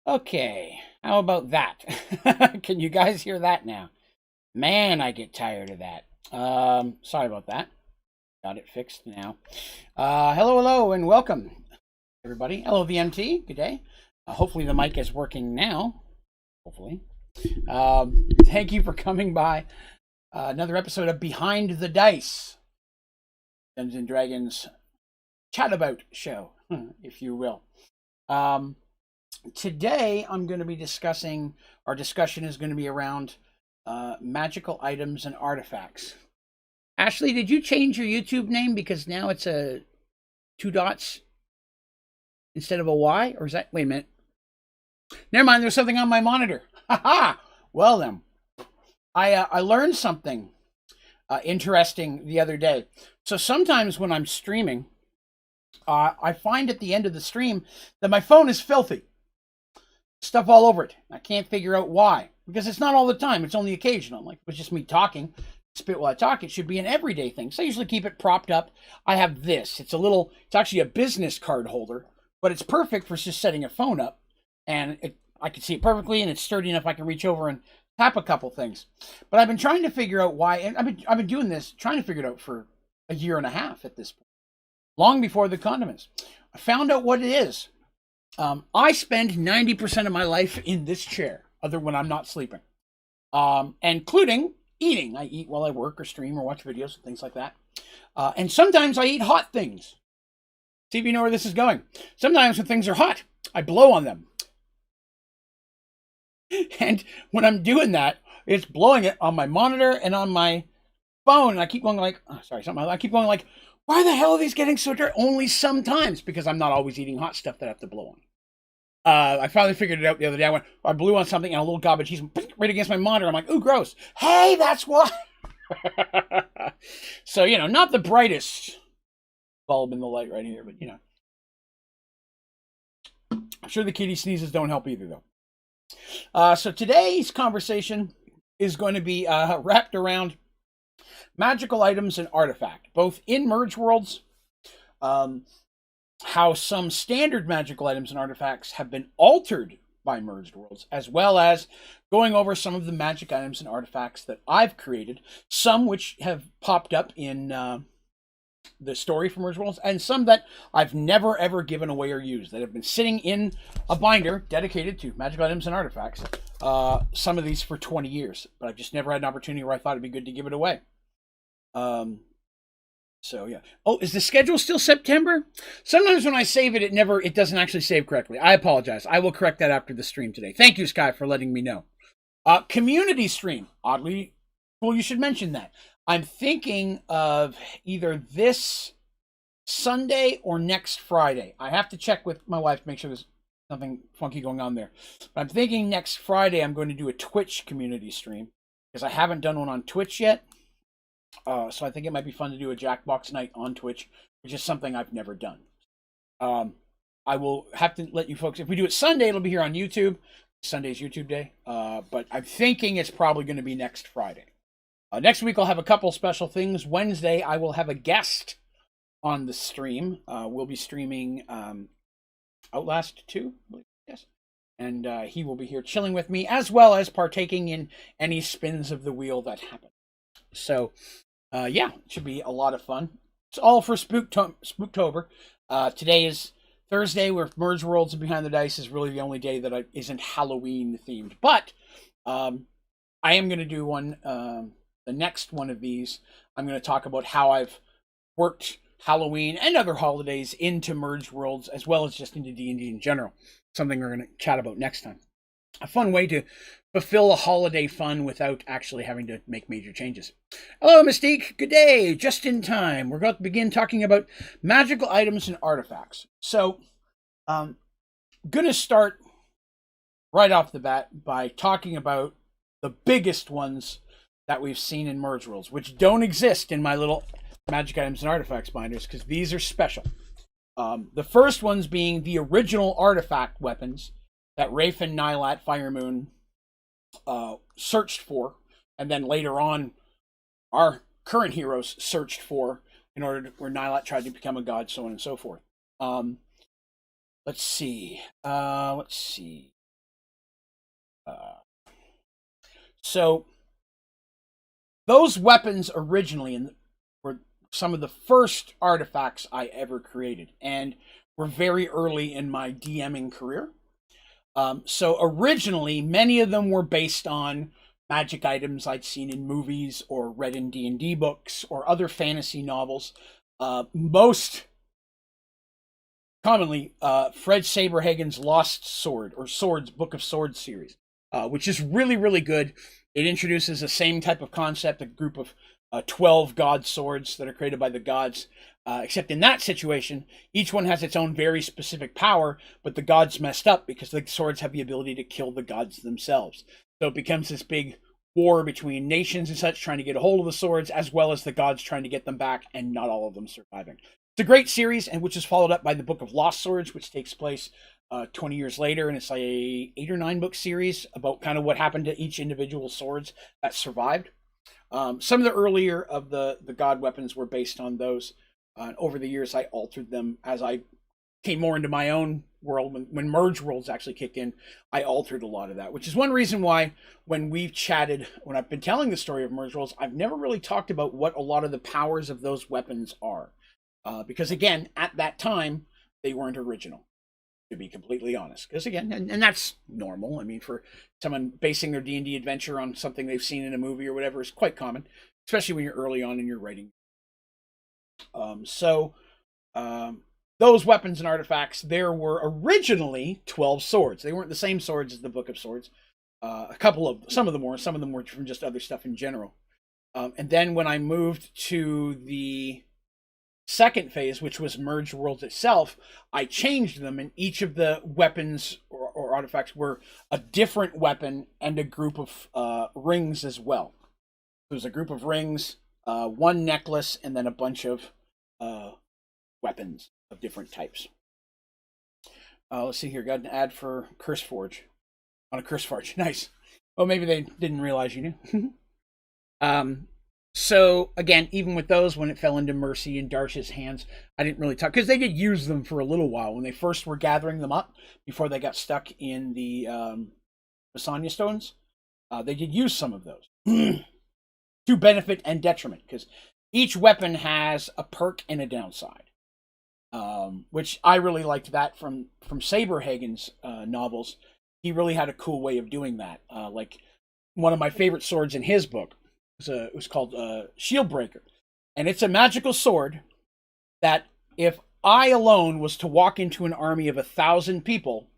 Okay, how about that? Can you guys hear that now? Man, I get tired of that. Sorry about that. Got it fixed now. Hello, and welcome, everybody. Hello, VMT. Good day. Hopefully the mic is working now. Hopefully. Thank you for coming by another episode of Behind the Dice, Dungeons and Dragons chat about show, if you will. Today I'm going to be discussing, our discussion is going to be around magical items and artifacts. Ashley, did you change your YouTube name because now it's a 2 dots instead of a Y? Or is that, wait a minute. Never mind, there's something on my monitor. Haha! Well then, I learned something interesting the other day. So sometimes when I'm streaming, I find at the end of the stream that my phone is filthy. Stuff all over it. I can't figure out why. Because it's not all the time. It's only occasional. Like, if it's just me talking, spit while I talk, it should be an everyday thing. So I usually keep it propped up. I have this. It's actually a business card holder, but it's perfect for just setting a phone up. And I can see it perfectly, and it's sturdy enough I can reach over and tap a couple things. But I've been trying to figure out why, and I've been doing this, trying to figure it out for a year and a half at this point. Long before the condiments. I found out what it is. I spend 90% of my life in this chair, other when I'm not sleeping, including eating. I eat while I work or stream or watch videos and things like that. And sometimes I eat hot things. See if you know where this is going. Sometimes when things are hot, I blow on them. And when I'm doing that, it's blowing it on my monitor and on my phone. And I keep going like, I keep going like, why the hell are these getting so dirty? Only sometimes, because I'm not always eating hot stuff that I have to blow on. I finally figured it out the other day. I blew on something and a little gob of cheese right against my monitor. I'm like, ooh, gross. Hey, that's why. So, not the brightest bulb in the light right here, but, I'm sure the kitty sneezes don't help either, though. So today's conversation is going to be wrapped around magical items and artifact, both in Merge Worlds, how some standard magical items and artifacts have been altered by Merged Worlds, as well as going over some of the magic items and artifacts that I've created, some which have popped up in the story for Merged Worlds, and some that I've never ever given away or used, that have been sitting in a binder dedicated to magical items and artifacts, some of these for 20 years, but I've just never had an opportunity where I thought it'd be good to give it away. So yeah. Oh, is the schedule still September? Sometimes when I save it, it doesn't actually save correctly. I apologize. I will correct that after the stream today. Thank you, Sky, for letting me know. Community stream. Oddly cool you should mention that. I'm thinking of either this Sunday or next Friday. I have to check with my wife to make sure there's nothing funky going on there. But I'm thinking next Friday I'm going to do a Twitch community stream, because I haven't done one on Twitch yet. So I think it might be fun to do a Jackbox night on Twitch, which is something I've never done. I will have to let you folks, if we do it Sunday, it'll be here on YouTube. Sunday's YouTube day. But I'm thinking it's probably going to be next Friday. Next week I'll have a couple special things. Wednesday I will have a guest on the stream. We'll be streaming Outlast 2, yes. And he will be here chilling with me, as well as partaking in any spins of the wheel that happen. So, yeah, it should be a lot of fun. It's all for Spooktober. Today is Thursday, where Merge Worlds and Behind the Dice is really the only day that isn't Halloween themed. But I am going to do one, the next one of these. I'm going to talk about how I've worked Halloween and other holidays into Merge Worlds, as well as just into D&D in general. Something we're going to chat about next time. A fun way to fulfill a holiday fun without actually having to make major changes. Hello, Mystique. Good day. Just in time. We're about to begin talking about magical items and artifacts. So, I'm going to start right off the bat by talking about the biggest ones that we've seen in Merge Worlds, which don't exist in my little magic items and artifacts binders, because these are special. The first ones being the original artifact weapons that Rafe and Nylat Firemoon searched for, and then later on our current heroes searched for, in order to, where Nylat tried to become a god, so on and so forth. Let's see. So those weapons originally were some of the first artifacts I ever created, and were very early in my DMing career. So originally, many of them were based on magic items I'd seen in movies or read in D&D books or other fantasy novels. Most commonly, Fred Saberhagen's Lost Sword or Swords Book of Swords series, which is really, really good. It introduces the same type of concept, a group of 12 god swords that are created by the gods. Except in that situation, each one has its own very specific power, but the gods messed up because the swords have the ability to kill the gods themselves. So it becomes this big war between nations and such trying to get a hold of the swords, as well as the gods trying to get them back, and not all of them surviving. It's a great series, and which is followed up by the Book of Lost Swords, which takes place 20 years later, and it's like a 8 or 9 book series about kind of what happened to each individual swords that survived. Some of the earlier of the god weapons were based on those. Over the years, I altered them as I came more into my own world. When Mergedworlds actually kicked in, I altered a lot of that, which is one reason why when we've chatted, when I've been telling the story of Mergedworlds, I've never really talked about what a lot of the powers of those weapons are. Because again, at that time, they weren't original, to be completely honest. Because again, and that's normal. I mean, for someone basing their D&D adventure on something they've seen in a movie or whatever is quite common, especially when you're early on in your writing. Those weapons and artifacts, there were originally 12 swords. They weren't the same swords as the Book of Swords. Some of them were from just other stuff in general. And then when I moved to the second phase, which was Mergedworlds itself, I changed them, and each of the weapons or artifacts were a different weapon and a group of rings as well. There was a group of rings, one necklace, and then a bunch of weapons of different types. Let's see here. Got an ad for CurseForge on a CurseForge. Nice. Well, maybe they didn't realize you knew. So again, even with those, when it fell into Mercy and Darsh's hands, I didn't really talk, because they did use them for a little while when they first were gathering them up before they got stuck in the Bassani Stones. They did use some of those to benefit and detriment, because each weapon has a perk and a downside. Which I really liked that from Saberhagen's novels. He really had a cool way of doing that. Like one of my favorite swords in his book was called Shieldbreaker, and it's a magical sword that if I alone was to walk into an army of 1,000 people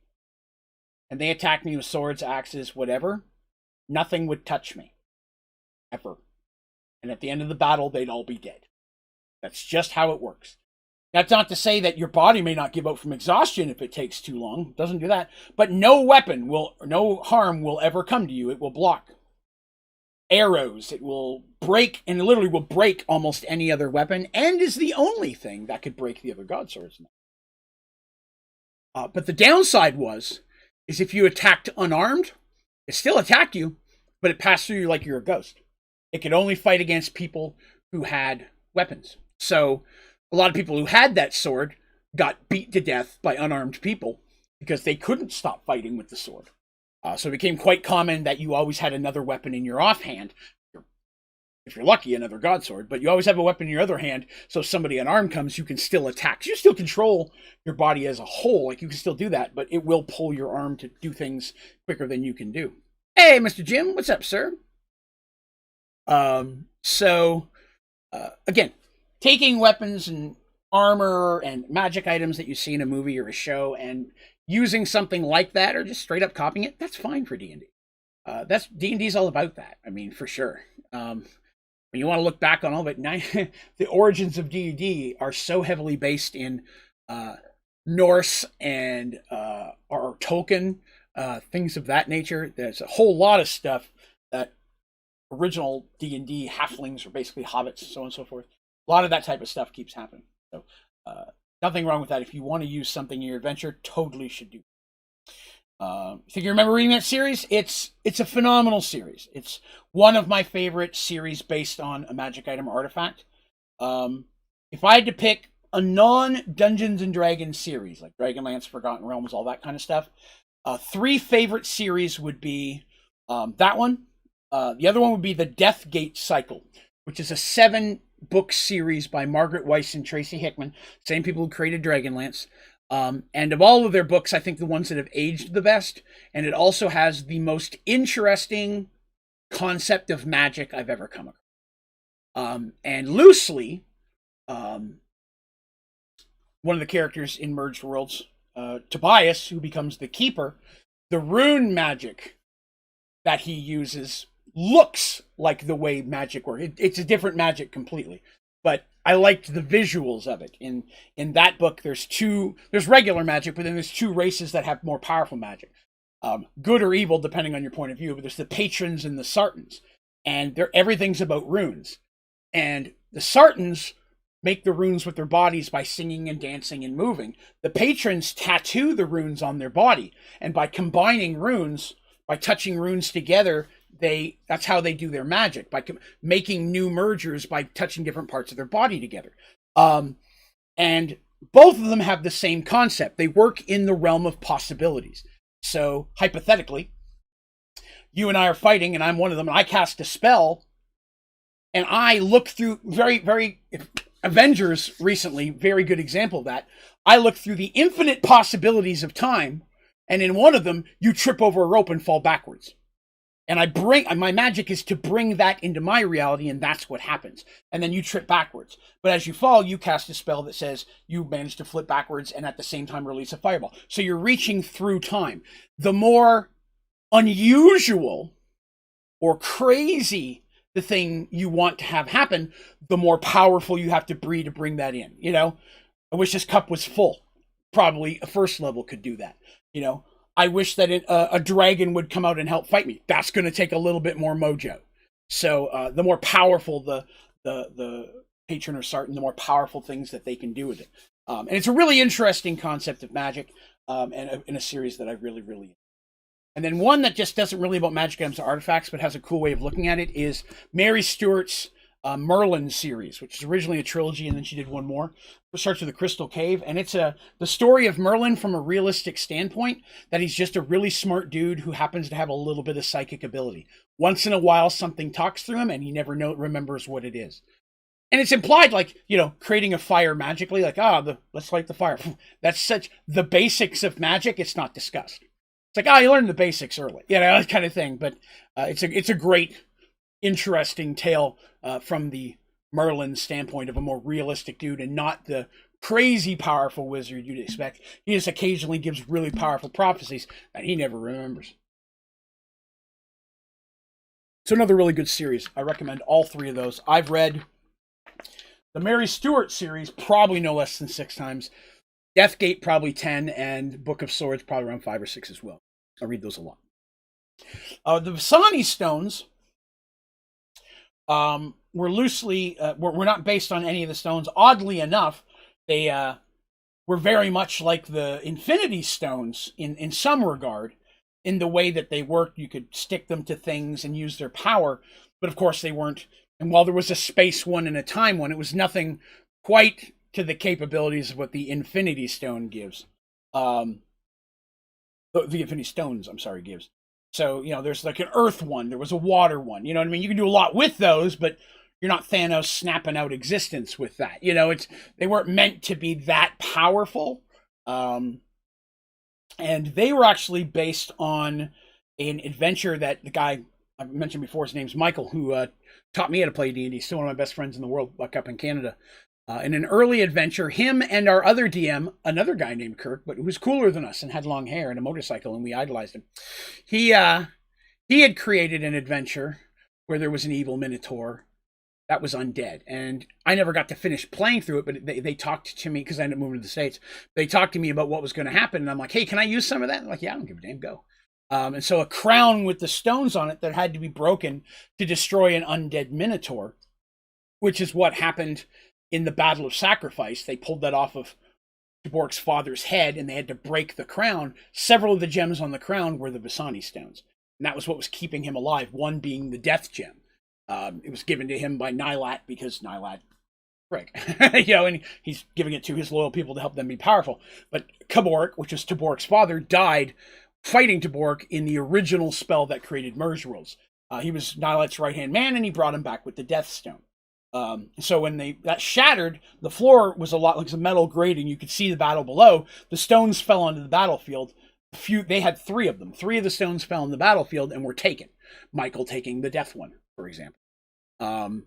and they attacked me with swords, axes, whatever, nothing would touch me ever. And at the end of the battle, they'd all be dead. That's just how it works. That's not to say that your body may not give out from exhaustion if it takes too long. It doesn't do that. But no harm will ever come to you. It will block arrows. It will break, and it literally will break almost any other weapon, and is the only thing that could break the other god swords. But the downside is if you attacked unarmed, it still attacked you, but it passed through you like you're a ghost. It could only fight against people who had weapons. So a lot of people who had that sword got beat to death by unarmed people because they couldn't stop fighting with the sword. So it became quite common that you always had another weapon in your offhand. If you're lucky, another god sword, but you always have a weapon in your other hand, so if somebody unarmed comes, you can still attack. You still control your body as a whole, like you can still do that, but it will pull your arm to do things quicker than you can do. Hey, Mr. Jim, what's up, sir? Again, taking weapons and armor and magic items that you see in a movie or a show and using something like that, or just straight up copying it, that's fine for D&D. That's D&D's all about that. I mean, for sure. When you want to look back on all of it, the origins of D&D are so heavily based in Norse and or Tolkien, things of that nature. There's a whole lot of stuff that original D&D halflings are basically hobbits, so on and so forth. A lot of that type of stuff keeps happening. So nothing wrong with that. If you want to use something in your adventure, totally should do. Think you remember reading that series? It's a phenomenal series. It's one of my favorite series based on a magic item or artifact. If I had to pick a non-Dungeons and Dragons series, like Dragonlance, Forgotten Realms, all that kind of stuff, 3 favorite series would be that one, The other one would be the Deathgate Cycle, which is a 7-book series by Margaret Weiss and Tracy Hickman, same people who created Dragonlance. And of all of their books, I think the ones that have aged the best, and it also has the most interesting concept of magic I've ever come across. And loosely, one of the characters in Merged Worlds, Tobias, who becomes the Keeper, the rune magic that he uses looks like the way magic works. It's a different magic completely, but I liked the visuals of it. In that book, there's regular magic, but then there's 2 races that have more powerful magic. Good or evil, depending on your point of view, but there's the Patrons and the Sartans, and everything's about runes. And the Sartans make the runes with their bodies by singing and dancing and moving. The Patrons tattoo the runes on their body, and by combining runes, by touching runes together, that's how they do their magic, by making new mergers by touching different parts of their body together. And both of them have the same concept. They work in the realm of possibilities. So hypothetically, you and I are fighting, and I'm one of them, and I cast a spell, and I look through very Avengers recently, very good example of that. I look through the infinite possibilities of time, and in one of them, you trip over a rope and fall backwards. And my magic is to bring that into my reality, and that's what happens. And then you trip backwards. But as you fall, you cast a spell that says you manage to flip backwards and at the same time release a fireball. So you're reaching through time. The more unusual or crazy the thing you want to have happen, the more powerful you have to be to bring that in. I wish this cup was full. Probably a first level could do that. I wish that a dragon would come out and help fight me. That's going to take a little bit more mojo. So the more powerful the patron or Sartan, the more powerful things that they can do with it. And it's a really interesting concept of magic, and in a series that I really, really. And then one that just doesn't really about magic items or artifacts, but has a cool way of looking at it, is Mary Stewart's Merlin series, which is originally a trilogy, and then she did one more. It starts with the Crystal Cave, and it's the story of Merlin from a realistic standpoint, that he's just a really smart dude who happens to have a little bit of psychic ability. Once in a while, something talks through him, and he never remembers what it is. And it's implied, like, creating a fire magically, like, let's light the fire. That's such the basics of magic. It's not discussed. It's like, you learned the basics early, that kind of thing. But it's a great, interesting tale from the Merlin standpoint of a more realistic dude, and not the crazy powerful wizard you'd expect. He just occasionally gives really powerful prophecies that he never remembers. So another really good series. I recommend all 3 of those. I've read the Mary Stewart series probably no less than 6 times. Deathgate probably 10, and Book of Swords probably around 5 or 6 as well. I read those a lot. The Bassani Stones were loosely, were not based on any of the stones. Oddly enough, they were very much like the Infinity Stones in some regard, in the way that they worked. You could stick them to things and use their power, but of course they weren't. And while there was a space one and a time one, it was nothing quite to the capabilities of what the Infinity Stone gives. The Infinity Stones, gives. So, there's like an earth one, there was a water one, you know what I mean? You can do a lot with those, but you're not Thanos snapping out existence with that. They weren't meant to be that powerful. And they were actually based on an adventure that the guy I mentioned before, his name's Michael, who taught me how to play D&D. Still one of my best friends in the world, back up in Canada. In an early adventure, him and our other DM, another guy named Kirk, but who was cooler than us and had long hair and a motorcycle, and we idolized him. He had created an adventure where there was an evil minotaur that was undead, and I never got to finish playing through it, but they talked to me, because I ended up moving to the States. They talked to me about what was going to happen, and I'm like, hey, can I use some of that? And they're like, yeah, I don't give a damn, go. And so a crown with the stones on it that had to be broken to destroy an undead minotaur, which is what happened in the Battle of Sacrifice. They pulled that off of Tabork's father's head, and they had to break the crown. Several of the gems on the crown were the Bassani Stones, and that was what was keeping him alive, one being the Death Gem. It was given to him by Nylat, because Nylat, frick, and he's giving it to his loyal people to help them be powerful. But Tabork, which is Tabork's father, died fighting Tabork in the original spell that created Mergedworlds. He was Nilet's right-hand man, and he brought him back with the Death Stone. So when that shattered, the floor was a lot like some metal grating. You could see the battle below. The stones fell onto the battlefield. They had 3 of them. 3 of the stones fell on the battlefield and were taken. Michael taking the death one, for example. And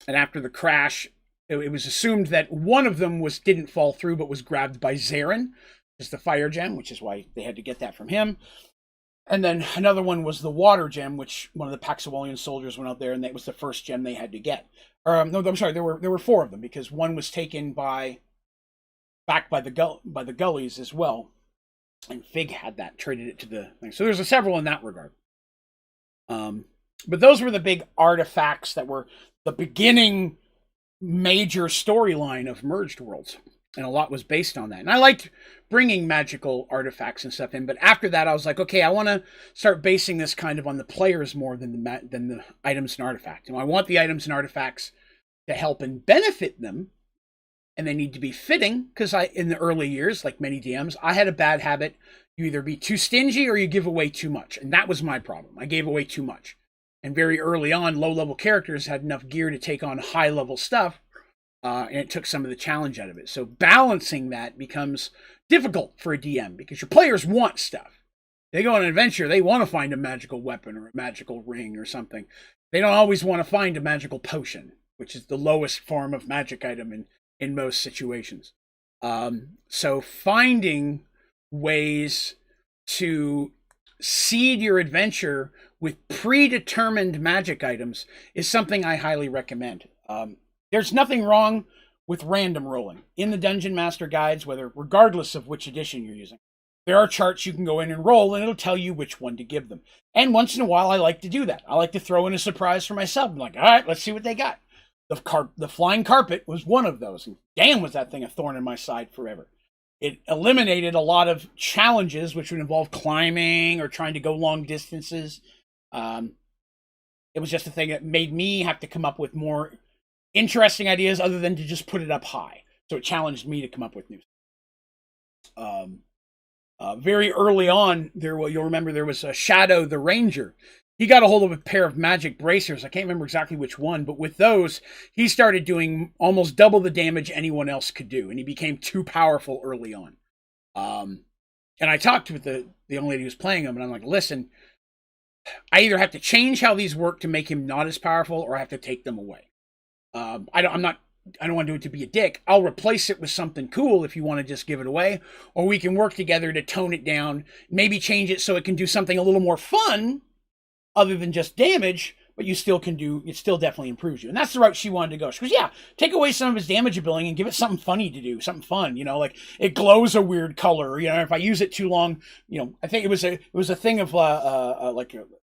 after the crash, it was assumed that one of them didn't fall through, but was grabbed by Zarin, just the fire gem, which is why they had to get that from him. And then another one was the water gem, which one of the Paxawalian soldiers went out there, and that was the first gem they had to get. No, I'm sorry, there were 4 of them, because one was taken back by the gullies as well, and Fig had that, traded it to the thing. So there's several in that regard. But those were the big artifacts that were the beginning major storyline of Merged Worlds. And a lot was based on that. And I liked bringing magical artifacts and stuff in. But after that, I was like, okay, I want to start basing this kind of on the players more than the items and artifacts. I want the items and artifacts to help and benefit them. And they need to be fitting. Because in the early years, like many DMs, I had a bad habit. You either be too stingy or you give away too much. And that was my problem. I gave away too much. And very early on, low-level characters had enough gear to take on high-level stuff. And it took some of the challenge out of it. So balancing that becomes difficult for a DM because your players want stuff. They go on an adventure, they want to find a magical weapon or a magical ring or something. They don't always want to find a magical potion, which is the lowest form of magic item in most situations. So finding ways to seed your adventure with predetermined magic items is something I highly recommend. There's nothing wrong with random rolling. In the Dungeon Master guides, regardless of which edition you're using, there are charts you can go in and roll, and it'll tell you which one to give them. And once in a while, I like to do that. I like to throw in a surprise for myself. I'm like, all right, let's see what they got. The flying carpet was one of those. And damn, was that thing a thorn in my side forever. It eliminated a lot of challenges, which would involve climbing or trying to go long distances. It was just a thing that made me have to come up with more interesting ideas other than to just put it up high. So it challenged me to come up with new stuff. Very early on, you'll remember there was a Shadow the Ranger. He got a hold of a pair of magic bracers. I can't remember exactly which one, but with those, he started doing almost double the damage anyone else could do, and he became too powerful early on. And I talked with the young lady who was playing him, and I'm like, listen, I either have to change how these work to make him not as powerful, or I have to take them away. I don't want to do it to be a dick. I'll replace it with something cool if you want to just give it away, or we can work together to tone it down, maybe change it so it can do something a little more fun other than just damage, but it still definitely improves you. And that's the route she wanted to go. She goes, yeah, take away some of his damage ability and give it something funny to do, something fun, like it glows a weird color, if I use it too long, I think it was a thing of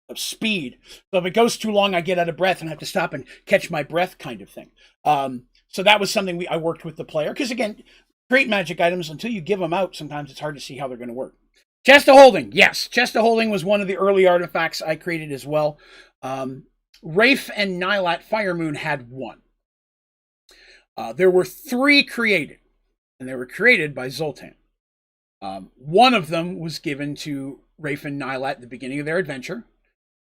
of speed. So if it goes too long, I get out of breath and have to stop and catch my breath kind of thing. So that was something I worked with the player. Because again, great magic items, until you give them out, sometimes it's hard to see how they're going to work. Chest of Holding. Yes, Chest of Holding was one of the early artifacts I created as well. Rafe and Nylat Firemoon had one. There were 3 created, and they were created by Zoltan. One of them was given to Rafe and Nylat at the beginning of their adventure.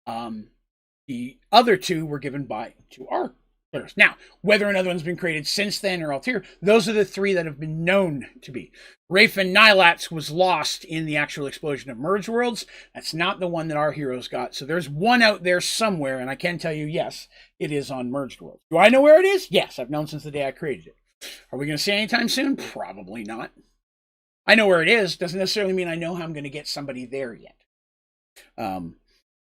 The other 2 were given to our players. Now, whether another one's been created since then or ulterior, those are the 3 that have been known to be. Rafe and Nylat's was lost in the actual explosion of Merged Worlds. That's not the one that our heroes got. So there's one out there somewhere, and I can tell you, yes, it is on Merged Worlds. Do I know where it is? Yes, I've known since the day I created it. Are we going to see it anytime soon? Probably not. I know where it is. Doesn't necessarily mean I know how I'm going to get somebody there yet.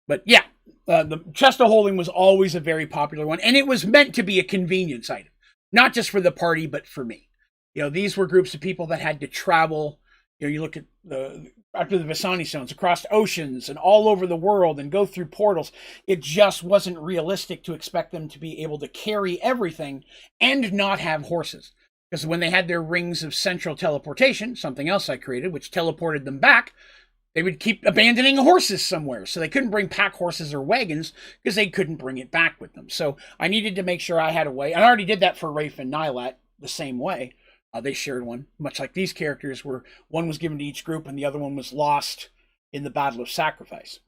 But yeah, the Chest of Holding was always a very popular one, and it was meant to be a convenience item, not just for the party, but for me. These were groups of people that had to travel. You look at after the Bassani Stones across oceans and all over the world and go through portals. It just wasn't realistic to expect them to be able to carry everything and not have horses. Because when they had their rings of central teleportation, something else I created, which teleported them back, they would keep abandoning horses somewhere. So they couldn't bring pack horses or wagons because they couldn't bring it back with them. So I needed to make sure I had a way. I already did that for Rafe and Nylat the same way. They shared one, much like these characters, where one was given to each group and the other one was lost in the Battle of Sacrifice.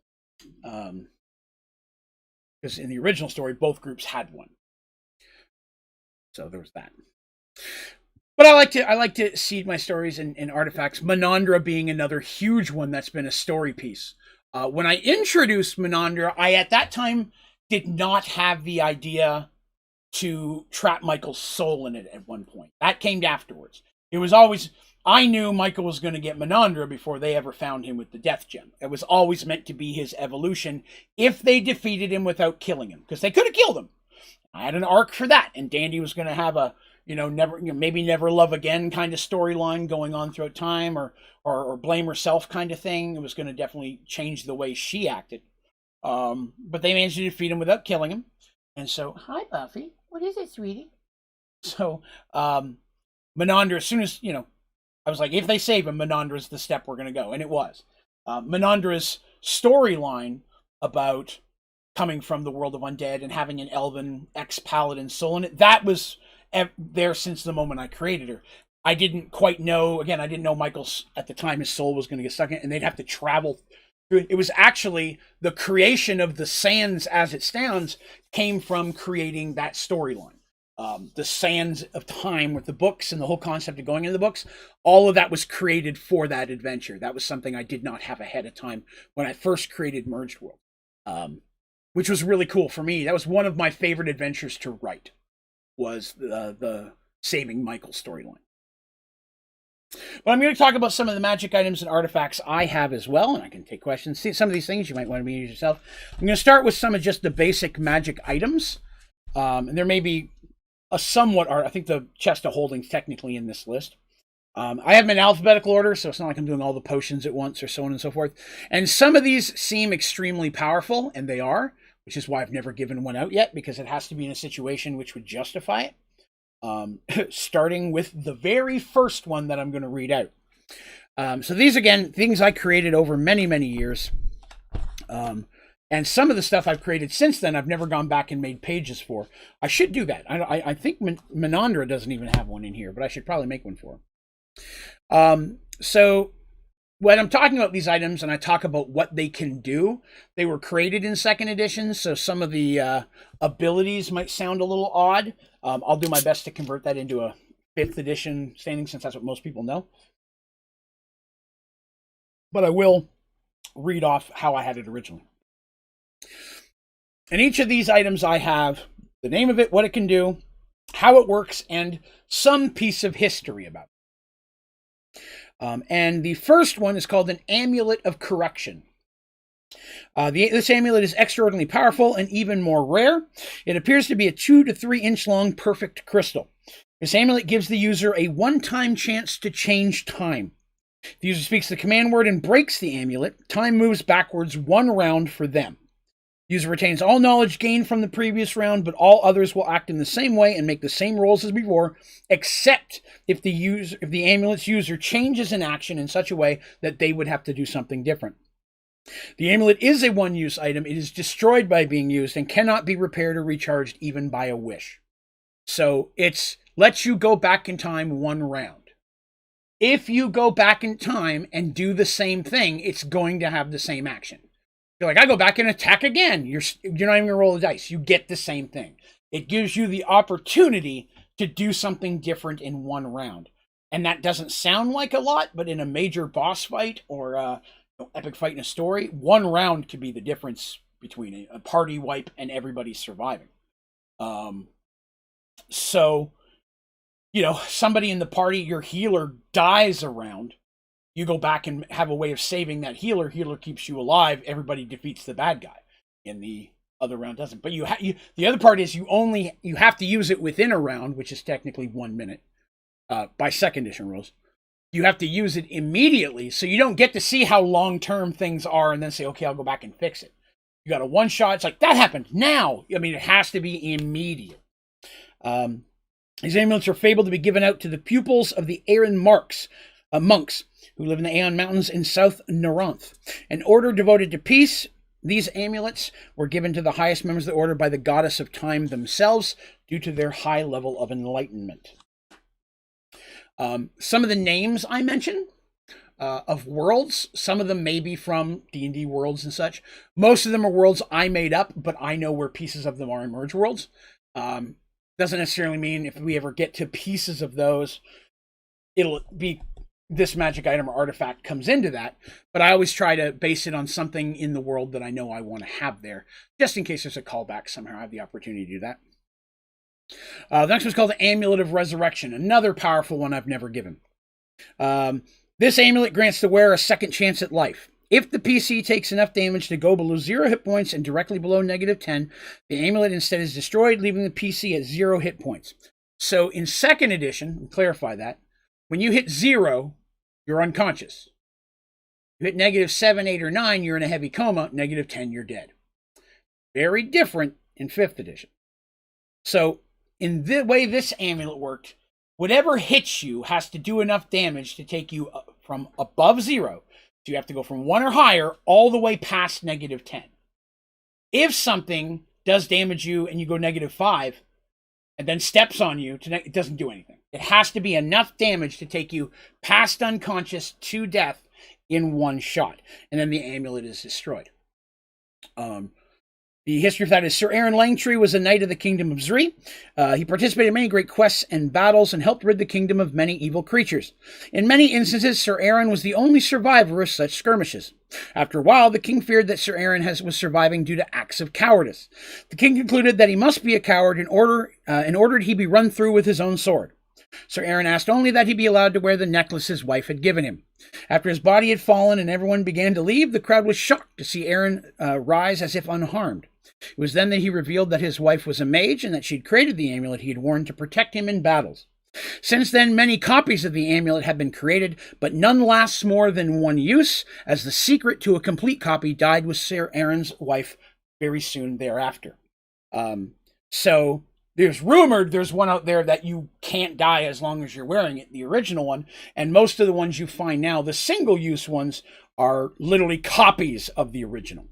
because in the original story, both groups had one. So there was that. But I like to seed my stories in artifacts. Menandra being another huge one that's been a story piece. When I introduced Menandra, I at that time did not have the idea to trap Michael's soul in it at one point. That came afterwards. It was always, I knew Michael was going to get Menandra before they ever found him with the Death Gem. It was always meant to be his evolution if they defeated him without killing him, because they could have killed him. I had an arc for that, and Dandy was going to have a, maybe never love again kind of storyline going on throughout time, or blame herself kind of thing. It was going to definitely change the way she acted. But they managed to defeat him without killing him. And so, hi, Buffy. What is it, sweetie? So, Menandra, as soon as, I was like, if they save him, Menandra's the step we're going to go. And it was. Menandra's storyline about coming from the world of undead and having an elven ex-paladin soul in it, that was there since the moment I created her. I didn't quite know, again, I didn't know Michael's, at the time, his soul was going to get stuck in it, and they'd have to travel. It was actually the creation of the Sands as it stands came from creating that storyline. The Sands of Time with the books and the whole concept of going into the books, all of that was created for that adventure. That was something I did not have ahead of time when I first created Merged World, which was really cool for me. That was one of my favorite adventures to write, was the Saving Michael storyline. But I'm going to talk about some of the magic items and artifacts I have as well, and I can take questions. See, some of these things you might want to use yourself. I'm going to start with some of just the basic magic items, and there may be a somewhat, I think the chest of holdings technically in this list. I have them in alphabetical order, so it's not like I'm doing all the potions at once or so on and so forth. And some of these seem extremely powerful, and they are, which is why I've never given one out yet, because it has to be in a situation which would justify it. Starting with the very first one that I'm going to read out. So these, again, things I created over many, many years. And some of the stuff I've created since then, I've never gone back and made pages for. I should do that. I think Menandra doesn't even have one in here, but I should probably make one for him. So when I'm talking about these items and I talk about what they can do, they were created in second edition, so some of the abilities might sound a little odd. I'll do my best to convert that into a 5th edition standing, since that's what most people know. But I will read off how I had it originally. In each of these items I have the name of it, what it can do, how it works, and some piece of history about it. And the first one is called an Amulet of Correction. This amulet is extraordinarily powerful and even more rare. It appears to be a 2 to 3 inch long perfect crystal. This amulet gives the user a one-time chance to change time. If the user speaks the command word and breaks the amulet, time moves backwards 1 round for them. The user retains all knowledge gained from the previous round, but all others will act in the same way and make the same rolls as before, except if the amulet's user changes an action in such a way that they would have to do something different. The amulet is a one-use item. It is destroyed by being used and cannot be repaired or recharged even by a wish. So it lets you go back in time 1 round. If you go back in time and do the same thing, it's going to have the same action. You're like, I go back and attack again. You're not even going to roll the dice. You get the same thing. It gives you the opportunity to do something different in 1 round. And that doesn't sound like a lot, but in a major boss fight or epic fight in a story, 1 round could be the difference between a party wipe and everybody surviving. So, somebody in the party, your healer dies a round. You go back and have a way of saving that healer. Healer keeps you alive. Everybody defeats the bad guy. In the other round doesn't. But the other part is you have to use it within a round, which is technically 1 minute by second edition rules. You have to use it immediately, so you don't get to see how long-term things are and then say, okay, I'll go back and fix it. You got a one-shot, it's like, that happened now. I mean, it has to be immediate. These amulets are fabled to be given out to the pupils of the Aeron monks who live in the Aeon Mountains in South Naranth. An order devoted to peace, these amulets were given to the highest members of the order by the goddess of time themselves due to their high level of enlightenment. Some of the names I mentioned of worlds. Some of them may be from D&D worlds and such. Most of them are worlds I made up, but I know where pieces of them are in Merge Worlds. Doesn't necessarily mean if we ever get to pieces of those, it'll be this magic item or artifact comes into that. But I always try to base it on something in the world that I know I want to have there, just in case there's a callback somehow. I have the opportunity to do that. The next one's called the Amulet of Resurrection, another powerful one I've never given. This amulet grants the wearer a second chance at life. If the PC takes enough damage to go below 0 hit points and directly below -10, the amulet instead is destroyed, leaving the PC at 0 hit points. So in 2nd edition, clarify that, when you hit 0, you're unconscious. You hit -7, 8, or 9, you're in a heavy coma. -10, you're dead. Very different in 5th edition. So in the way this amulet worked, whatever hits you has to do enough damage to take you from above 0. So you have to go from 1 or higher all the way past -10. If something does damage you and you go -5 and then steps on you, it doesn't do anything. It has to be enough damage to take you past unconscious to death in one shot. And then the amulet is destroyed. The history of that is Sir Aaron Langtree was a knight of the Kingdom of Zri. He participated in many great quests and battles and helped rid the kingdom of many evil creatures. In many instances, Sir Aaron was the only survivor of such skirmishes. After a while, the king feared that Sir Aaron was surviving due to acts of cowardice. The king concluded that he must be a coward in order he be run through with his own sword. Sir Aaron asked only that he be allowed to wear the necklace his wife had given him. After his body had fallen and everyone began to leave, the crowd was shocked to see Aaron rise as if unharmed. It was then that he revealed that his wife was a mage and that she'd created the amulet he had worn to protect him in battles. Since then, many copies of the amulet have been created, but none lasts more than one use, as the secret to a complete copy died with Sir Aaron's wife very soon thereafter. So there's rumored there's one out there that you can't die as long as you're wearing it, the original one, and most of the ones you find now, the single-use ones, are literally copies of the original.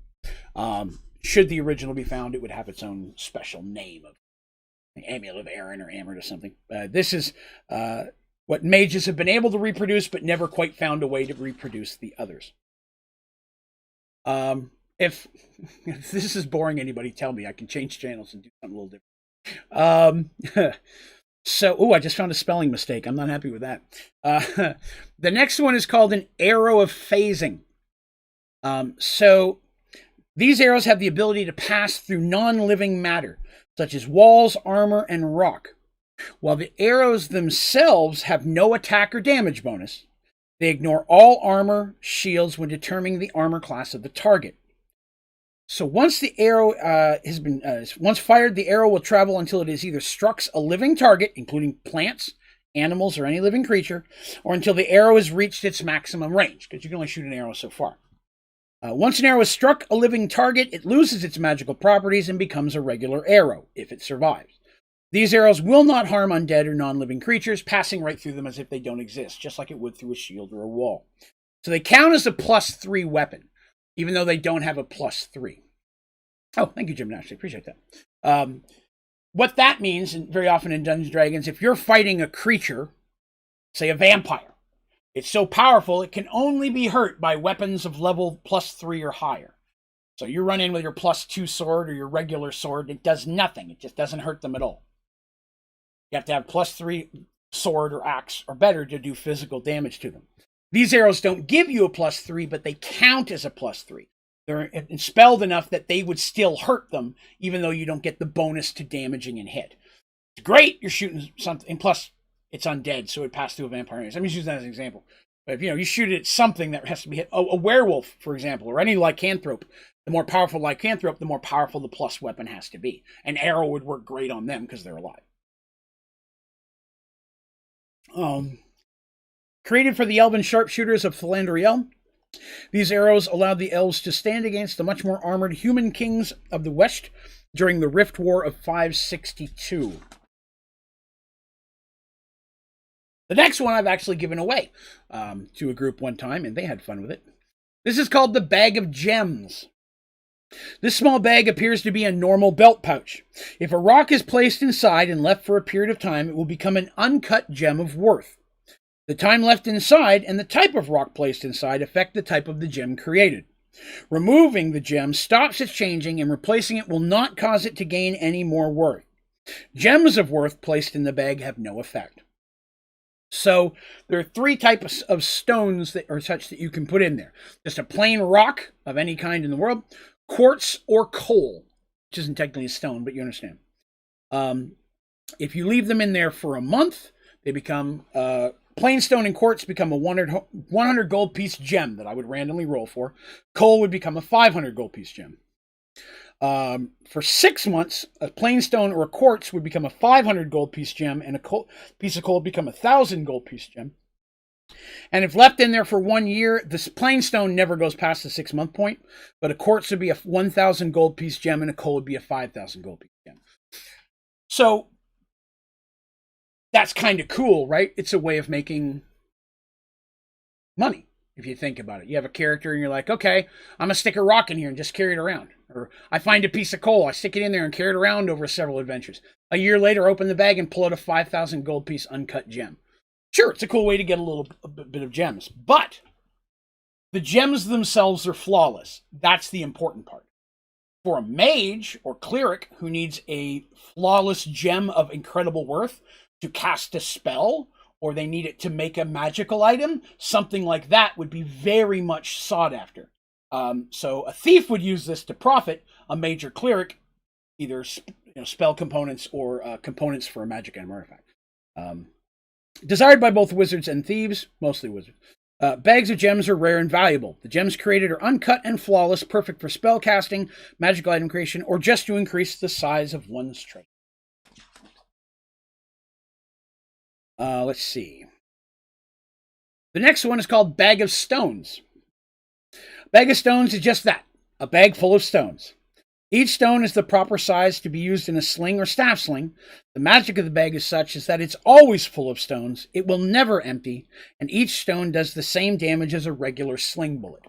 Should the original be found, it would have its own special name of the Amulet of Aaron or Amrit or something. This is what mages have been able to reproduce, but never quite found a way to reproduce the others. If this is boring anybody, tell me. I can change channels and do something a little different. So, I just found a spelling mistake. I'm not happy with that. The next one is called an Arrow of Phasing. So these arrows have the ability to pass through non-living matter, such as walls, armor, and rock. While the arrows themselves have no attack or damage bonus, they ignore all armor shields when determining the armor class of the target. So once the arrow has been once fired, the arrow will travel until it has either struck a living target, including plants, animals, or any living creature, or until the arrow has reached its maximum range, because you can only shoot an arrow so far. Once an arrow has struck a living target, it loses its magical properties and becomes a regular arrow, if it survives. These arrows will not harm undead or non-living creatures, passing right through them as if they don't exist, just like it would through a shield or a wall. So they count as a +3 weapon, even though they don't have a +3. Oh, thank you, Jim Nash. I appreciate that. What that means, and very often in Dungeons & Dragons, if you're fighting a creature, say a vampire, it's so powerful it can only be hurt by weapons of level +3 or higher. So you run in with your +2 sword or your regular sword, it does nothing. It just doesn't hurt them at all. You have to have +3 sword or axe or better to do physical damage to them. These arrows don't give you a +3, but they count as a +3. They're spelled enough that they would still hurt them, even though you don't get the bonus to damaging and hit. It's great, you're shooting something, and plus it's undead, so it passed through a vampire. I'm just using that as an example. But if you shoot it at something that has to be hit, a werewolf, for example, or any lycanthrope, the more powerful lycanthrope, the more powerful the plus weapon has to be. An arrow would work great on them because they're alive. Created for the elven sharpshooters of Philandriel, these arrows allowed the elves to stand against the much more armored human kings of the West during the Rift War of 562. The next one I've actually given away to a group one time, and they had fun with it. This is called the Bag of Gems. This small bag appears to be a normal belt pouch. If a rock is placed inside and left for a period of time, it will become an uncut gem of worth. The time left inside and the type of rock placed inside affect the type of the gem created. Removing the gem stops its changing, and replacing it will not cause it to gain any more worth. Gems of worth placed in the bag have no effect. So there are 3 types of stones that are such that you can put in there. Just a plain rock of any kind in the world, quartz or coal, which isn't technically a stone, but you understand. If you leave them in there for a month, they become plain stone and quartz become a 100 gold piece gem that I would randomly roll for. Coal would become a 500 gold piece gem. For 6 months, a plain stone or a quartz would become a 500 gold piece gem, and a piece of coal would become a 1,000 gold piece gem. And if left in there for 1 year, this plain stone never goes past the 6-month point, but a quartz would be a 1,000 gold piece gem, and a coal would be a 5,000 gold piece gem. So that's kind of cool, right? It's a way of making money, if you think about it. You have a character and you're like, okay, I'm going to stick a rock in here and just carry it around. Or I find a piece of coal, I stick it in there and carry it around over several adventures. A year later, open the bag and pull out a 5,000 gold piece uncut gem. Sure, it's a cool way to get a bit of gems, but the gems themselves are flawless. That's the important part. For a mage or cleric who needs a flawless gem of incredible worth to cast a spell, or they need it to make a magical item, something like that would be very much sought after. So a thief would use this to profit. A mage or cleric, either spell components or components for a magic item artifact. Desired by both wizards and thieves, mostly wizards. Bags of gems are rare and valuable. The gems created are uncut and flawless, perfect for spell casting, magical item creation, or just to increase the size of one's treasure. Let's see. The next one is called Bag of Stones. Bag of Stones is just that, a bag full of stones. Each stone is the proper size to be used in a sling or staff sling. The magic of the bag is such as that it's always full of stones, it will never empty, and each stone does the same damage as a regular sling bullet.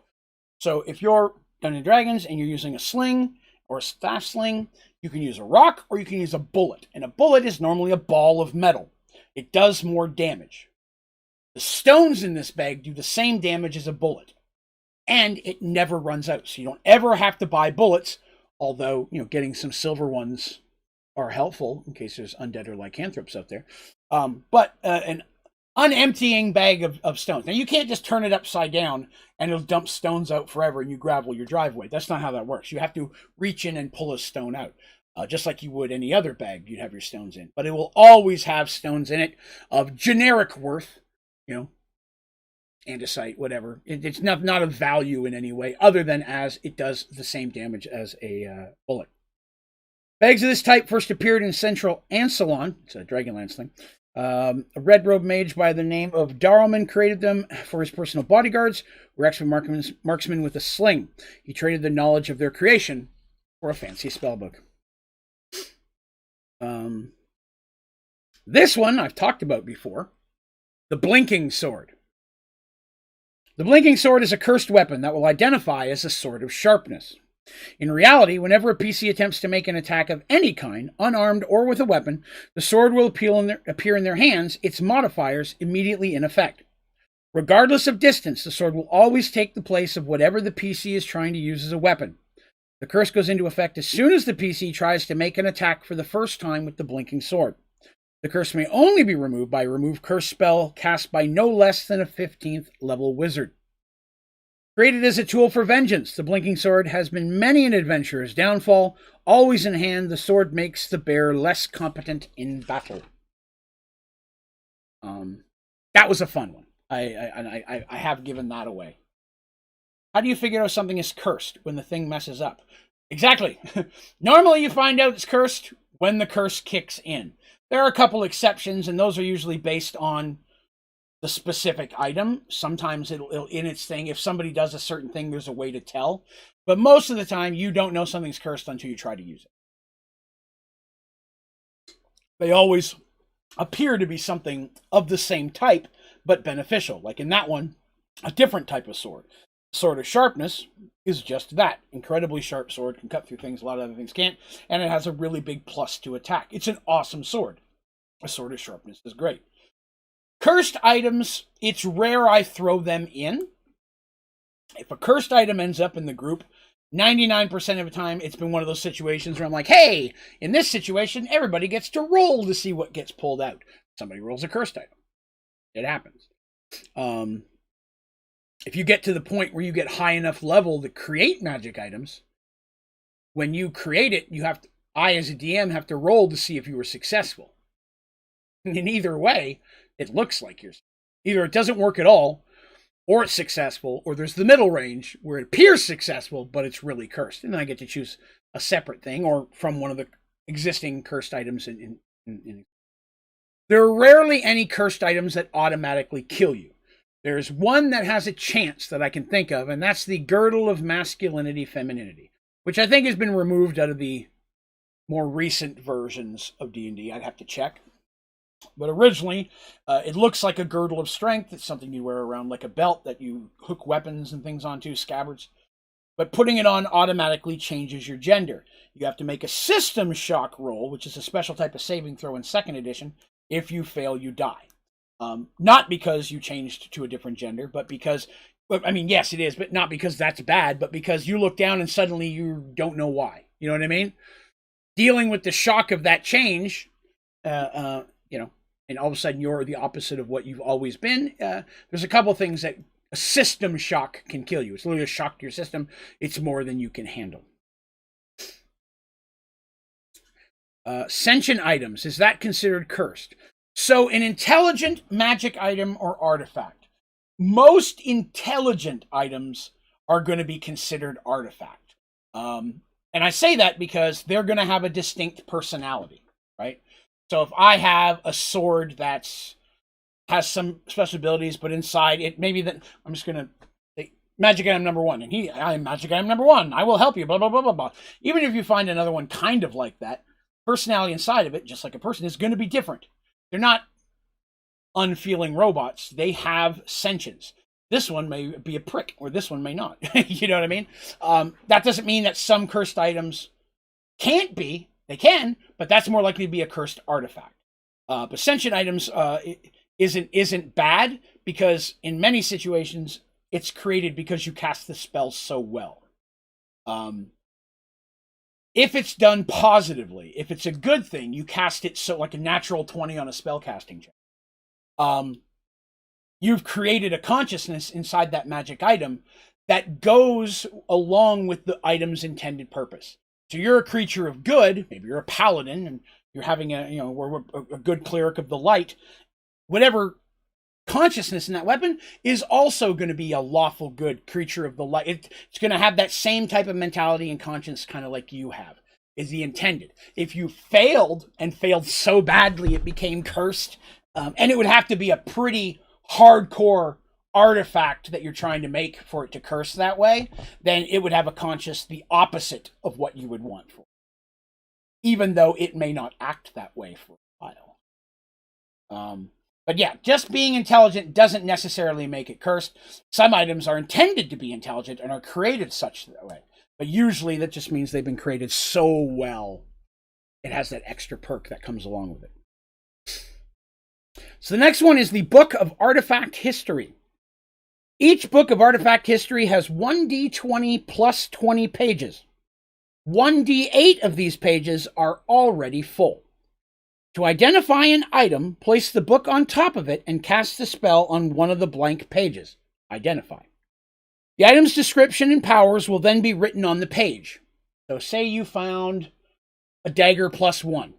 So if you're Dungeons & Dragons and you're using a sling or a staff sling, you can use a rock or you can use a bullet. And a bullet is normally a ball of metal. It does more damage. The stones in this bag do the same damage as a bullet. And it never runs out. So you don't ever have to buy bullets. Although, getting some silver ones are helpful in case there's undead or lycanthropes out there. But an unemptying bag of stones. Now, you can't just turn it upside down and it'll dump stones out forever and you gravel your driveway. That's not how that works. You have to reach in and pull a stone out. Just like you would any other bag you'd have your stones in. But it will always have stones in it of generic worth, andesite, whatever. It's not of value in any way, other than as it does the same damage as a bullet. Bags of this type first appeared in Central Ansalon. It's a Dragonlance thing. A red robe mage by the name of Darlman created them for his personal bodyguards, who were expert marksmen with a sling. He traded the knowledge of their creation for a fancy spellbook. This one I've talked about before. The Blinking Sword. The Blinking Sword is a cursed weapon that will identify as a sword of sharpness. In reality, whenever a PC attempts to make an attack of any kind, unarmed or with a weapon, the sword will appear in their hands, its modifiers immediately in effect. Regardless of distance, the sword will always take the place of whatever the PC is trying to use as a weapon. The curse goes into effect as soon as the PC tries to make an attack for the first time with the Blinking Sword. The curse may only be removed by a remove curse spell cast by no less than a 15th level wizard. Created as a tool for vengeance, the Blinking Sword has been many an adventurer's downfall. Always in hand, the sword makes the bearer less competent in battle. That was a fun one. I have given that away. How do you figure out something is cursed when the thing messes up? Exactly. Normally you find out it's cursed when the curse kicks in. There are a couple exceptions, and those are usually based on the specific item. Sometimes it'll in its thing. If somebody does a certain thing, there's a way to tell. But most of the time, you don't know something's cursed until you try to use it. They always appear to be something of the same type, but beneficial. Like in that one, a different type of sword. Sword of Sharpness is just that. Incredibly sharp sword, can cut through things a lot of other things can't, and it has a really big plus to attack. It's an awesome sword. A Sword of Sharpness is great. Cursed items, it's rare I throw them in. If a cursed item ends up in the group, 99% of the time, it's been one of those situations where I'm like, hey, in this situation, everybody gets to roll to see what gets pulled out. Somebody rolls a cursed item. It happens. If you get to the point where you get high enough level to create magic items, when you create it, I as a DM have to roll to see if you were successful. And in either way, it looks like either it doesn't work at all, or it's successful, or there's the middle range where it appears successful, but it's really cursed. And then I get to choose a separate thing or from one of the existing cursed items. There are rarely any cursed items that automatically kill you. There's one that has a chance that I can think of, and that's the Girdle of Masculinity, Femininity, which I think has been removed out of the more recent versions of D&D. I'd have to check. But originally, it looks like a girdle of strength. It's something you wear around like a belt that you hook weapons and things onto, scabbards. But putting it on automatically changes your gender. You have to make a system shock roll, which is a special type of saving throw in 2nd edition. If you fail, you die. Not because you changed to a different gender, but because, I mean, yes, it is, but not because that's bad, but because you look down and suddenly you don't know why. You know what I mean? Dealing with the shock of that change, and all of a sudden you're the opposite of what you've always been. There's a couple things that a system shock can kill you. It's literally a shock to your system. It's more than you can handle. Sentient items, is that considered cursed? So an intelligent magic item or artifact. Most intelligent items are going to be considered artifact. And I say that because they're going to have a distinct personality, right? So if I have a sword that has some special abilities, but inside it, maybe that I'm just going to say magic item number 1, and I'm magic item number 1. I will help you, blah, blah, blah, blah, blah. Even if you find another one kind of like that, personality inside of it, just like a person, is going to be different. They're not unfeeling robots. They have sentience. This one may be a prick, or this one may not. You know what I mean? That doesn't mean that some cursed items can't be. They can, but that's more likely to be a cursed artifact. But sentient items isn't bad, because in many situations it's created because you cast the spell so well. If it's done positively, if it's a good thing, you cast it so like a natural 20 on a spell casting check. You've created a consciousness inside that magic item that goes along with the item's intended purpose. So you're a creature of good, maybe you're a paladin, and you're having a good cleric of the light. Whatever consciousness in that weapon is also going to be a lawful good creature of the light. It's going to have that same type of mentality and conscience, kind of like you have, is the intended. If you failed, and failed so badly it became cursed, and it would have to be a pretty hardcore artifact that you're trying to make for it to curse that way, then it would have a conscience the opposite of what you would want for it, even though it may not act that way for a while. But yeah, just being intelligent doesn't necessarily make it cursed. Some items are intended to be intelligent and are created such that way, but usually that just means they've been created so well it has that extra perk that comes along with it. So the next one is the Book of Artifact History. Each book of artifact history has 1d20 plus 20 pages. 1d8 of these pages are already full. To identify an item, place the book on top of it and cast the spell on one of the blank pages. Identify. The item's description and powers will then be written on the page. So say you found a dagger +1.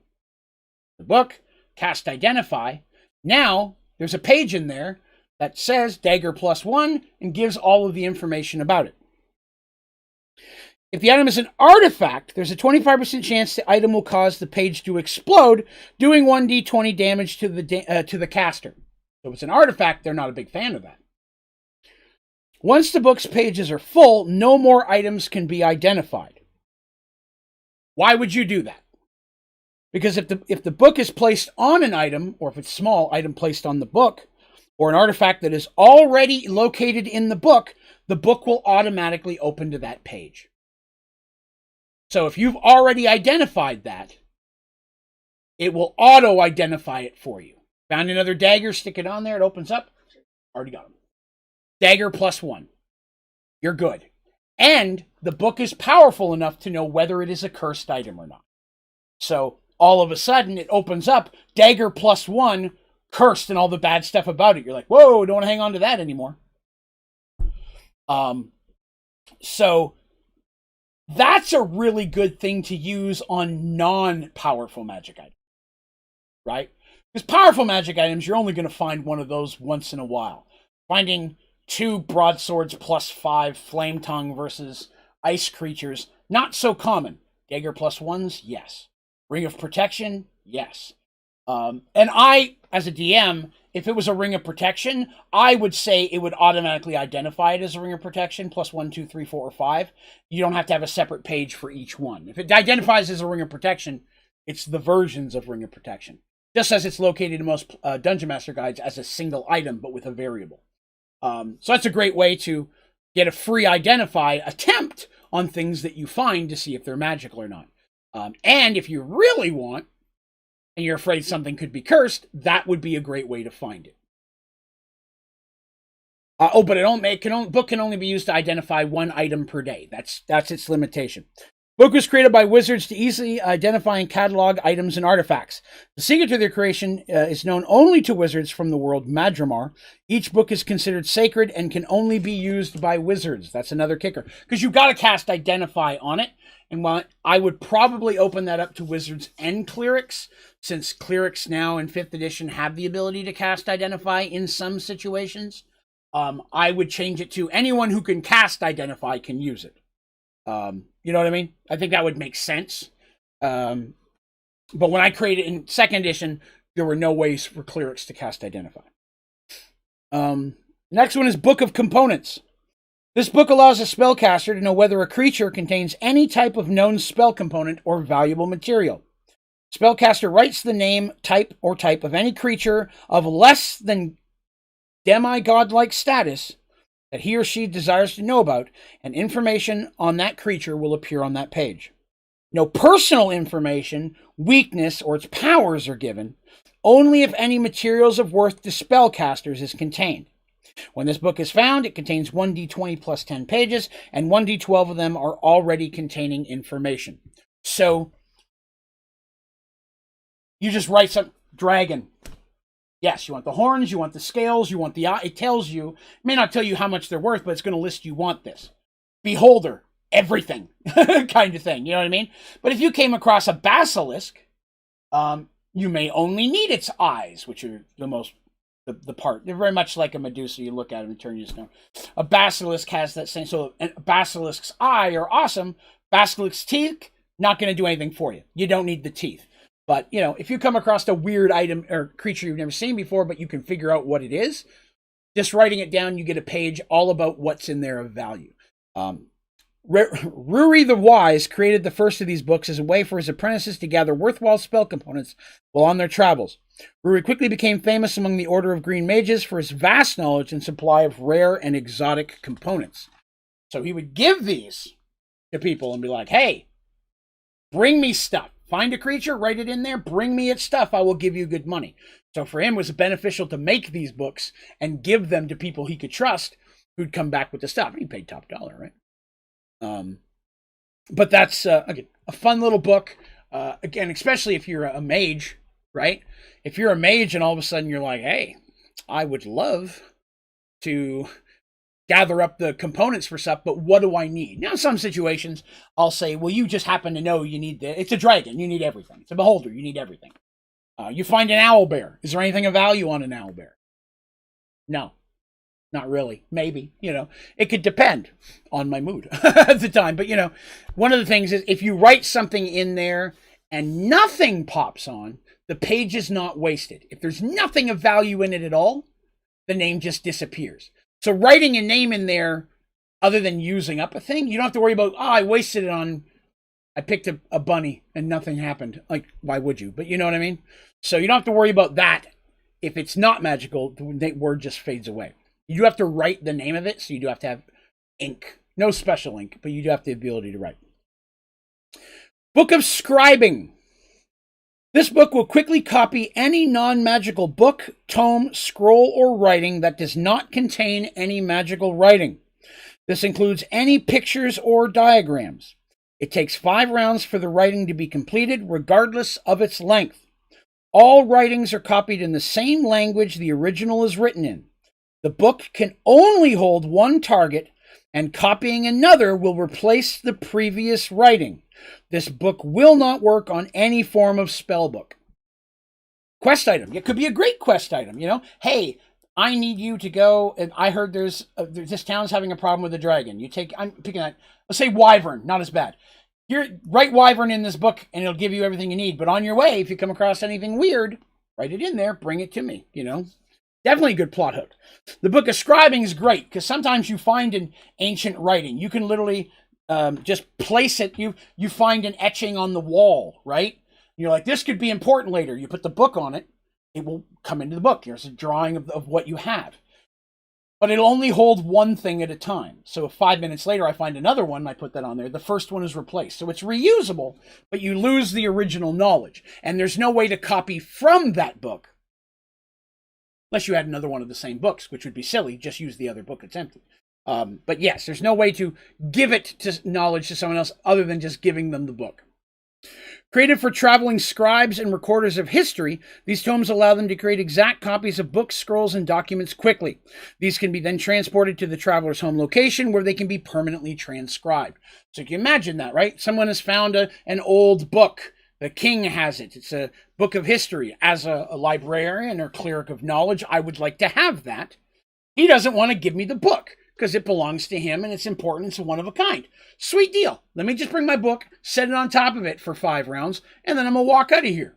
The book, cast Identify. Now there's a page in there that says dagger +1 and gives all of the information about it. If the item is an artifact, there's a 25% chance the item will cause the page to explode, doing 1d20 damage to the caster. So if it's an artifact, they're not a big fan of that. Once the book's pages are full, no more items can be identified. Why would you do that? Because if the book is placed on an item, or if it's a small item placed on the book, or an artifact that is already located in the book will automatically open to that page. So if you've already identified that, it will auto-identify it for you. Found another dagger, stick it on there, it opens up. Already got them. Dagger +1. You're good. And the book is powerful enough to know whether it is a cursed item or not. So all of a sudden it opens up, dagger +1, cursed, and all the bad stuff about it. You're like, whoa, don't want to hang on to that anymore. So that's a really good thing to use on non-powerful magic items, right? Because powerful magic items, you're only going to find one of those once in a while. Finding 2 broadswords +5 flame tongue versus ice creatures, not so common. Dagger +1s, yes. Ring of Protection, yes. And I, as a DM, if it was a Ring of Protection, I would say it would automatically identify it as a Ring of Protection, +1, 2, 3, 4, or 5. You don't have to have a separate page for each one. If it identifies as a Ring of Protection, it's the versions of Ring of Protection. Just as it's located in most Dungeon Master guides as a single item, but with a variable. So that's a great way to get a free identify attempt on things that you find to see if they're magical or not. And if you really want, and you're afraid something could be cursed, that would be a great way to find it. But book can only be used to identify 1 item per day. That's its limitation. Book was created by wizards to easily identify and catalog items and artifacts. The secret to their creation is known only to wizards from the world Madramar. Each book is considered sacred and can only be used by wizards. That's another kicker. Because you've got to cast Identify on it. And while I would probably open that up to wizards and clerics, since clerics now in 5th edition have the ability to cast Identify in some situations, I would change it to anyone who can cast Identify can use it. You know what I mean? I think that would make sense. But when I created it in 2nd edition, there were no ways for clerics to cast Identify. Next one is Book of Components. This book allows a spellcaster to know whether a creature contains any type of known spell component or valuable material. Spellcaster writes the name, type of any creature of less than demigod-like status that he or she desires to know about, and information on that creature will appear on that page. No personal information, weakness, or its powers are given, only if any materials of worth to spellcasters is contained. When this book is found, it contains 1d20 plus 10 pages, and 1d12 of them are already containing information. So, you just write some dragon. Yes, you want the horns, you want the scales, you want the eye. It tells you, it may not tell you how much they're worth, but it's going to list you want this. Beholder, everything, kind of thing. You know what I mean? But if you came across a basilisk, you may only need its eyes, which are the part. They're very much like a Medusa. You look at them and turn you to stone. A basilisk has that same. So a basilisk's eye are awesome. Basilisk's teeth, not going to do anything for you. You don't need the teeth. But, you know, if you come across a weird item or creature you've never seen before, but you can figure out what it is, just writing it down, you get a page all about what's in there of value. Ruri the Wise created the first of these books as a way for his apprentices to gather worthwhile spell components while on their travels. Ruri quickly became famous among the Order of Green Mages for his vast knowledge and supply of rare and exotic components. So he would give these to people and be like, hey, bring me stuff. Find a creature, write it in there, bring me its stuff, I will give you good money. So for him, it was beneficial to make these books and give them to people he could trust who'd come back with the stuff. He paid top dollar, right? But that's, again, a fun little book. Again, especially if you're a mage, right? If you're a mage and all of a sudden you're like, hey, I would love to gather up the components for stuff, but what do I need? Now, in some situations, I'll say, well, you just happen to know you need it's a dragon, you need everything. It's a beholder, you need everything. You find an owlbear. Is there anything of value on an owlbear? No, not really. Maybe, you know, it could depend on my mood at the time. But, you know, one of the things is if you write something in there and nothing pops on, the page is not wasted. If there's nothing of value in it at all, the name just disappears. So writing a name in there, other than using up a thing, you don't have to worry about, I wasted it on, I picked a bunny and nothing happened. Like, why would you? But you know what I mean? So you don't have to worry about that. If it's not magical, the word just fades away. You do have to write the name of it, so you do have to have ink. No special ink, but you do have the ability to write. Book of Scribing. This book will quickly copy any non-magical book, tome, scroll, or writing that does not contain any magical writing. This includes any pictures or diagrams. It takes 5 rounds for the writing to be completed, regardless of its length. All writings are copied in the same language the original is written in. The book can only hold one target, and copying another will replace the previous writing. This book will not work on any form of spellbook. Quest item. It could be a great quest item, you know. Hey, I need you to go, and I heard there's this town's having a problem with a dragon. I'm picking that, let's say Wyvern, not as bad. Here, write Wyvern in this book, and it'll give you everything you need. But on your way, if you come across anything weird, write it in there, bring it to me, you know. Definitely a good plot hook. The book of scribing is great, because sometimes you find an ancient writing. You can literally just place it. You find an etching on the wall, right? You're like, this could be important later. You put the book on it, it will come into the book. Here's a drawing of what you have. But it'll only hold one thing at a time. So if 5 minutes later I find another one and I put that on there, the first one is replaced. So it's reusable, but you lose the original knowledge. And there's no way to copy from that book. Unless you had another one of the same books, which would be silly. Just use the other book, it's empty. But yes, there's no way to give it to knowledge to someone else other than just giving them the book. Created for traveling scribes and recorders of history, these tomes allow them to create exact copies of books, scrolls, and documents quickly. These can be then transported to the traveler's home location where they can be permanently transcribed. So you can imagine that, right? Someone has found an old book. The king has it. It's a book of history. As a librarian or cleric of knowledge, I would like to have that. He doesn't want to give me the book because it belongs to him and it's important. It's one of a kind. Sweet deal. Let me just bring my book, set it on top of it for 5 rounds, and then I'm going to walk out of here.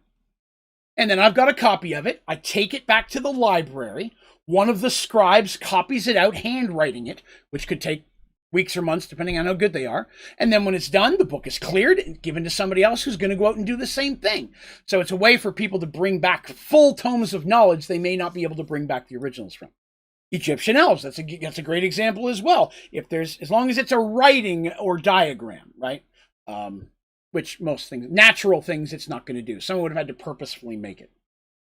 And then I've got a copy of it. I take it back to the library. One of the scribes copies it out, handwriting it, which could take weeks or months, depending on how good they are. And then when it's done, the book is cleared and given to somebody else who's going to go out and do the same thing. So it's a way for people to bring back full tomes of knowledge they may not be able to bring back the originals from. Egyptian elves, that's a great example as well. As long as it's a writing or diagram, right? Which most things, natural things, it's not going to do. Someone would have had to purposefully make it.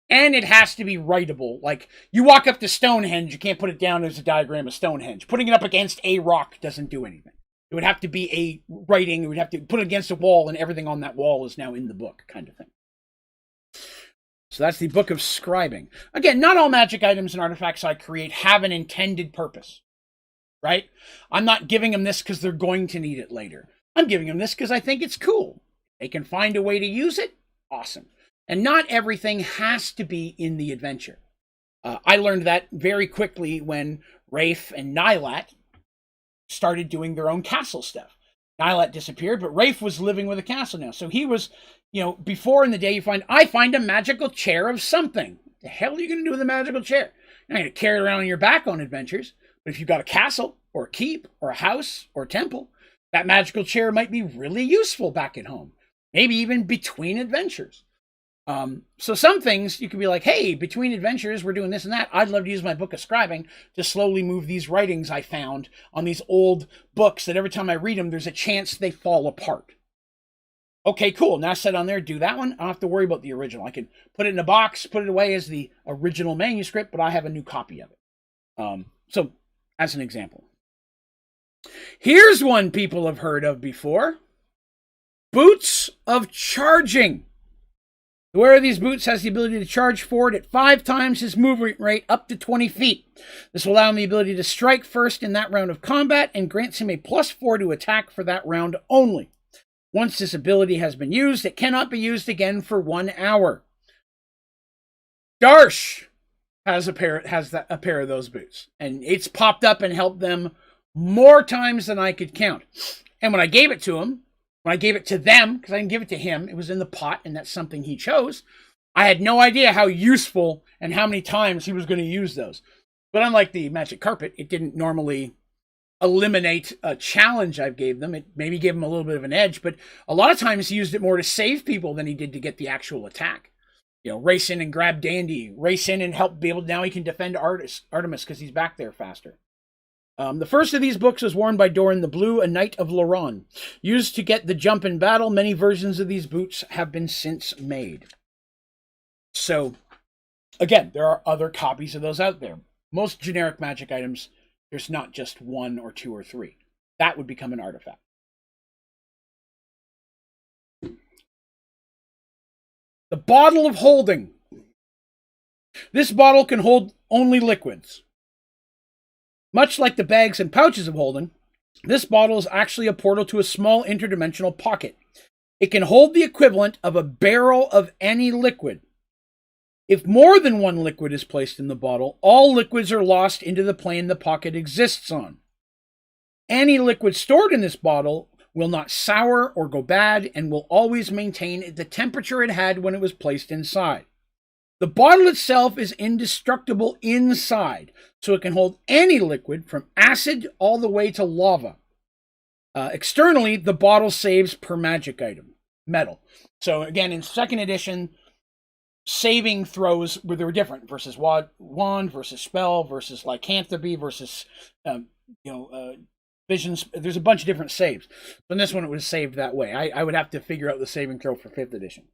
And it has to be writable. Like, you walk up to Stonehenge, you can't put it down as a diagram of Stonehenge. Putting it up against a rock doesn't do anything. It would have to be a writing, you would have to put it against a wall, and everything on that wall is now in the book, kind of thing. So that's the Book of Scribing. Again, not all magic items and artifacts I create have an intended purpose, right? I'm not giving them this because they're going to need it later. I'm giving them this because I think it's cool. They can find a way to use it. Awesome. And not everything has to be in the adventure. I learned that very quickly when Rafe and Nylat started doing their own castle stuff. Nylat disappeared, but Rafe was living with a castle now. So he was, before in the day I find a magical chair of something. What the hell are you going to do with a magical chair? You're not going to carry it around on your back on adventures. But if you've got a castle or a keep or a house or a temple, that magical chair might be really useful back at home. Maybe even between adventures. So some things you could be like, hey, between adventures, we're doing this and that. I'd love to use my Book of Scribing to slowly move these writings I found on these old books that every time I read them, there's a chance they fall apart. Okay, cool. Now set on there, do that one. I don't have to worry about the original. I can put it in a box, put it away as the original manuscript, but I have a new copy of it. So as an example. Here's one people have heard of before. Boots of Charging. The wearer of these boots has the ability to charge forward at 5 times his movement rate up to 20 feet. This will allow him the ability to strike first in that round of combat and grants him a +4 to attack for that round only. Once this ability has been used, it cannot be used again for 1 hour. Darsh has a pair of those boots, and it's popped up and helped them more times than I could count. And when I gave it to him, when I gave it to them, because I didn't give it to him, it was in the pot, and that's something he chose, I had no idea how useful and how many times he was going to use those. But unlike the magic carpet, it didn't normally eliminate a challenge I gave them. It maybe gave him a little bit of an edge, but a lot of times he used it more to save people than he did to get the actual attack. Race in and grab Dandy, race in and help be able, now he can defend Artemis because he's back there faster. The first of these books was worn by Doran the Blue, a knight of Loran. Used to get the jump in battle, many versions of these boots have been since made. So, again, there are other copies of those out there. Most generic magic items, there's not just 1 or 2 or 3. That would become an artifact. The bottle of holding. This bottle can hold only liquids. Much like the bags and pouches of holding, this bottle is actually a portal to a small interdimensional pocket. It can hold the equivalent of a barrel of any liquid. If more than one liquid is placed in the bottle, all liquids are lost into the plane the pocket exists on. Any liquid stored in this bottle will not sour or go bad and will always maintain the temperature it had when it was placed inside. The bottle itself is indestructible inside, so it can hold any liquid from acid all the way to lava. Externally, the bottle saves per magic item, metal. So again, in 2nd edition, saving throws where they were different versus wand versus spell versus lycanthropy versus visions. There's a bunch of different saves. But in this one, it was saved that way. I would have to figure out the saving throw for 5th edition.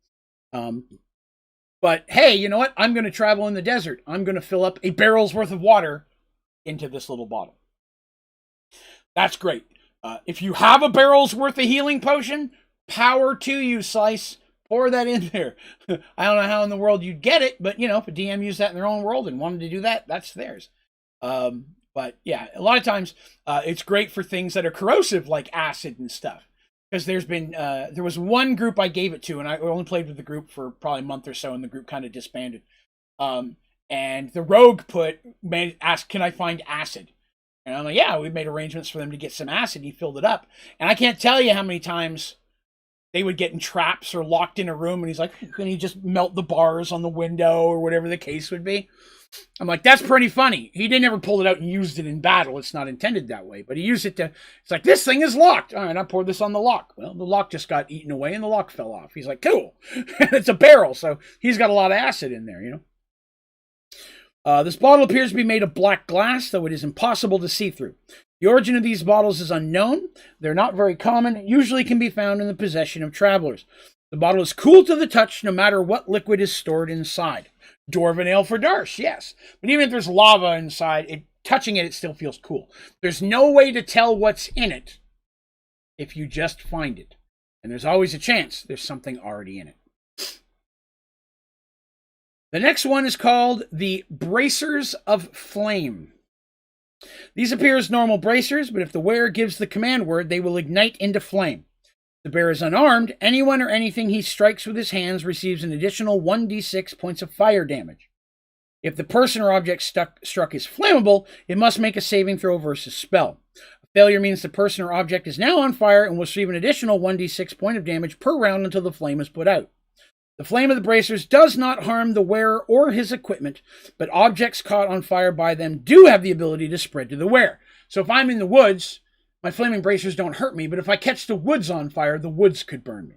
But hey, you know what? I'm going to travel in the desert. I'm going to fill up a barrel's worth of water into this little bottle. That's great. If you have a barrel's worth of healing potion, power to you, Slice. Pour that in there. I don't know how in the world you'd get it, but, if a DM used that in their own world and wanted to do that, that's theirs. But, yeah, a lot of times it's great for things that are corrosive, like acid and stuff. Because there was one group I gave it to, and I only played with the group for probably a month or so, and the group kind of disbanded. And the rogue asked, can I find acid? And I'm like, yeah, we made arrangements for them to get some acid. He filled it up. And I can't tell you how many times they would get in traps or locked in a room, and he's like, can he just melt the bars on the window or whatever the case would be? I'm like, that's pretty funny. He didn't ever pull it out and used it in battle. It's not intended that way. But he used it it's like, this thing is locked. All right, I poured this on the lock. Well, the lock just got eaten away and the lock fell off. He's like, cool. It's a barrel, so he's got a lot of acid in there, This bottle appears to be made of black glass, though it is impossible to see through. The origin of these bottles is unknown. They're not very common. It usually can be found in the possession of travelers. The bottle is cool to the touch no matter what liquid is stored inside. Dwarven ale for Darsh, yes. But even if there's lava inside, touching it still feels cool. There's no way to tell what's in it if you just find it. And there's always a chance there's something already in it. The next one is called the Bracers of Flame. These appear as normal bracers, but if the wearer gives the command word, they will ignite into flame. The bearer is unarmed. Anyone or anything he strikes with his hands receives an additional 1d6 points of fire damage. If the person or object struck is flammable, it must make a saving throw versus spell. A failure means the person or object is now on fire and will receive an additional 1d6 point of damage per round until the flame is put out. The flame of the bracers does not harm the wearer or his equipment, but objects caught on fire by them do have the ability to spread to the wearer. So if I'm in the woods, my flaming bracers don't hurt me, but if I catch the woods on fire, the woods could burn me.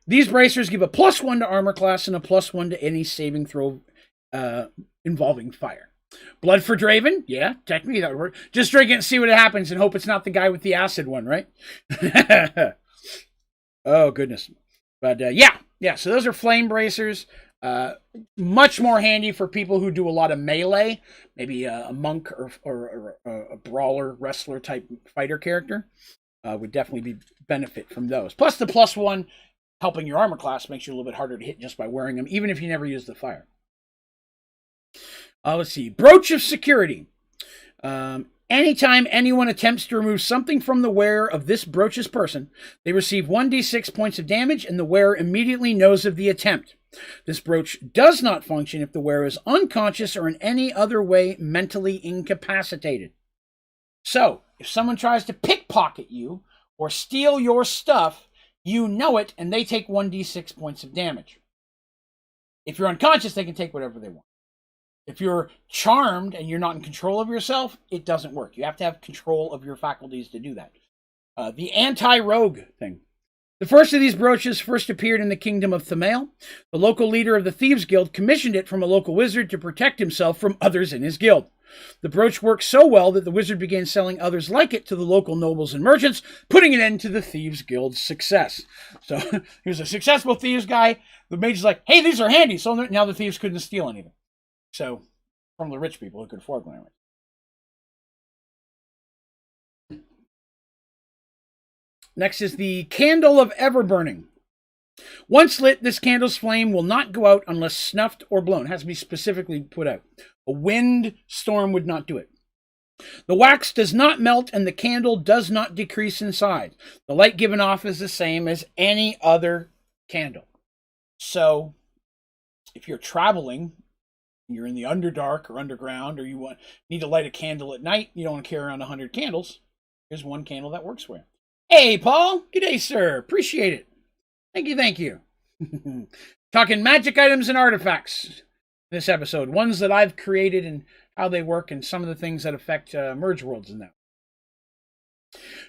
These bracers give a +1 to armor class and a +1 to any saving throw involving fire. Blood for Draven? Yeah, technically that would work. Just drink it and see what happens and hope it's not the guy with the acid one, right? Oh, goodness. But yeah, so those are flame bracers. Much more handy for people who do a lot of melee, maybe a monk or a brawler, wrestler type fighter character. Would definitely benefit from those. Plus the +1 helping your armor class makes you a little bit harder to hit just by wearing them, even if you never use the fire. Let's see. Brooch of Security. Anytime anyone attempts to remove something from the wearer of this brooch's person, they receive 1d6 points of damage, and the wearer immediately knows of the attempt. This brooch does not function if the wearer is unconscious or in any other way mentally incapacitated. So, if someone tries to pickpocket you or steal your stuff, you know it, and they take 1d6 points of damage. If you're unconscious, they can take whatever they want. If you're charmed and you're not in control of yourself, it doesn't work. You have to have control of your faculties to do that. The anti-rogue thing. The first of these brooches first appeared in the kingdom of Thamael. The local leader of the Thieves Guild commissioned it from a local wizard to protect himself from others in his guild. The brooch worked so well that the wizard began selling others like it to the local nobles and merchants, putting an end to the Thieves Guild's success. So he was a successful thieves guy. The mage is like, hey, these are handy. So now the thieves couldn't steal anything. So from the rich people who could afford them. Next is the Candle of Everburning. Once lit, this candle's flame will not go out unless snuffed or blown. It has to be specifically put out. A wind storm would not do it. The wax does not melt and the candle does not decrease in size. The light given off is the same as any other candle. So if you're traveling, you're in the Underdark or underground, or you need to light a candle at night, you don't want to carry around 100 candles, here's one candle that works for you. Hey, Paul. Good day, sir. Appreciate it. Thank you, thank you. Talking magic items and artifacts this episode. Ones that I've created and how they work and some of the things that affect Merge Worlds in that.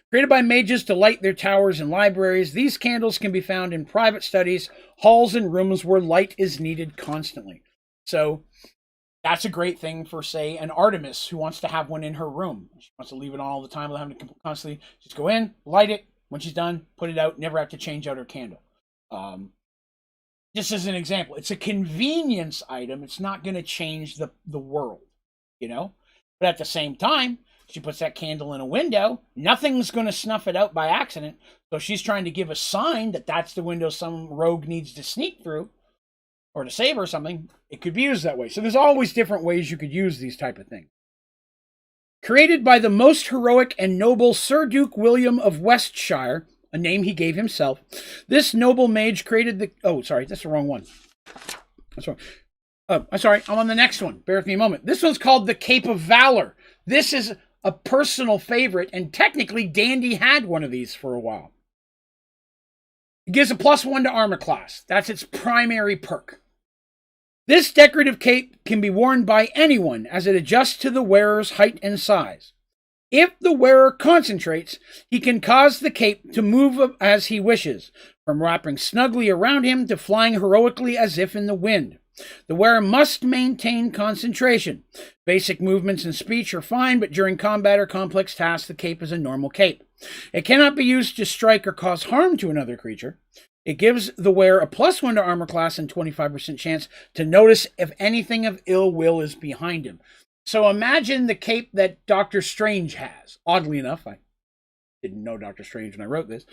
Created by mages to light their towers and libraries, these candles can be found in private studies, halls, and rooms where light is needed constantly. So that's a great thing for, say, an Artemis who wants to have one in her room. She wants to leave it on all the time without having to constantly just go in, light it. When she's done, put it out, never have to change out her candle. Just as an example, it's a convenience item. It's not going to change the world, you know? But at the same time, she puts that candle in a window. Nothing's going to snuff it out by accident. So she's trying to give a sign that that's the window some rogue needs to sneak through or to save or something. It could be used that way. So there's always different ways you could use these type of things. Created by the most heroic and noble Sir Duke William of Westshire, a name he gave himself, this noble mage created the... Oh, sorry, that's the wrong one. That's wrong. Oh, I'm sorry, I'm on the next one. Bear with me a moment. This one's called the Cape of Valor. This is a personal favorite, and technically Dandy had one of these for a while. It gives a +1 to armor class. That's its primary perk. This decorative cape can be worn by anyone as it adjusts to the wearer's height and size. If the wearer concentrates, he can cause the cape to move as he wishes, from wrapping snugly around him to flying heroically as if in the wind. The wearer must maintain concentration. Basic movements and speech are fine, but during combat or complex tasks, the cape is a normal cape. It cannot be used to strike or cause harm to another creature. It gives the wearer a +1 to armor class and 25% chance to notice if anything of ill will is behind him. So imagine the cape that Doctor Strange has. Oddly enough, I didn't know Doctor Strange when I wrote this,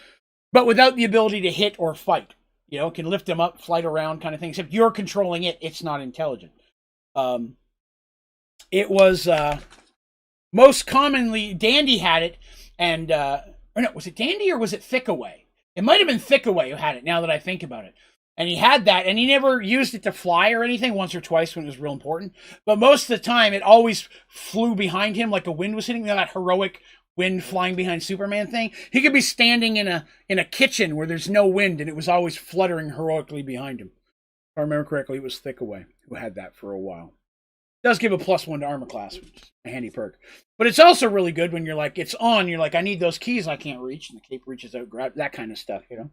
but without the ability to hit or fight. You know, can lift him up, flight around kind of thing. Except you're controlling it, it's not intelligent. It was most commonly, Dandy had it, and, or no, was it Dandy or was it Thickaway? It might have been Thickaway who had it, now that I think about it. And he had that, and he never used it to fly or anything, once or twice when it was real important. But most of the time, it always flew behind him like a wind was hitting. You know, that heroic wind flying behind Superman thing? He could be standing in a kitchen where there's no wind, and it was always fluttering heroically behind him. If I remember correctly, it was Thickaway who had that for a while. It does give a +1 to armor class, which is a handy perk. But it's also really good when you're like, it's on, you're like, I need those keys I can't reach, and the cape reaches out, grab that kind of stuff, you know?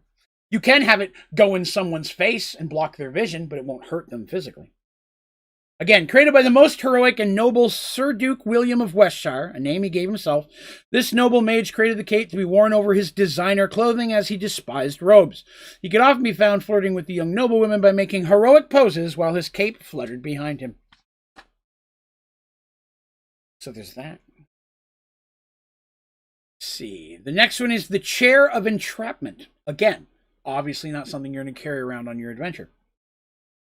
You can have it go in someone's face and block their vision, but it won't hurt them physically. Again, created by the most heroic and noble Sir Duke William of Westshire, a name he gave himself, this noble mage created the cape to be worn over his designer clothing as he despised robes. He could often be found flirting with the young noblewomen by making heroic poses while his cape fluttered behind him. So there's that. Let's see. The next one is the Chair of Entrapment. Again, obviously not something you're going to carry around on your adventure.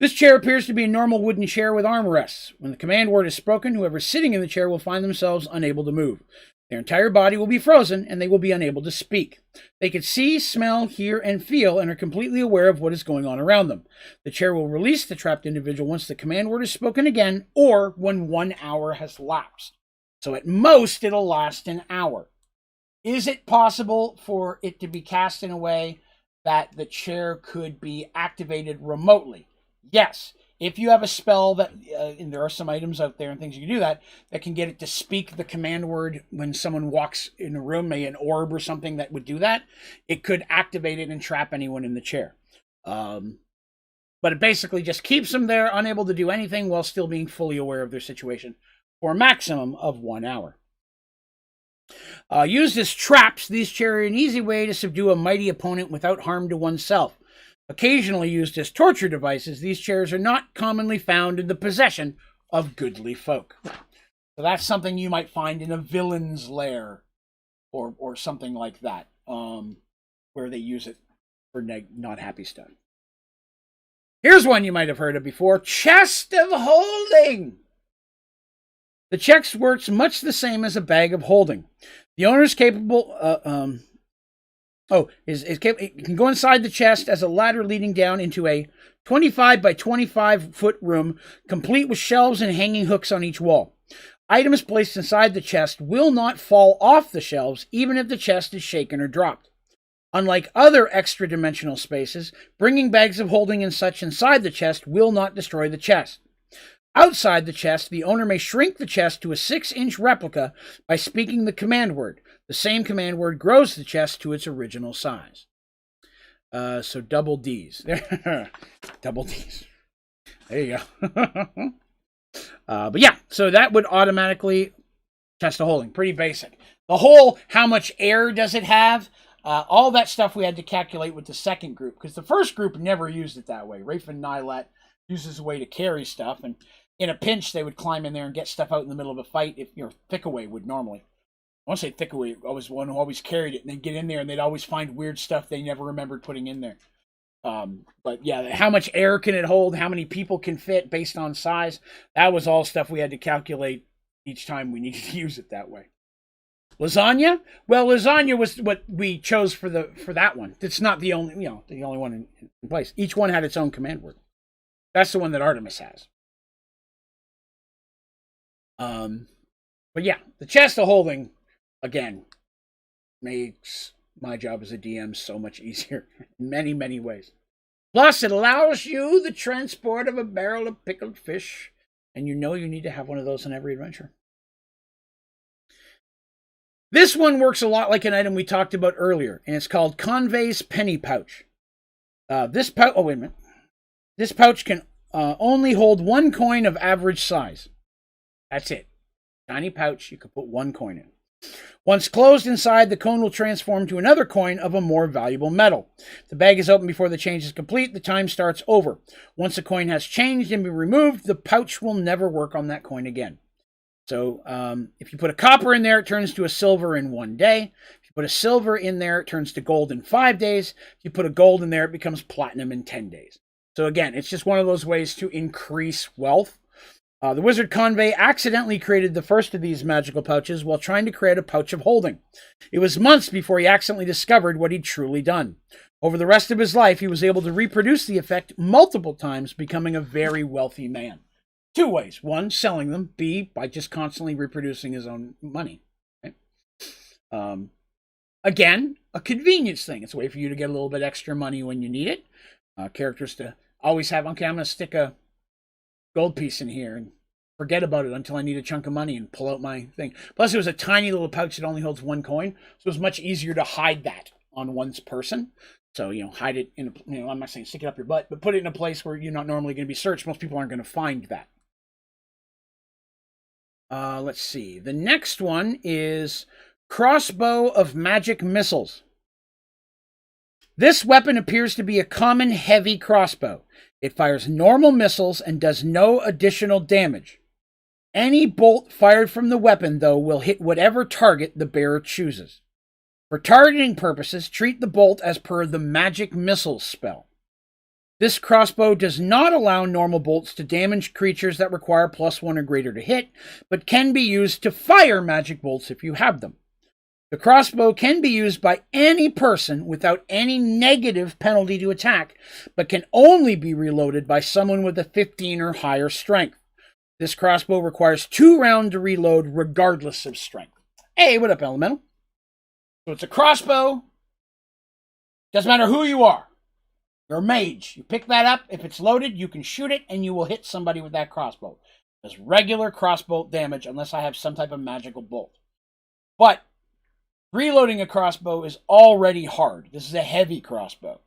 This chair appears to be a normal wooden chair with armrests. When the command word is spoken, whoever's sitting in the chair will find themselves unable to move. Their entire body will be frozen, and they will be unable to speak. They can see, smell, hear, and feel, and are completely aware of what is going on around them. The chair will release the trapped individual once the command word is spoken again, or when 1 hour has lapsed. So at most, it'll last an hour. Is it possible for it to be cast in a way that the chair could be activated remotely? Yes. If you have a spell that, and there are some items out there and things you can do that can get it to speak the command word when someone walks in a room, maybe an orb or something that would do that, it could activate it and trap anyone in the chair. But it basically just keeps them there, unable to do anything while still being fully aware of their situation for a maximum of 1 hour. Used as traps, these chairs are an easy way to subdue a mighty opponent without harm to oneself. Occasionally used as torture devices, these chairs are not commonly found in the possession of goodly folk. So that's something you might find in a villain's lair or something like that, where they use it for not happy stuff. Here's one you might have heard of before, Chest of Holding. The chest works much the same as a bag of holding. The owner is capable, it can go inside the chest as a ladder leading down into a 25 by 25 foot room, complete with shelves and hanging hooks on each wall. Items placed inside the chest will not fall off the shelves, even if the chest is shaken or dropped. Unlike other extra-dimensional spaces, bringing bags of holding and such inside the chest will not destroy the chest. Outside the chest, the owner may shrink the chest to a 6-inch replica by speaking the command word. The same command word grows the chest to its original size. So double D's. Double D's. There you go. But yeah, so that would automatically chest of holding. Pretty basic. The whole, how much air does it have? All that stuff we had to calculate with the second group, because the first group never used it that way. Rafe and Nylat uses a way to carry stuff, and in a pinch, they would climb in there and get stuff out in the middle of a fight. If Thickaway would normally. I want to say Thickaway was one who always carried it, and they'd get in there and they'd always find weird stuff they never remembered putting in there. But yeah, how much air can it hold? How many people can fit based on size? That was all stuff we had to calculate each time we needed to use it that way. Lasagna? Well, lasagna was what we chose for that one. It's not the only one in place. Each one had its own command word. That's the one that Artemis has. But yeah, the chest of holding, again, makes my job as a DM so much easier in many, many ways. Plus, it allows you the transport of a barrel of pickled fish, and you know you need to have one of those in every adventure. This one works a lot like an item we talked about earlier, and it's called Convey's Penny Pouch. This pouch can only hold 1 coin of average size. That's it. Tiny pouch, you can put 1 coin in. Once closed inside, the cone will transform to another coin of a more valuable metal. If the bag is open before the change is complete, the time starts over. Once the coin has changed and been removed, the pouch will never work on that coin again. So if you put a copper in there, it turns to a silver in 1 day. If you put a silver in there, it turns to gold in 5 days. If you put a gold in there, it becomes platinum in 10 days. So again, it's just one of those ways to increase wealth. The wizard Convey accidentally created the first of these magical pouches while trying to create a pouch of holding. It was months before he accidentally discovered what he'd truly done. Over the rest of his life, he was able to reproduce the effect multiple times, becoming a very wealthy man. 2 ways. 1, selling them. B, by just constantly reproducing his own money. Okay? Again, a convenience thing. It's a way for you to get a little bit extra money when you need it. Characters to always have, okay, I'm going to stick a gold piece in here and forget about it until I need a chunk of money and pull out my thing. Plus, it was a tiny little pouch that only holds 1 coin, so it was much easier to hide that on one's person. So, hide it in, I'm not saying stick it up your butt, but put it in a place where you're not normally going to be searched. Most people aren't going to find that. Let's see. The next one is Crossbow of Magic Missiles. This weapon appears to be a common heavy crossbow. It fires normal missiles and does no additional damage. Any bolt fired from the weapon, though, will hit whatever target the bearer chooses. For targeting purposes, treat the bolt as per the Magic Missiles spell. This crossbow does not allow normal bolts to damage creatures that require +1 or greater to hit, but can be used to fire magic bolts if you have them. The crossbow can be used by any person without any negative penalty to attack, but can only be reloaded by someone with a 15 or higher strength. This crossbow requires 2 rounds to reload regardless of strength. Hey, what up, Elemental? So it's a crossbow. Doesn't matter who you are. You're a mage. You pick that up. If it's loaded, you can shoot it, and you will hit somebody with that crossbow. It does regular crossbow damage unless I have some type of magical bolt. But reloading a crossbow is already hard. This is a heavy crossbow,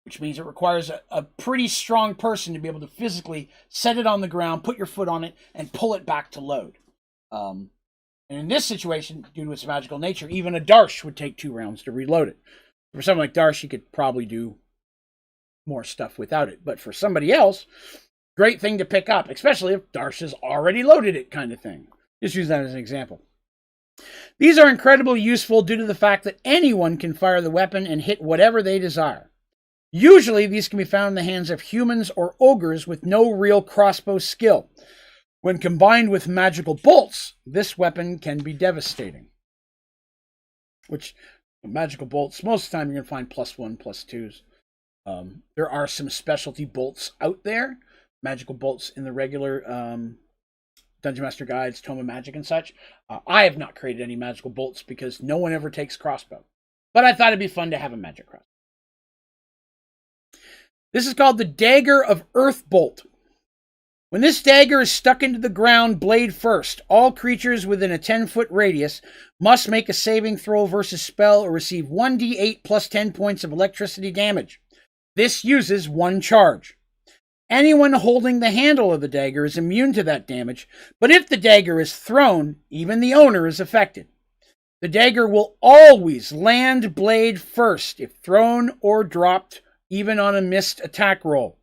which means it requires a pretty strong person to be able to physically set it on the ground, put your foot on it, and pull it back to load. And in this situation, due to its magical nature, even a Darsh would take 2 rounds to reload it. For someone like Darsh, he could probably do more stuff without it. But for somebody else, great thing to pick up, especially if Darsh has already loaded it, kind of thing. Just use that as an example. These are incredibly useful due to the fact that anyone can fire the weapon and hit whatever they desire. Usually, these can be found in the hands of humans or ogres with no real crossbow skill. When combined with magical bolts, this weapon can be devastating. Which, magical bolts, most of the time you're going to find +1, +2s. There are some specialty bolts out there. Magical bolts in the regular Dungeon Master Guides, Tome of Magic and such. I have not created any magical bolts because no one ever takes crossbow. But I thought it'd be fun to have a magic crossbow. This is called the Dagger of Earth Bolt. When this dagger is stuck into the ground blade first, all creatures within a 10-foot radius must make a saving throw versus spell or receive 1d8 plus 10 points of electricity damage. This uses 1 charge. Anyone holding the handle of the dagger is immune to that damage, but if the dagger is thrown, even the owner is affected. The dagger will always land blade first if thrown or dropped, even on a missed attack roll.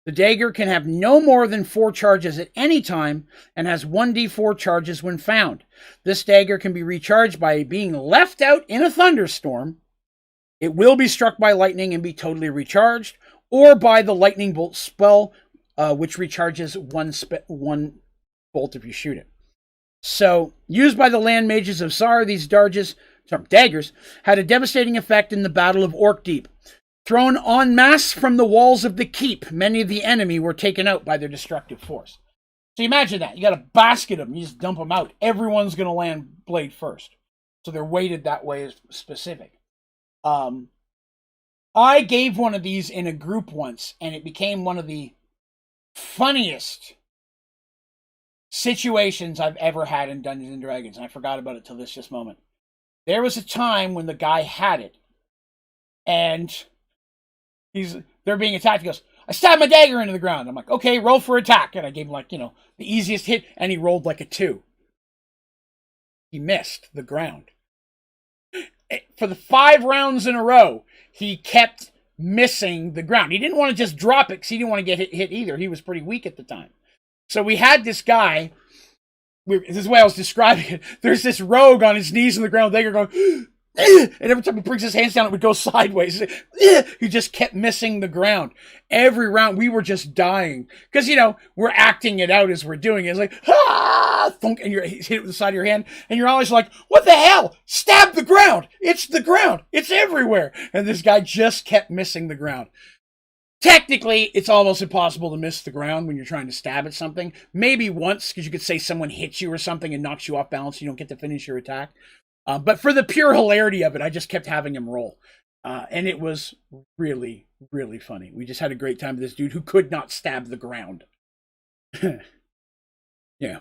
The dagger can have no more than 4 charges at any time and has 1d4 charges when found. This dagger can be recharged by being left out in a thunderstorm. It will be struck by lightning and be totally recharged, or by the lightning bolt spell, which recharges 1 bolt if you shoot it. So, used by the land mages of Sar, these daggers had a devastating effect in the Battle of Orkdeep. Thrown en masse from the walls of the keep, many of the enemy were taken out by their destructive force. So you imagine that. You got a basket of them, you just dump them out. Everyone's going to land blade first. So they're weighted that way as specific. I gave one of these in a group once, and it became one of the funniest situations I've ever had in Dungeons and Dragons, and I forgot about it till this just moment. There was a time when the guy had it, and they're being attacked. He goes, I stabbed my dagger into the ground. I'm like, okay, roll for attack. And I gave him the easiest hit, and he rolled like a 2. He missed the ground. For the 5 rounds in a row, he kept missing the ground. He didn't want to just drop it because he didn't want to get hit either. He was pretty weak at the time. So we had this guy, this is the way I was describing it, there's this rogue on his knees on the ground, dagger going, and every time he brings his hands down, it would go sideways. He just kept missing the ground. Every round, we were just dying. Because, we're acting it out as we're doing it. It's like, thunk, and you're hit it with the side of your hand. And you're always like, what the hell? Stab the ground. It's the ground. It's everywhere. And this guy just kept missing the ground. Technically, it's almost impossible to miss the ground when you're trying to stab at something. Maybe once, because you could say someone hits you or something and knocks you off balance. You don't get to finish your attack. But for the pure hilarity of it, I just kept having him roll. And it was really, really funny. We just had a great time with this dude who could not stab the ground. Yeah.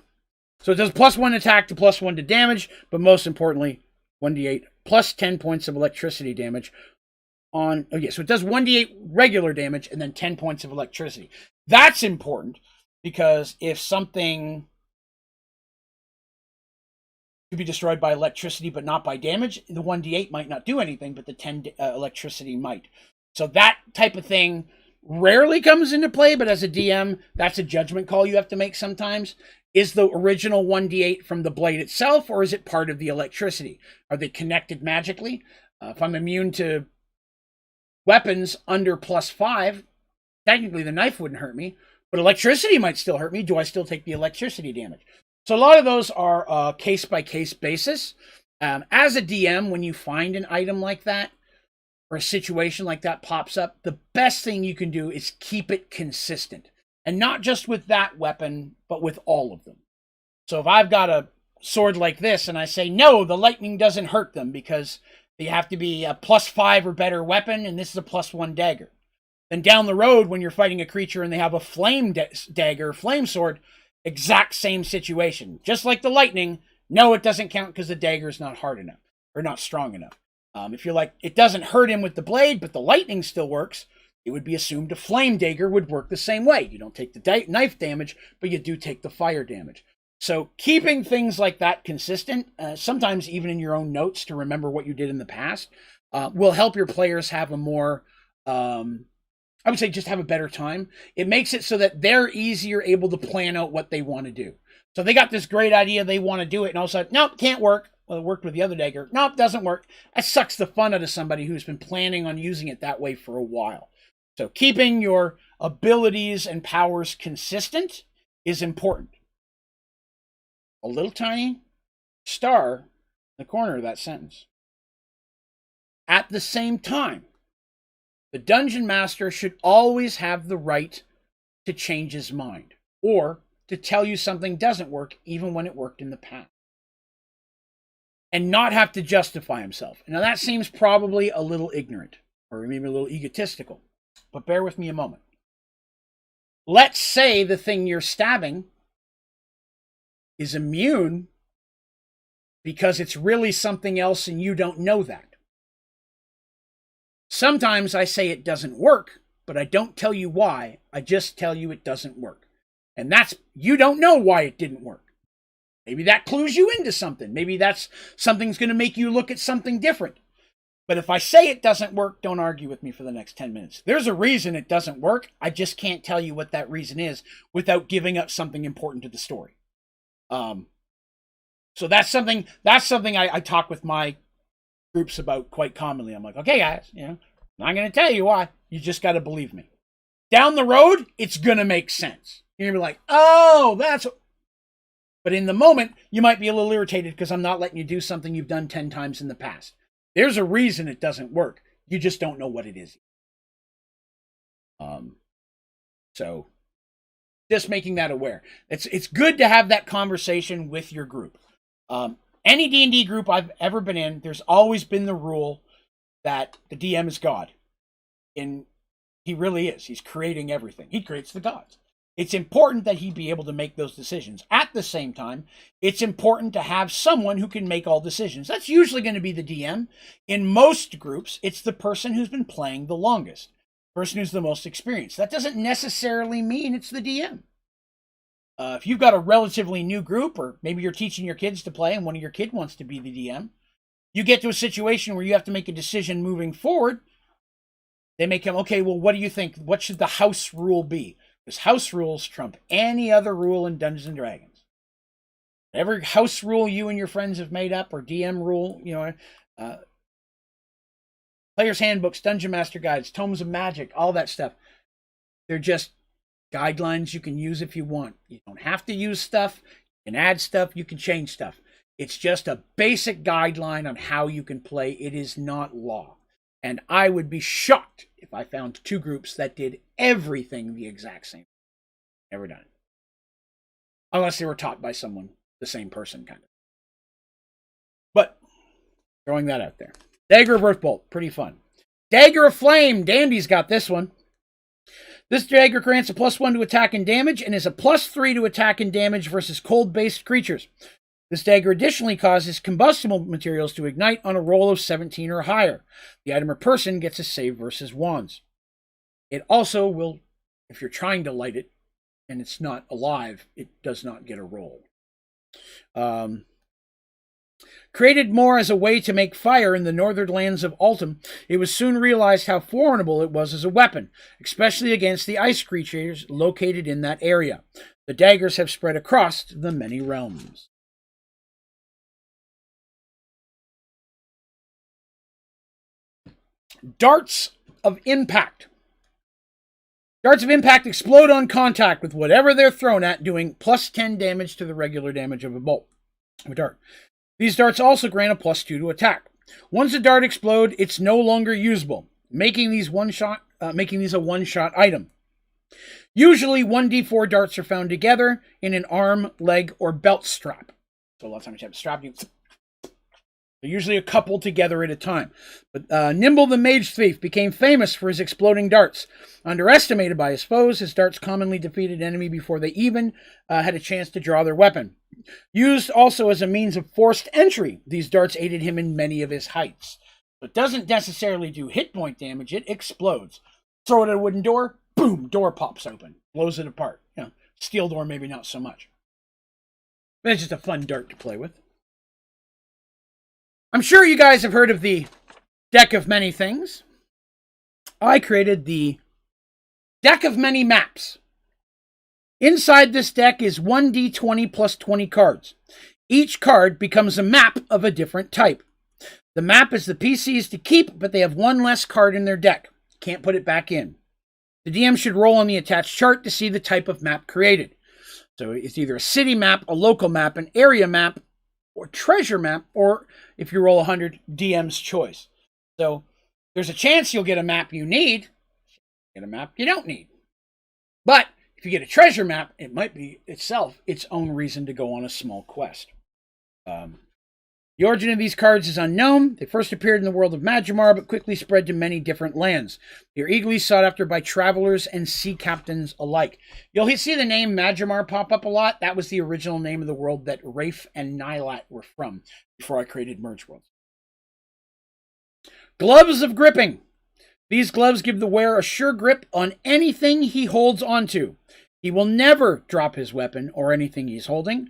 So it does +1 attack to +1 to damage, but most importantly, 1d8 plus 10 points of electricity damage on... Oh yeah, so it does 1d8 regular damage and then 10 points of electricity. That's important because if something... be destroyed by electricity but not by damage, the 1d8 might not do anything, but the 10 electricity might. So that type of thing rarely comes into play, but as a DM, that's a judgment call you have to make sometimes. Is the original 1d8 from the blade itself, or is it part of the electricity? Are they connected magically? If I'm immune to weapons under +5, technically the knife wouldn't hurt me, but electricity might still hurt me. Do I still take the electricity damage? So a lot of those are case-by-case basis. As a DM, when you find an item like that, or a situation like that pops up, the best thing you can do is keep it consistent. And not just with that weapon, but with all of them. So if I've got a sword like this, and I say, no, the lightning doesn't hurt them, because they have to be a +5 or better weapon, and this is a +1 dagger. Then down the road, when you're fighting a creature and they have a flame dagger, flame sword, exact same situation. Just like the lightning, no, it doesn't count because the dagger is not hard enough or not strong enough. If you're like, it doesn't hurt him with the blade, but the lightning still works, it would be assumed a flame dagger would work the same way. You don't take the knife damage, but you do take the fire damage. So keeping things like that consistent, sometimes even in your own notes to remember what you did in the past, will help your players have a more, I would say just have a better time. It makes it so that they're easier able to plan out what they want to do. So they got this great idea, they want to do it, and all of a sudden, nope, can't work. Well, it worked with the other dagger. Nope, doesn't work. That sucks the fun out of somebody who's been planning on using it that way for a while. So keeping your abilities and powers consistent is important. A little tiny star in the corner of that sentence. At the same time, the dungeon master should always have the right to change his mind or to tell you something doesn't work even when it worked in the past. And not have to justify himself. Now that seems probably a little ignorant or maybe a little egotistical, but bear with me a moment. Let's say the thing you're stabbing is immune because it's really something else and you don't know that. Sometimes I say it doesn't work, but I don't tell you why. I just tell you it doesn't work. And that's, you don't know why it didn't work. Maybe that clues you into something. Maybe that's something's going to make you look at something different. But if I say it doesn't work, don't argue with me for the next 10 minutes. There's a reason it doesn't work. I just can't tell you what that reason is without giving up something important to the story. So that's something I talk with my groups about quite commonly. I'm like, okay, guys, I'm not going to tell you why. You just got to believe me. Down the road, it's going to make sense. You're going to be like, oh, that's... But in the moment, you might be a little irritated because I'm not letting you do something you've done 10 times in the past. There's a reason it doesn't work. You just don't know what it is. So just making that aware. It's good to have that conversation with your group. Any D&D group I've ever been in, there's always been the rule that the DM is God. And he really is. He's creating everything. He creates the gods. It's important that he be able to make those decisions. At the same time, it's important to have someone who can make all decisions. That's usually going to be the DM. In most groups, it's the person who's been playing the longest, the person who's the most experienced. That doesn't necessarily mean it's the DM. If you've got a relatively new group, or maybe you're teaching your kids to play and one of your kids wants to be the DM, you get to a situation where you have to make a decision moving forward. They may come, okay, well, what do you think? What should the house rule be? Because house rules trump any other rule in Dungeons & Dragons. Every house rule you and your friends have made up, or DM rule, player's handbooks, dungeon master guides, tomes of magic, all that stuff. They're just guidelines you can use if you want. You don't have to use stuff. You can add stuff. You can change stuff. It's just a basic guideline on how you can play. It is not law. And I would be shocked if I found two groups that did everything the exact same. Never done it. Unless they were taught by someone, the same person, kind of. But, throwing that out there. Dagger of Earthbolt, pretty fun. Dagger of Flame, Dandy's got this one. This dagger grants a +1 to attack and damage, and is a +3 to attack and damage versus cold-based creatures. This dagger additionally causes combustible materials to ignite on a roll of 17 or higher. The item or person gets a save versus wands. It also will, if you're trying to light it and it's not alive, it does not get a roll. Created more as a way to make fire in the northern lands of Altum, it was soon realized how formidable it was as a weapon, especially against the ice creatures located in that area. The daggers have spread across the many realms. Darts of Impact. Darts of Impact explode on contact with whatever they're thrown at, doing +10 damage to the regular damage of a bolt. Of a dart. These darts also grant a +2 to attack. Once a dart explodes, it's no longer usable, making these a one-shot item. Usually 1d4 darts are found together in an arm, leg, or belt strap. So a lot of times you have a strap, you They're usually a couple together at a time. But Nimble the Mage Thief became famous for his exploding darts. Underestimated by his foes, his darts commonly defeated an enemy before they even had a chance to draw their weapon. Used also as a means of forced entry, these darts aided him in many of his heights. It doesn't necessarily do hit point damage, it explodes. Throw it at a wooden door, boom, door pops open, blows it apart. Steel door maybe not so much. But it's just a fun dart to play with. I'm sure you guys have heard of the Deck of Many Things. I created the Deck of Many Maps. Inside this deck is 1d20 plus 20 cards. Each card becomes a map of a different type. The map is the PC's to keep, but they have one less card in their deck. Can't put it back in. The DM should roll on the attached chart to see the type of map created. So it's either a city map, a local map, an area map, or treasure map, or if you roll 100, DM's choice. So there's a chance you'll get a map you need, get a map you don't need. But if you get a treasure map, it might be itself its own reason to go on a small quest. The origin of these cards is unknown. They first appeared in the world of Magimar, but quickly spread to many different lands. They are eagerly sought after by travelers and sea captains alike. You'll see the name Magimar pop up a lot. That was the original name of the world that Rafe and Nylat were from before I created Mergedworlds. Gloves of Gripping. These gloves give the wearer a sure grip on anything he holds onto. He will never drop his weapon or anything he's holding.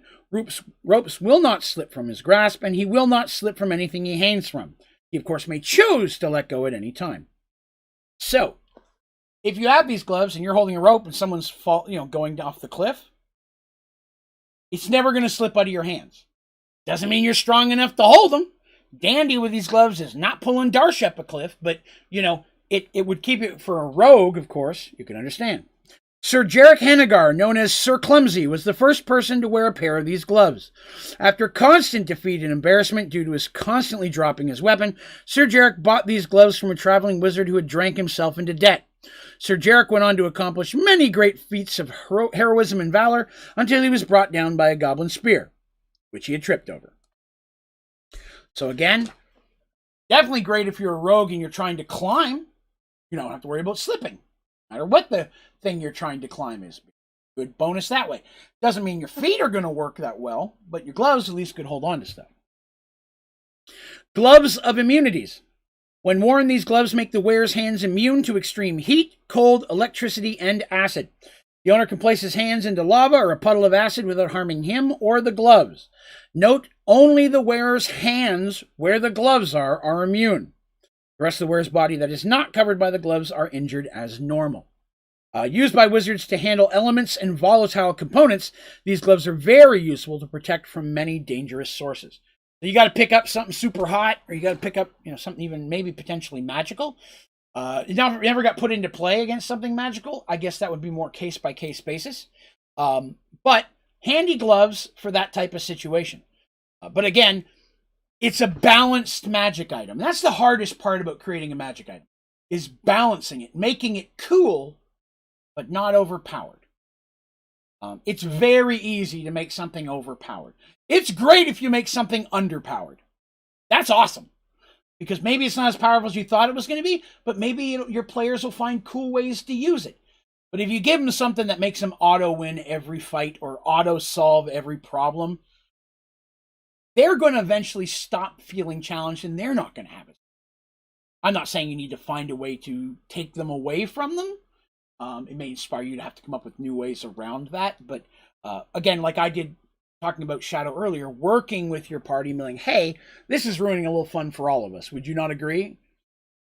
Ropes will not slip from his grasp, and he will not slip from anything he hangs from. He, of course, may choose to let go at any time. So, if you have these gloves and you're holding a rope and someone's going off the cliff, it's never going to slip out of your hands. Doesn't mean you're strong enough to hold them. Dandy with these gloves is not pulling Darsh up a cliff, but, it would keep it for a rogue, of course. You can understand. Sir Jarek Hanegar, known as Sir Clumsy, was the first person to wear a pair of these gloves. After constant defeat and embarrassment due to his constantly dropping his weapon, Sir Jarek bought these gloves from a traveling wizard who had drank himself into debt. Sir Jarek went on to accomplish many great feats of heroism and valor until he was brought down by a goblin spear, which he had tripped over. So again, definitely great if you're a rogue and you're trying to climb. You don't have to worry about slipping, no matter what the thing you're trying to climb is. Good bonus that way. Doesn't mean your feet are going to work that well, but your gloves at least could hold on to stuff. Gloves of Immunities. When worn, these gloves make the wearer's hands immune to extreme heat, cold, electricity, and acid. The owner can place his hands into lava or a puddle of acid without harming him or the gloves. Note, only the wearer's hands, where the gloves are immune. The rest of the wearer's body that is not covered by the gloves are injured as normal. Used by wizards to handle elements and volatile components, these gloves are very useful to protect from many dangerous sources. So you got to pick up something super hot, or you got to pick up something even maybe potentially magical. It never got put into play against something magical. I guess that would be more case-by-case basis. But handy gloves for that type of situation. But again, it's a balanced magic item. That's the hardest part about creating a magic item, is balancing it, making it cool, but not overpowered. It's very easy to make something overpowered. It's great if you make something underpowered. That's awesome. Because maybe it's not as powerful as you thought it was going to be, but maybe your players will find cool ways to use it. But if you give them something that makes them auto-win every fight or auto-solve every problem, they're going to eventually stop feeling challenged and they're not going to have it. I'm not saying you need to find a way to take them away from them. It may inspire you to have to come up with new ways around that. But again, like I did talking about Shadow earlier, working with your party, being, hey, this is ruining a little fun for all of us. Would you not agree?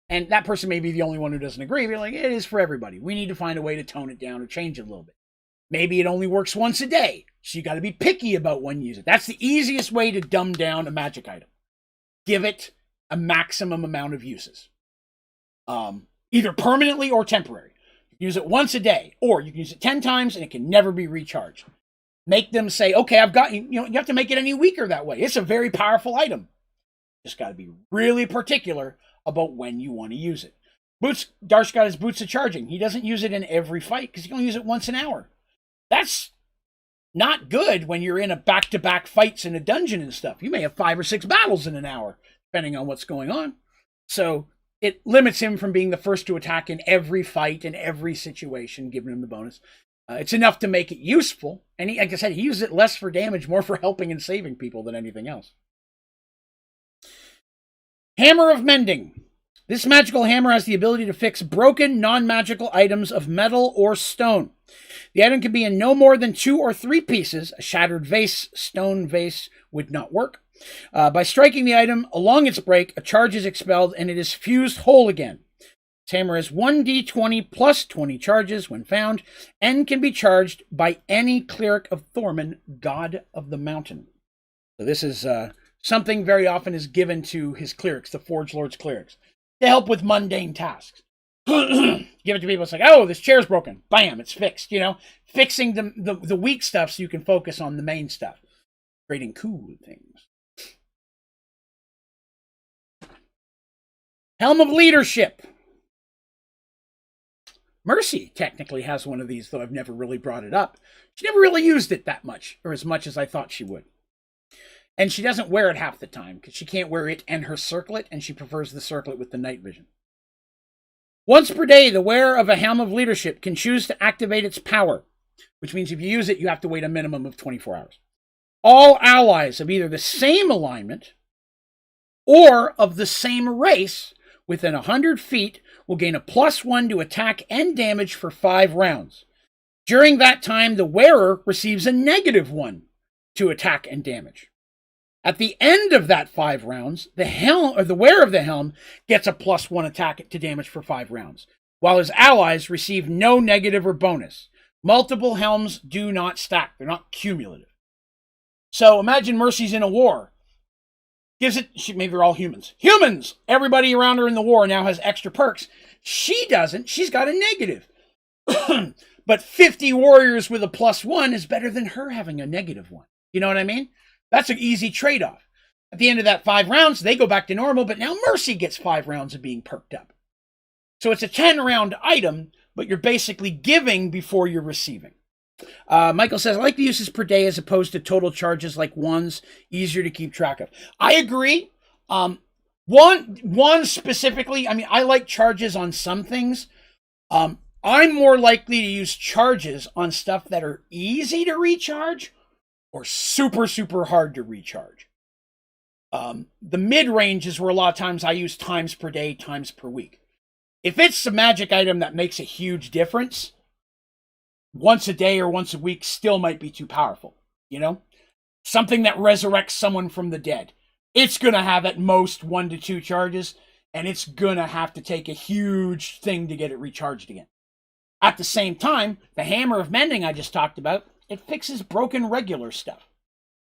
And that person may be the only one who doesn't agree. But like, it is for everybody. We need to find a way to tone it down or change it a little bit. Maybe it only works once a day. So you got to be picky about when you use it. That's the easiest way to dumb down a magic item. Give it a maximum amount of uses. Either permanently or temporary. Use it once a day, or you can use it 10 times and it can never be recharged. Make them say, okay, I've got you. You have to make it any weaker that way. It's a very powerful item. Just got to be really particular about when you want to use it. Darsh got his Boots of Charging. He doesn't use it in every fight because he can only use it once an hour. That's not good when you're in a back-to-back fights in a dungeon and stuff. You may have 5 or 6 battles in an hour. depending on what's going on. So it limits him from being the first to attack in every fight, in every situation, giving him the bonus. It's enough to make it useful. And he, like I said, he uses it less for damage, more for helping and saving people than anything else. Hammer of Mending. This magical hammer has the ability to fix broken, non-magical items of metal or stone. The item can be in no more than 2 or 3 pieces. A shattered vase, stone vase would not work. By striking the item along its break, a charge is expelled and it is fused whole again. This hammer has 1d20 plus 20 charges when found and can be charged by any cleric of Thorman, god of the mountain. So this is something very often is given to his clerics, the Forge Lord's clerics, to help with mundane tasks. Give it to people. It's like, oh, this chair's broken. Bam, it's fixed. You know, fixing the weak stuff so you can focus on the main stuff. Creating cool things. Helm of Leadership. Mercy technically has one of these, though I've never really brought it up. She never really used it that much, or as much as I thought she would. And she doesn't wear it half the time, because she can't wear it and her circlet, and she prefers the circlet with the night vision. Once per day, the wearer of a Helm of Leadership can choose to activate its power, which means if you use it, you have to wait a minimum of 24 hours. All allies of either the same alignment or of the same race within 100 feet will gain a +1 to attack and damage for 5 rounds. During that time, the wearer receives a -1 to attack and damage. At the end of that 5 rounds, the helm or the wearer of the helm gets a +1 attack to damage for 5 rounds, while his allies receive no negative or bonus. Multiple helms do not stack. They're not cumulative. So imagine Mercy's in a war. Maybe they're all humans. Humans! Everybody around her in the war now has extra perks. She doesn't. She's got a negative. But 50 warriors with a +1 is better than her having a -1. You know what I mean? That's an easy trade-off. At the end of that 5 rounds, they go back to normal, but now Mercy gets 5 rounds of being perked up. So it's a 10-round item, but you're basically giving before you're receiving. Michael says, I like the uses per day as opposed to total charges like ones, easier to keep track of. I agree. One specifically, I mean, I like charges on some things. I'm more likely to use charges on stuff that are easy to recharge or super, super hard to recharge. The mid-range is where a lot of times I use times per day, times per week. If it's a magic item that makes a huge difference, once a day or once a week still might be too powerful, you know? Something that resurrects someone from the dead. It's going to have at most 1 to 2 charges, and it's going to have to take a huge thing to get it recharged again. At the same time, the Hammer of Mending I just talked about, it fixes broken regular stuff.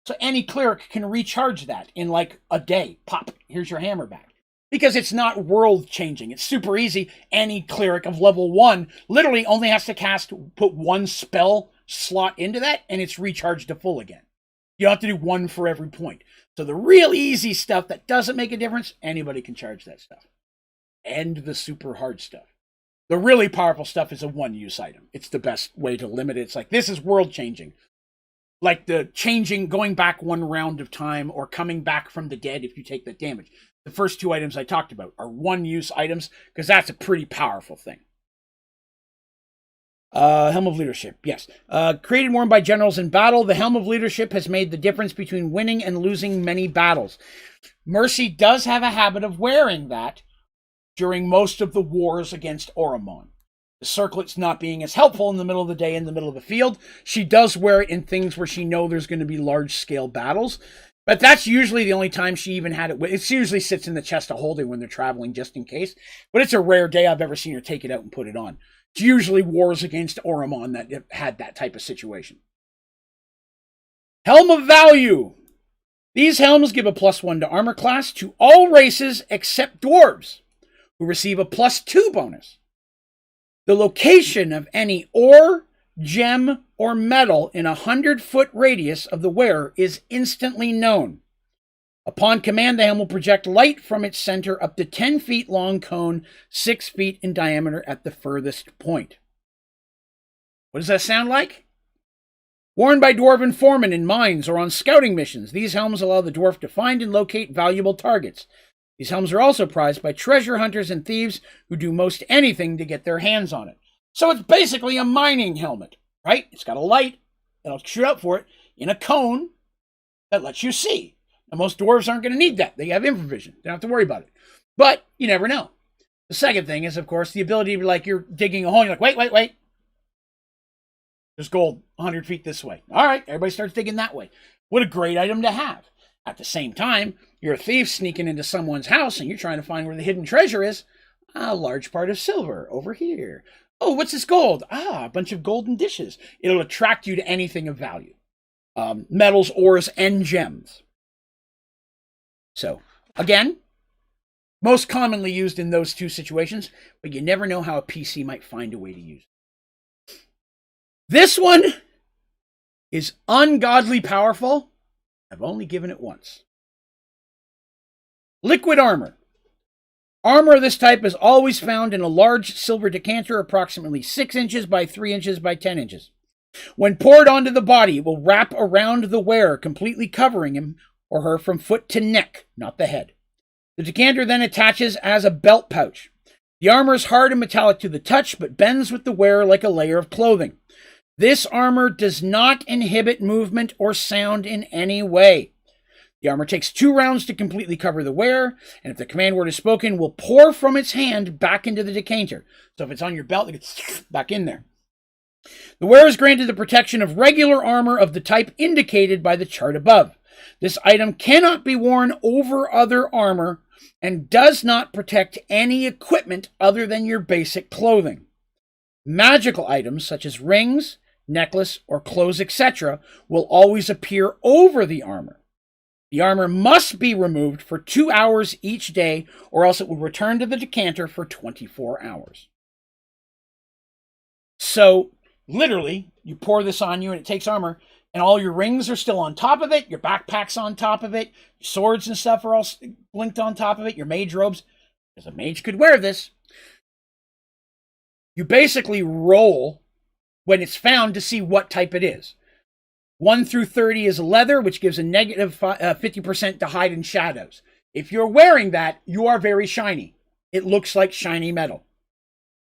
So any cleric can recharge that in like a day. Pop, here's your hammer back. Because it's not world changing. It's super easy. Any cleric of level 1 literally only has to put 1 spell slot into that, and it's recharged to full again. You don't have to do 1 for every point. So the real easy stuff that doesn't make a difference, anybody can charge that stuff. And the super hard stuff. The really powerful stuff is a 1-use item. It's the best way to limit it. It's like, this is world changing. Like the changing, going back 1 round of time, or coming back from the dead if you take that damage. The first 2 items I talked about are 1-use items, because that's a pretty powerful thing. Helm of Leadership, yes. Created and worn by generals in battle, the Helm of Leadership has made the difference between winning and losing many battles. Mercy does have a habit of wearing that during most of the wars against Oromon. The circlets not being as helpful in the middle of the day in the middle of the field. She does wear it in things where she knows there's going to be large-scale battles. But that's usually the only time she even had it. It usually sits in the chest of holding when they're traveling just in case. But it's a rare day I've ever seen her take it out and put it on. It's usually wars against Oromon that had that type of situation. Helm of Value. These helms give a +1 to armor class to all races except dwarves, who receive a +2 bonus. The location of any ore, gem, or metal in a 100-foot radius of the wearer is instantly known. Upon command, the helm will project light from its center up to 10 feet long cone, 6 feet in diameter at the furthest point. What does that sound like? Worn by dwarven foremen in mines or on scouting missions, these helms allow the dwarf to find and locate valuable targets. These helms are also prized by treasure hunters and thieves who do most anything to get their hands on it. So it's basically a mining helmet, right? It's got a light that'll shoot out for it in a cone that lets you see. Now, most dwarves aren't going to need that. They have infravision. They don't have to worry about it. But you never know. The second thing is, of course, the ability to be like, you're digging a hole, and you're like, wait. There's gold 100 feet this way. All right, everybody starts digging that way. What a great item to have. At the same time, you're a thief sneaking into someone's house, and you're trying to find where the hidden treasure is. A large part of silver over here. Oh, what's this gold? A bunch of golden dishes. It'll attract you to anything of value. Metals, ores, and gems. So, again, most commonly used in those two situations, but you never know how a PC might find a way to use it. This one is ungodly powerful. I've only given it once. Liquid armor. Armor of this type is always found in a large silver decanter approximately 6 inches by 3 inches by 10 inches. When poured onto the body, it will wrap around the wearer, completely covering him or her from foot to neck, not the head. The decanter then attaches as a belt pouch. The armor is hard and metallic to the touch, but bends with the wearer like a layer of clothing. This armor does not inhibit movement or sound in any way. The armor takes 2 rounds to completely cover the wearer, and if the command word is spoken, will pour from its hand back into the decanter. So if it's on your belt, it gets back in there. The wearer is granted the protection of regular armor of the type indicated by the chart above. This item cannot be worn over other armor and does not protect any equipment other than your basic clothing. Magical items such as rings, necklace, or clothes, etc. will always appear over the armor. The armor must be removed for 2 hours each day, or else it will return to the decanter for 24 hours. So, literally, you pour this on you and it takes armor, and all your rings are still on top of it, your backpack's on top of it, your swords and stuff are all blinked on top of it, your mage robes, because a mage could wear this. You basically roll when it's found to see what type it is. 1 through 30 is leather, which gives a negative 50% to hide in shadows. If you're wearing that, you are very shiny. It looks like shiny metal.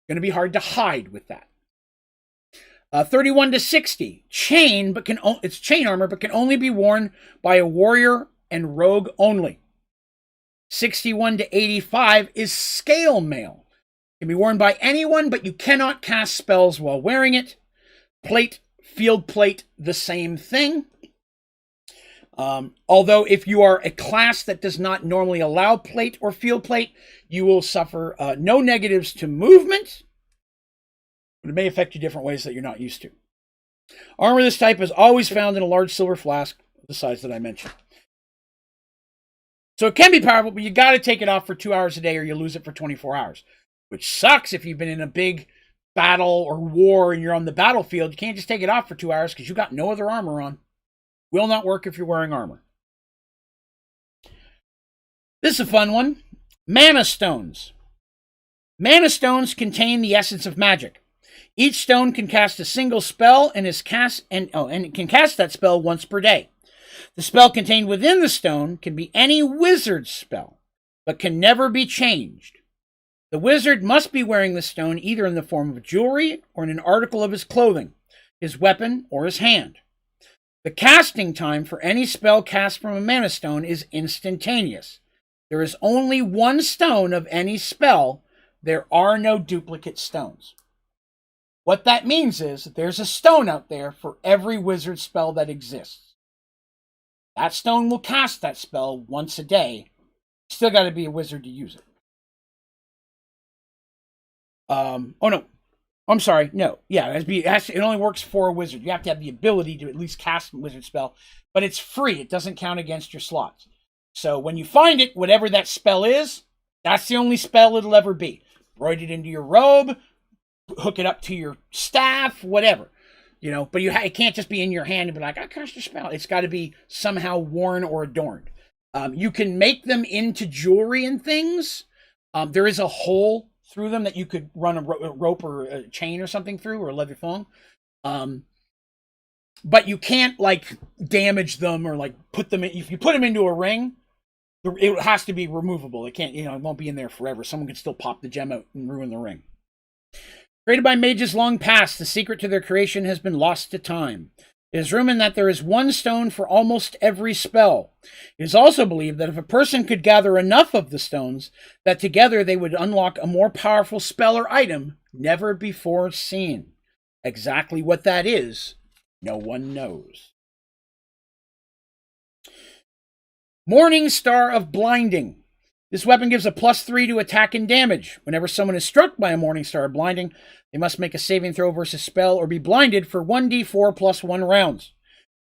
Going to be hard to hide with that. 31 to 60, chain, but it's chain armor, but can only be worn by a warrior and rogue only. 61 to 85 is scale mail. It can be worn by anyone, but you cannot cast spells while wearing it. Plate, field plate, the same thing. Although if you are a class that does not normally allow plate or field plate, you will suffer no negatives to movement. But it may affect you different ways that you're not used to. Armor of this type is always found in a large silver flask of the size that I mentioned. So it can be powerful, but you got to take it off for 2 hours a day or you lose it for 24 hours. Which sucks if you've been in a big battle or war and you're on the battlefield. You can't just take it off for 2 hours because you got no other armor on. Will not work if you're wearing armor. This is a fun one. Mana Stones. Mana Stones contain the essence of magic. Each stone can cast a single spell and it can cast that spell once per day. The spell contained within the stone can be any wizard's spell, but can never be changed. The wizard must be wearing the stone either in the form of jewelry or in an article of his clothing, his weapon, or his hand. The casting time for any spell cast from a mana stone is instantaneous. There is only one stone of any spell. There are no duplicate stones. What that means is that there's a stone out there for every wizard spell that exists. That stone will cast that spell once a day. Still got to be a wizard to use it. It only works for a wizard. You have to have the ability to at least cast a wizard spell, but it's free. It doesn't count against your slots. So when you find it, whatever that spell is, that's the only spell it'll ever be. Write it into your robe, hook it up to your staff, whatever. But it can't just be in your hand and be like, I cast a spell. It's got to be somehow worn or adorned. You can make them into jewelry and things. There is a hole through them that you could run a rope or a chain or something through, or a leather thong. but you can't like damage them or like put them in. If you put them into a ring, it has to be removable. It can't, it won't be in there forever. Someone can still pop the gem out and ruin the ring. Created by mages long past, the secret to their creation has been lost to time. It is rumored that there is one stone for almost every spell. It is also believed that if a person could gather enough of the stones, that together they would unlock a more powerful spell or item never before seen. Exactly what that is, no one knows. Morning Star of Blinding. This weapon gives a +3 to attack and damage. Whenever someone is struck by a Morning Star of Blinding, they must make a saving throw versus spell or be blinded for 1d4 + 1 rounds.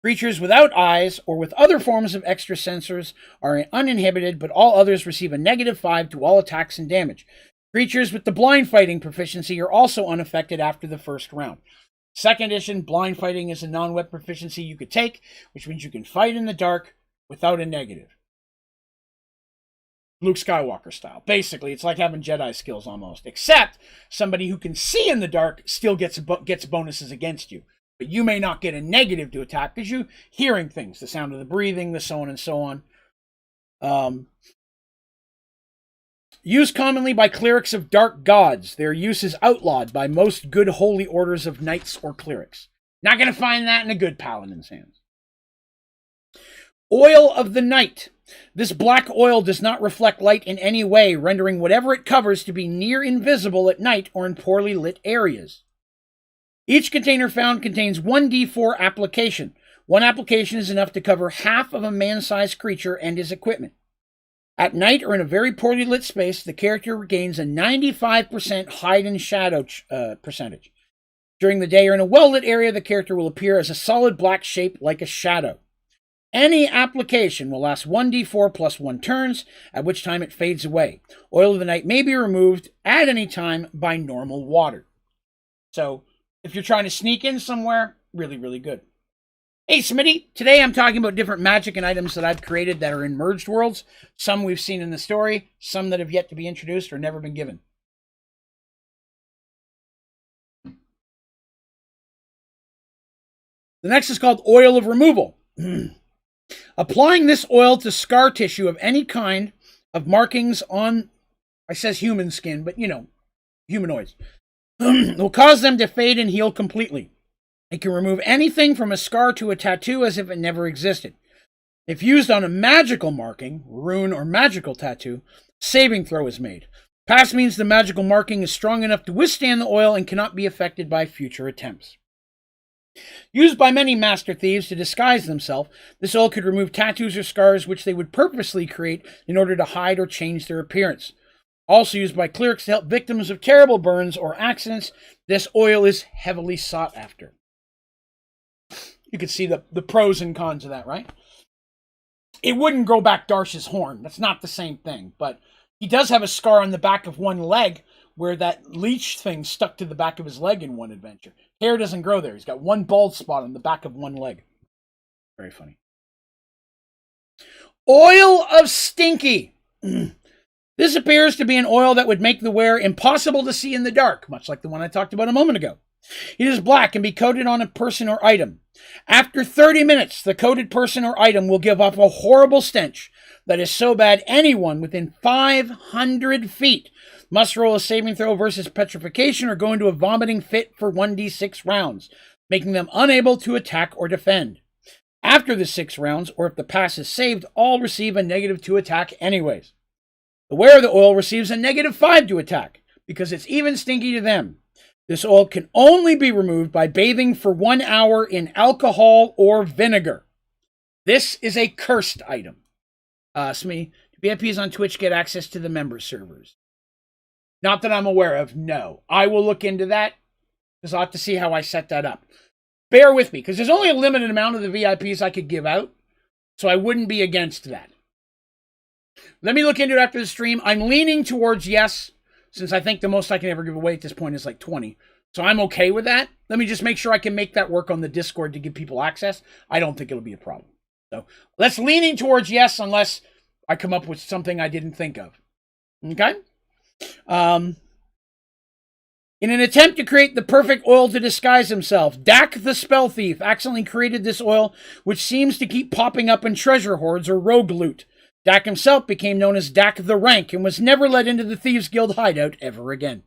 Creatures without eyes or with other forms of extra sensors are uninhibited, but all others receive a -5 to all attacks and damage. Creatures with the blind fighting proficiency are also unaffected after the first round. Second edition, blind fighting is a non-weapon proficiency you could take, which means you can fight in the dark without a negative. Luke Skywalker style. Basically, it's like having Jedi skills almost, except somebody who can see in the dark still gets bonuses against you. But you may not get a negative to attack because you're hearing things, the sound of the breathing, the so on and so on. Used commonly by clerics of dark gods. Their use is outlawed by most good holy orders of knights or clerics. Not going to find that in a good paladin's hands. Oil of the Night. This black oil does not reflect light in any way, rendering whatever it covers to be near invisible at night or in poorly lit areas. Each container found contains 1d4 application. One application is enough to cover half of a man-sized creature and his equipment. At night or in a very poorly lit space, the character regains a 95% hide and shadow percentage. During the day or in a well-lit area, the character will appear as a solid black shape like a shadow. Any application will last 1d4 + 1 turns, at which time it fades away. Oil of the Night may be removed at any time by normal water. So, if you're trying to sneak in somewhere, really, really good. Hey, Smitty, today I'm talking about different magic and items that I've created that are in Merged Worlds. Some we've seen in the story, some that have yet to be introduced or never been given. The next is called Oil of Removal. Applying this oil to scar tissue of any kind of markings on, I says human skin, but humanoids, will cause them to fade and heal completely. It can remove anything from a scar to a tattoo as if it never existed. If used on a magical marking, rune or magical tattoo, saving throw is made. Pass means the magical marking is strong enough to withstand the oil and cannot be affected by future attempts. Used by many master thieves to disguise themselves, this oil could remove tattoos or scars which they would purposely create in order to hide or change their appearance. Also used by clerics to help victims of terrible burns or accidents, this oil is heavily sought after. You can see the pros and cons of that, right? It wouldn't grow back Darsh's horn. That's not the same thing. But he does have a scar on the back of one leg where that leech thing stuck to the back of his leg in one adventure. Hair doesn't grow there. He's got one bald spot on the back of one leg. Very funny. Oil of Stinky. This appears to be an oil that would make the wearer impossible to see in the dark, much like the one I talked about a moment ago. It is black and be coated on a person or item. After 30 minutes, the coated person or item will give off a horrible stench that is so bad anyone within 500 feet must roll a saving throw versus petrification or go into a vomiting fit for 1d6 rounds, making them unable to attack or defend. After the 6 rounds, or if the pass is saved, all receive a -2 attack anyways. The wearer of the oil receives a -5 to attack, because it's even stinky to them. This oil can only be removed by bathing for 1 hour in alcohol or vinegar. This is a cursed item. Smee, VIPs on Twitch get access to the member servers. Not that I'm aware of, no. I will look into that, because I'll have to see how I set that up. Bear with me, because there's only a limited amount of the VIPs I could give out, so I wouldn't be against that. Let me look into it after the stream. I'm leaning towards yes, since I think the most I can ever give away at this point is like 20. So I'm okay with that. Let me just make sure I can make that work on the Discord to give people access. I don't think it'll be a problem. So let's leaning towards yes, unless I come up with something I didn't think of. Okay? In an attempt to create the perfect oil to disguise himself, Dak the Spell Thief accidentally created this oil, which seems to keep popping up in treasure hoards or rogue loot. Dak himself became known as Dak the Rank and was never let into the Thieves Guild hideout ever again.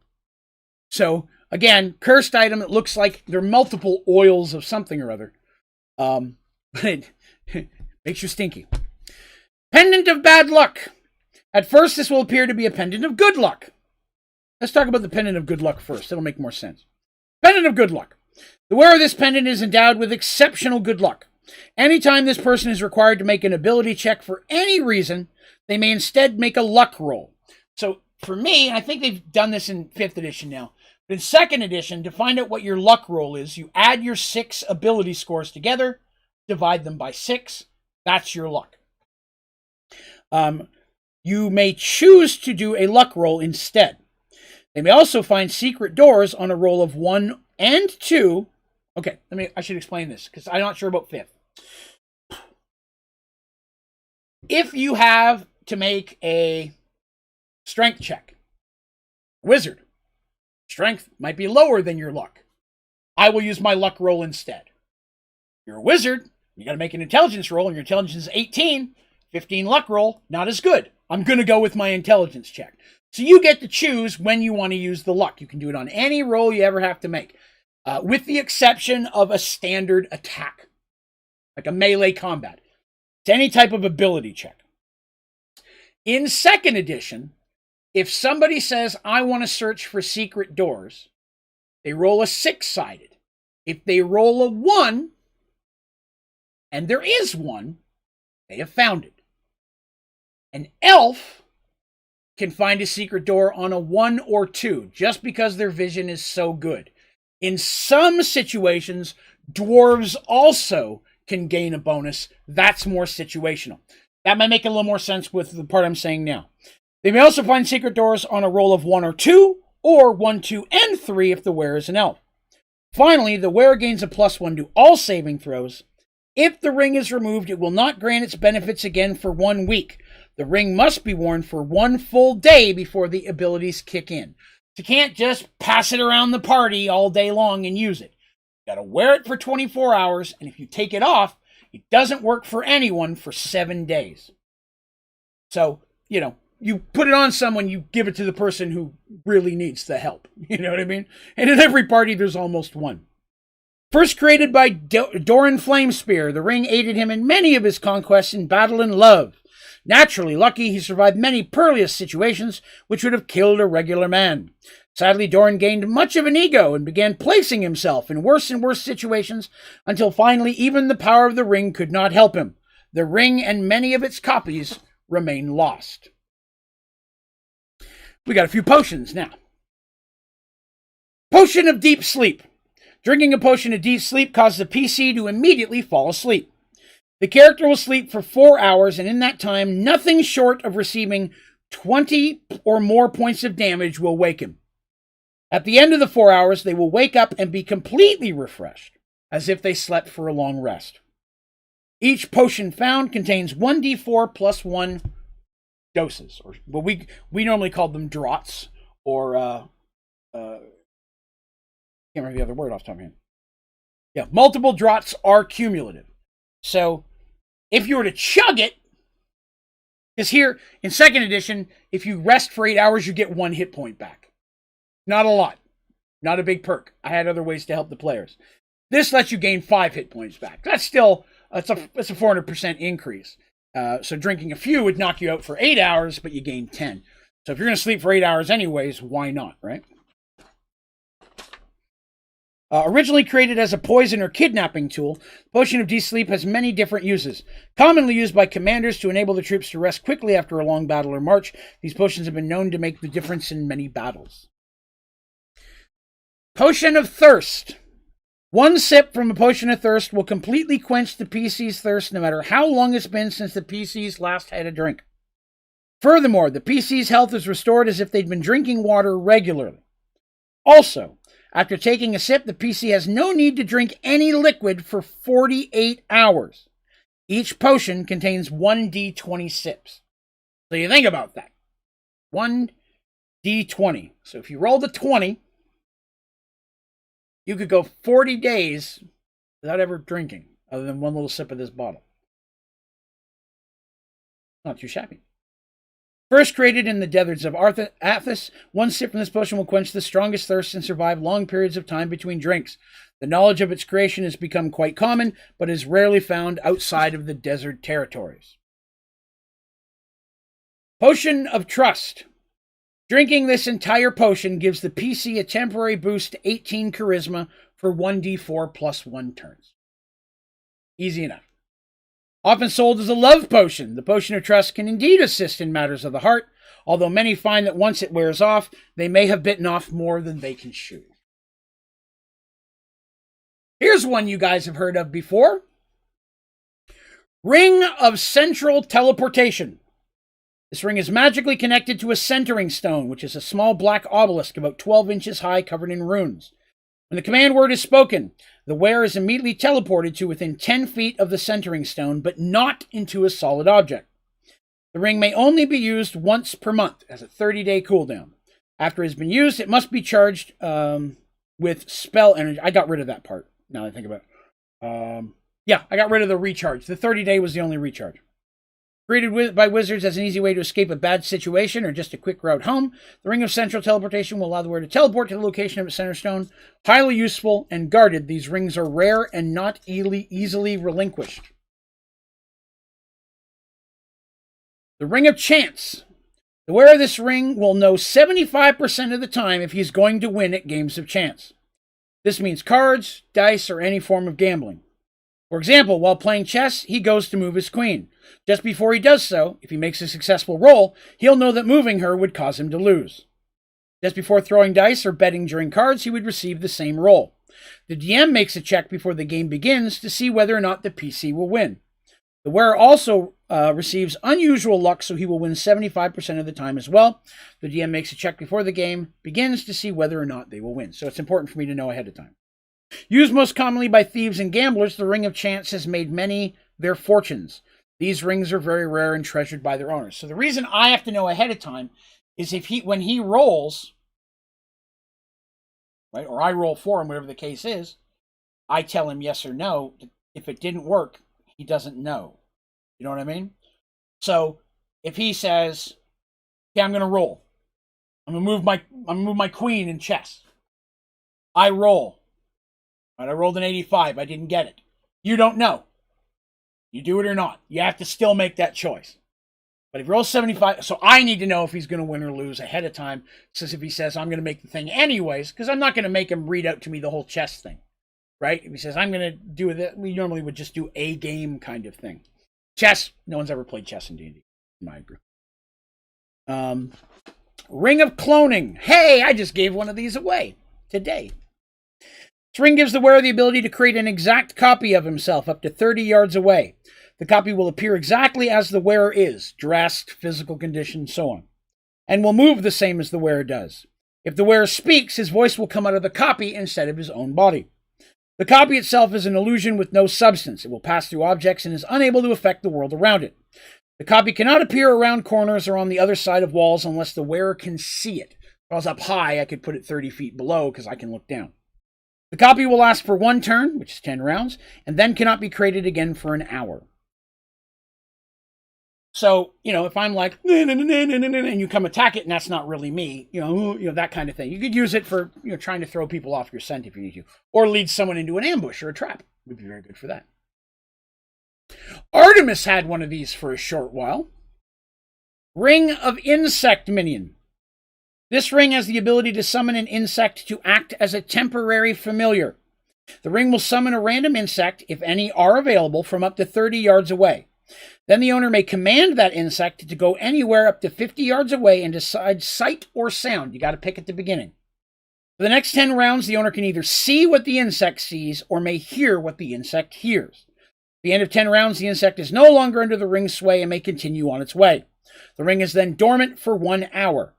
So, again, cursed item. It looks like there are multiple oils of something or other. But it makes you stinky. Pendant of Bad Luck. At first, this will appear to be a pendant of good luck. Let's talk about the pendant of good luck first. It'll make more sense. Pendant of good luck. The wearer of this pendant is endowed with exceptional good luck. Anytime this person is required to make an ability check for any reason, they may instead make a luck roll. So for me, I think they've done this in 5th edition now. But in 2nd edition, to find out what your luck roll is, you add your 6 ability scores together, divide them by 6. That's your luck. You may choose to do a luck roll instead. They may also find secret doors on a roll of 1 and 2. Okay, I should explain this because I'm not sure about 5th. If you have to make a strength check, wizard, strength might be lower than your luck. I will use my luck roll instead. You're a wizard, you got to make an intelligence roll, and your intelligence is 18, 15 luck roll, not as good. I'm going to go with my intelligence check. So you get to choose when you want to use the luck. You can do it on any roll you ever have to make, with the exception of a standard attack, like a melee combat. It's any type of ability check. In 2nd edition, if somebody says, I want to search for secret doors, they roll a 6-sided. If they roll a 1, and there is one, they have found it. An elf can find a secret door on a 1 or 2, just because their vision is so good. In some situations, dwarves also can gain a bonus. That's more situational. That might make a little more sense with the part I'm saying now. They may also find secret doors on a roll of 1 or 2, or 1, 2, and 3 if the wearer is an elf. Finally, the wearer gains a +1 to all saving throws. If the ring is removed, it will not grant its benefits again for 1 week. The ring must be worn for 1 full day before the abilities kick in. You can't just pass it around the party all day long and use it. You got to wear it for 24 hours, and if you take it off, it doesn't work for anyone for 7 days. So, you put it on someone, you give it to the person who really needs the help. You know what I mean? And in every party, there's almost one. First created by Doran Flamespear, the ring aided him in many of his conquests in battle and love. Naturally lucky, he survived many perilous situations which would have killed a regular man. Sadly, Doran gained much of an ego and began placing himself in worse and worse situations until finally even the power of the ring could not help him. The ring and many of its copies remain lost. We got a few potions now. Potion of Deep Sleep. Drinking a potion of deep sleep causes the PC to immediately fall asleep. The character will sleep for 4 hours, and in that time, nothing short of receiving 20 or more points of damage will wake him. At the end of the 4 hours, they will wake up and be completely refreshed, as if they slept for a long rest. Each potion found contains 1d4 plus 1 doses, or what we normally call them draughts, or can't remember the other word off the top of my head. Yeah, multiple draughts are cumulative. So, if you were to chug it, because here, in 2nd edition, if you rest for 8 hours, you get 1 hit point back. Not a lot. Not a big perk. I had other ways to help the players. This lets you gain 5 hit points back. That's still, it's a 400% increase. So drinking a few would knock you out for 8 hours, but you gain 10. So if you're going to sleep for 8 hours anyways, why not, right? Originally created as a poison or kidnapping tool, Potion of Deep Sleep has many different uses. Commonly used by commanders to enable the troops to rest quickly after a long battle or march, these potions have been known to make the difference in many battles. Potion of Thirst. 1 sip from a Potion of Thirst will completely quench the PC's thirst no matter how long it's been since the PC's last had a drink. Furthermore, the PC's health is restored as if they'd been drinking water regularly. Also, after taking a sip, the PC has no need to drink any liquid for 48 hours. Each potion contains 1d20 sips. So you think about that. 1d20. So if you roll the 20, you could go 40 days without ever drinking, other than one little sip of this bottle. Not too shabby. First created in the deserts of Athos, one sip from this potion will quench the strongest thirst and survive long periods of time between drinks. The knowledge of its creation has become quite common, but is rarely found outside of the desert territories. Potion of Trust. Drinking this entire potion gives the PC a temporary boost to 18 charisma for 1d4 plus 1 turns. Easy enough. Often sold as a love potion, the Potion of Trust can indeed assist in matters of the heart, although many find that once it wears off, they may have bitten off more than they can chew. Here's one you guys have heard of before. Ring of Central Teleportation. This ring is magically connected to a centering stone, which is a small black obelisk about 12 inches high covered in runes. When the command word is spoken, the wearer is immediately teleported to within 10 feet of the centering stone, but not into a solid object. The ring may only be used once per month as a 30-day cooldown. After it has been used, it must be charged with spell energy. I got rid of that part, now that I think about it. Yeah, I got rid of the recharge. The 30-day was the only recharge. Created by wizards as an easy way to escape a bad situation or just a quick route home, the Ring of Central Teleportation will allow the wearer to teleport to the location of its center stone. Highly useful and guarded, these rings are rare and not easily relinquished. The Ring of Chance. The wearer of this ring will know 75% of the time if he's going to win at games of chance. This means cards, dice, or any form of gambling. For example, while playing chess, he goes to move his queen. Just before he does so, if he makes a successful roll, he'll know that moving her would cause him to lose. Just before throwing dice or betting during cards, he would receive the same roll. The DM makes a check before the game begins to see whether or not the PC will win. The wearer also receives unusual luck, so he will win 75% of the time as well. The DM makes a check before the game begins to see whether or not they will win. So it's important for me to know ahead of time. Used most commonly by thieves and gamblers, the Ring of Chance has made many their fortunes. These rings are very rare and treasured by their owners. So the reason I have to know ahead of time is when he rolls, right, or I roll for him, whatever the case is, I tell him yes or no. If it didn't work, he doesn't know. You know what I mean? So if he says, "Okay, I'm going to roll. I'm going to move my queen in chess." I roll. Right, I rolled an 85. I didn't get it. You don't know. You do it or not. You have to still make that choice. But if you roll 75, so I need to know if he's going to win or lose ahead of time. Since if he says, "I'm going to make the thing anyways," because I'm not going to make him read out to me the whole chess thing. Right? If he says, "I'm going to do it," we normally would just do a game kind of thing. Chess, no one's ever played chess in D&D, in my group. Ring of Cloning. Hey, I just gave one of these away today. This ring gives the wearer the ability to create an exact copy of himself up to 30 yards away. The copy will appear exactly as the wearer is, dressed, physical condition, so on, and will move the same as the wearer does. If the wearer speaks, his voice will come out of the copy instead of his own body. The copy itself is an illusion with no substance. It will pass through objects and is unable to affect the world around it. The copy cannot appear around corners or on the other side of walls unless the wearer can see it. If I was up high, I could put it 30 feet below because I can look down. The copy will last for 1 turn, which is 10 rounds, and then cannot be created again for an hour. So, if I'm like, and you come attack it and that's not really me, that kind of thing. You could use it for, trying to throw people off your scent if you need to, or lead someone into an ambush or a trap. It would be very good for that. Artemis had one of these for a short while. Ring of Insect Minion. This ring has the ability to summon an insect to act as a temporary familiar. The ring will summon a random insect, if any are available, from up to 30 yards away. Then the owner may command that insect to go anywhere up to 50 yards away and decide sight or sound. You got to pick at the beginning. For the next 10 rounds, the owner can either see what the insect sees or may hear what the insect hears. At the end of 10 rounds, the insect is no longer under the ring's sway and may continue on its way. The ring is then dormant for 1 hour.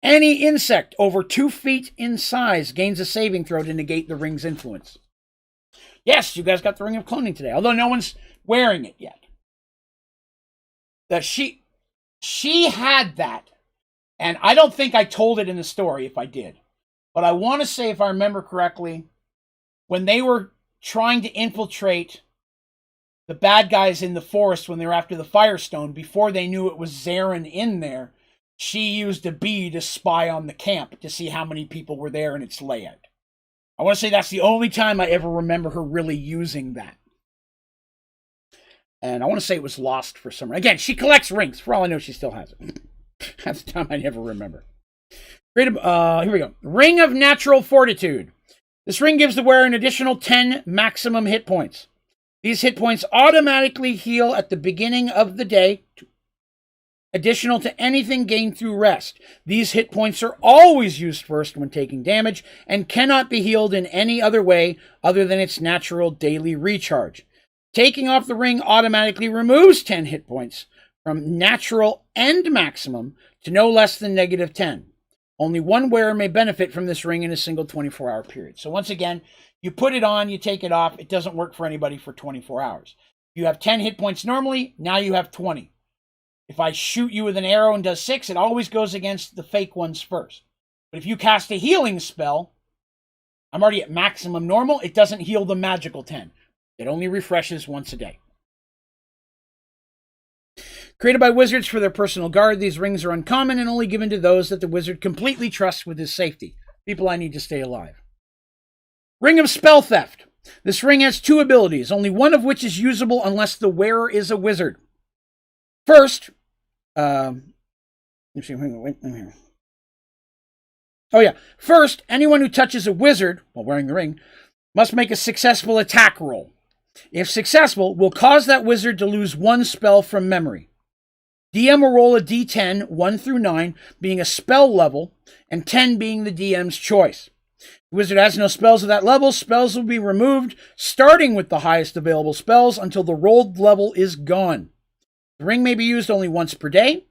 Any insect over 2 feet in size gains a saving throw to negate the ring's influence. Yes, you guys got the Ring of Cloning today, although no one's wearing it yet. That she had that, and I don't think I told it in the story if I did. But I want to say, if I remember correctly, when they were trying to infiltrate the bad guys in the forest when they were after the Firestone, before they knew it was Zarin in there, she used a bee to spy on the camp to see how many people were there and its layout. I want to say that's the only time I ever remember her really using that. And I want to say it was lost for some reason. Again, she collects rings. For all I know, she still has it. That's the time I never remember. Here we go. Ring of Natural Fortitude. This ring gives the wearer an additional 10 maximum hit points. These hit points automatically heal at the beginning of the day, additional to anything gained through rest. These hit points are always used first when taking damage and cannot be healed in any other way other than its natural daily recharge. Taking off the ring automatically removes 10 hit points from natural and maximum to no less than -10. Only one wearer may benefit from this ring in a single 24-hour period. So once again, you put it on, you take it off. It doesn't work for anybody for 24 hours. You have 10 hit points normally, now you have 20. If I shoot you with an arrow and does 6, it always goes against the fake ones first. But if you cast a healing spell, I'm already at maximum normal, it doesn't heal the magical 10. It only refreshes once a day. Created by wizards for their personal guard, these rings are uncommon and only given to those that the wizard completely trusts with his safety. People I need to stay alive. Ring of Spell Theft. This ring has 2 abilities, only one of which is usable unless the wearer is a wizard. First, First, anyone who touches a wizard while wearing the ring must make a successful attack roll. If successful, will cause that wizard to lose 1 spell from memory. DM will roll a d10, 1 through 9, being a spell level, and 10 being the DM's choice. If the wizard has no spells of that level, spells will be removed, starting with the highest available spells until the rolled level is gone. The ring may be used only once per day.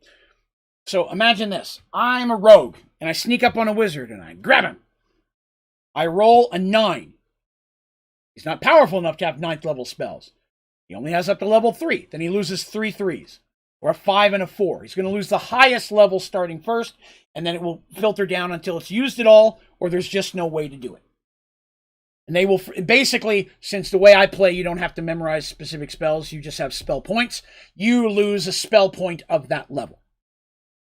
So imagine this. I'm a rogue, and I sneak up on a wizard, and I grab him. I roll a 9. He's not powerful enough to have 9th level spells. He only has up to level 3. Then he loses 3 3s. Or a 5 and a 4. He's going to lose the highest level starting first, and then it will filter down until it's used it all, or there's just no way to do it. And they will, basically, since the way I play, you don't have to memorize specific spells, you just have spell points, you lose a spell point of that level.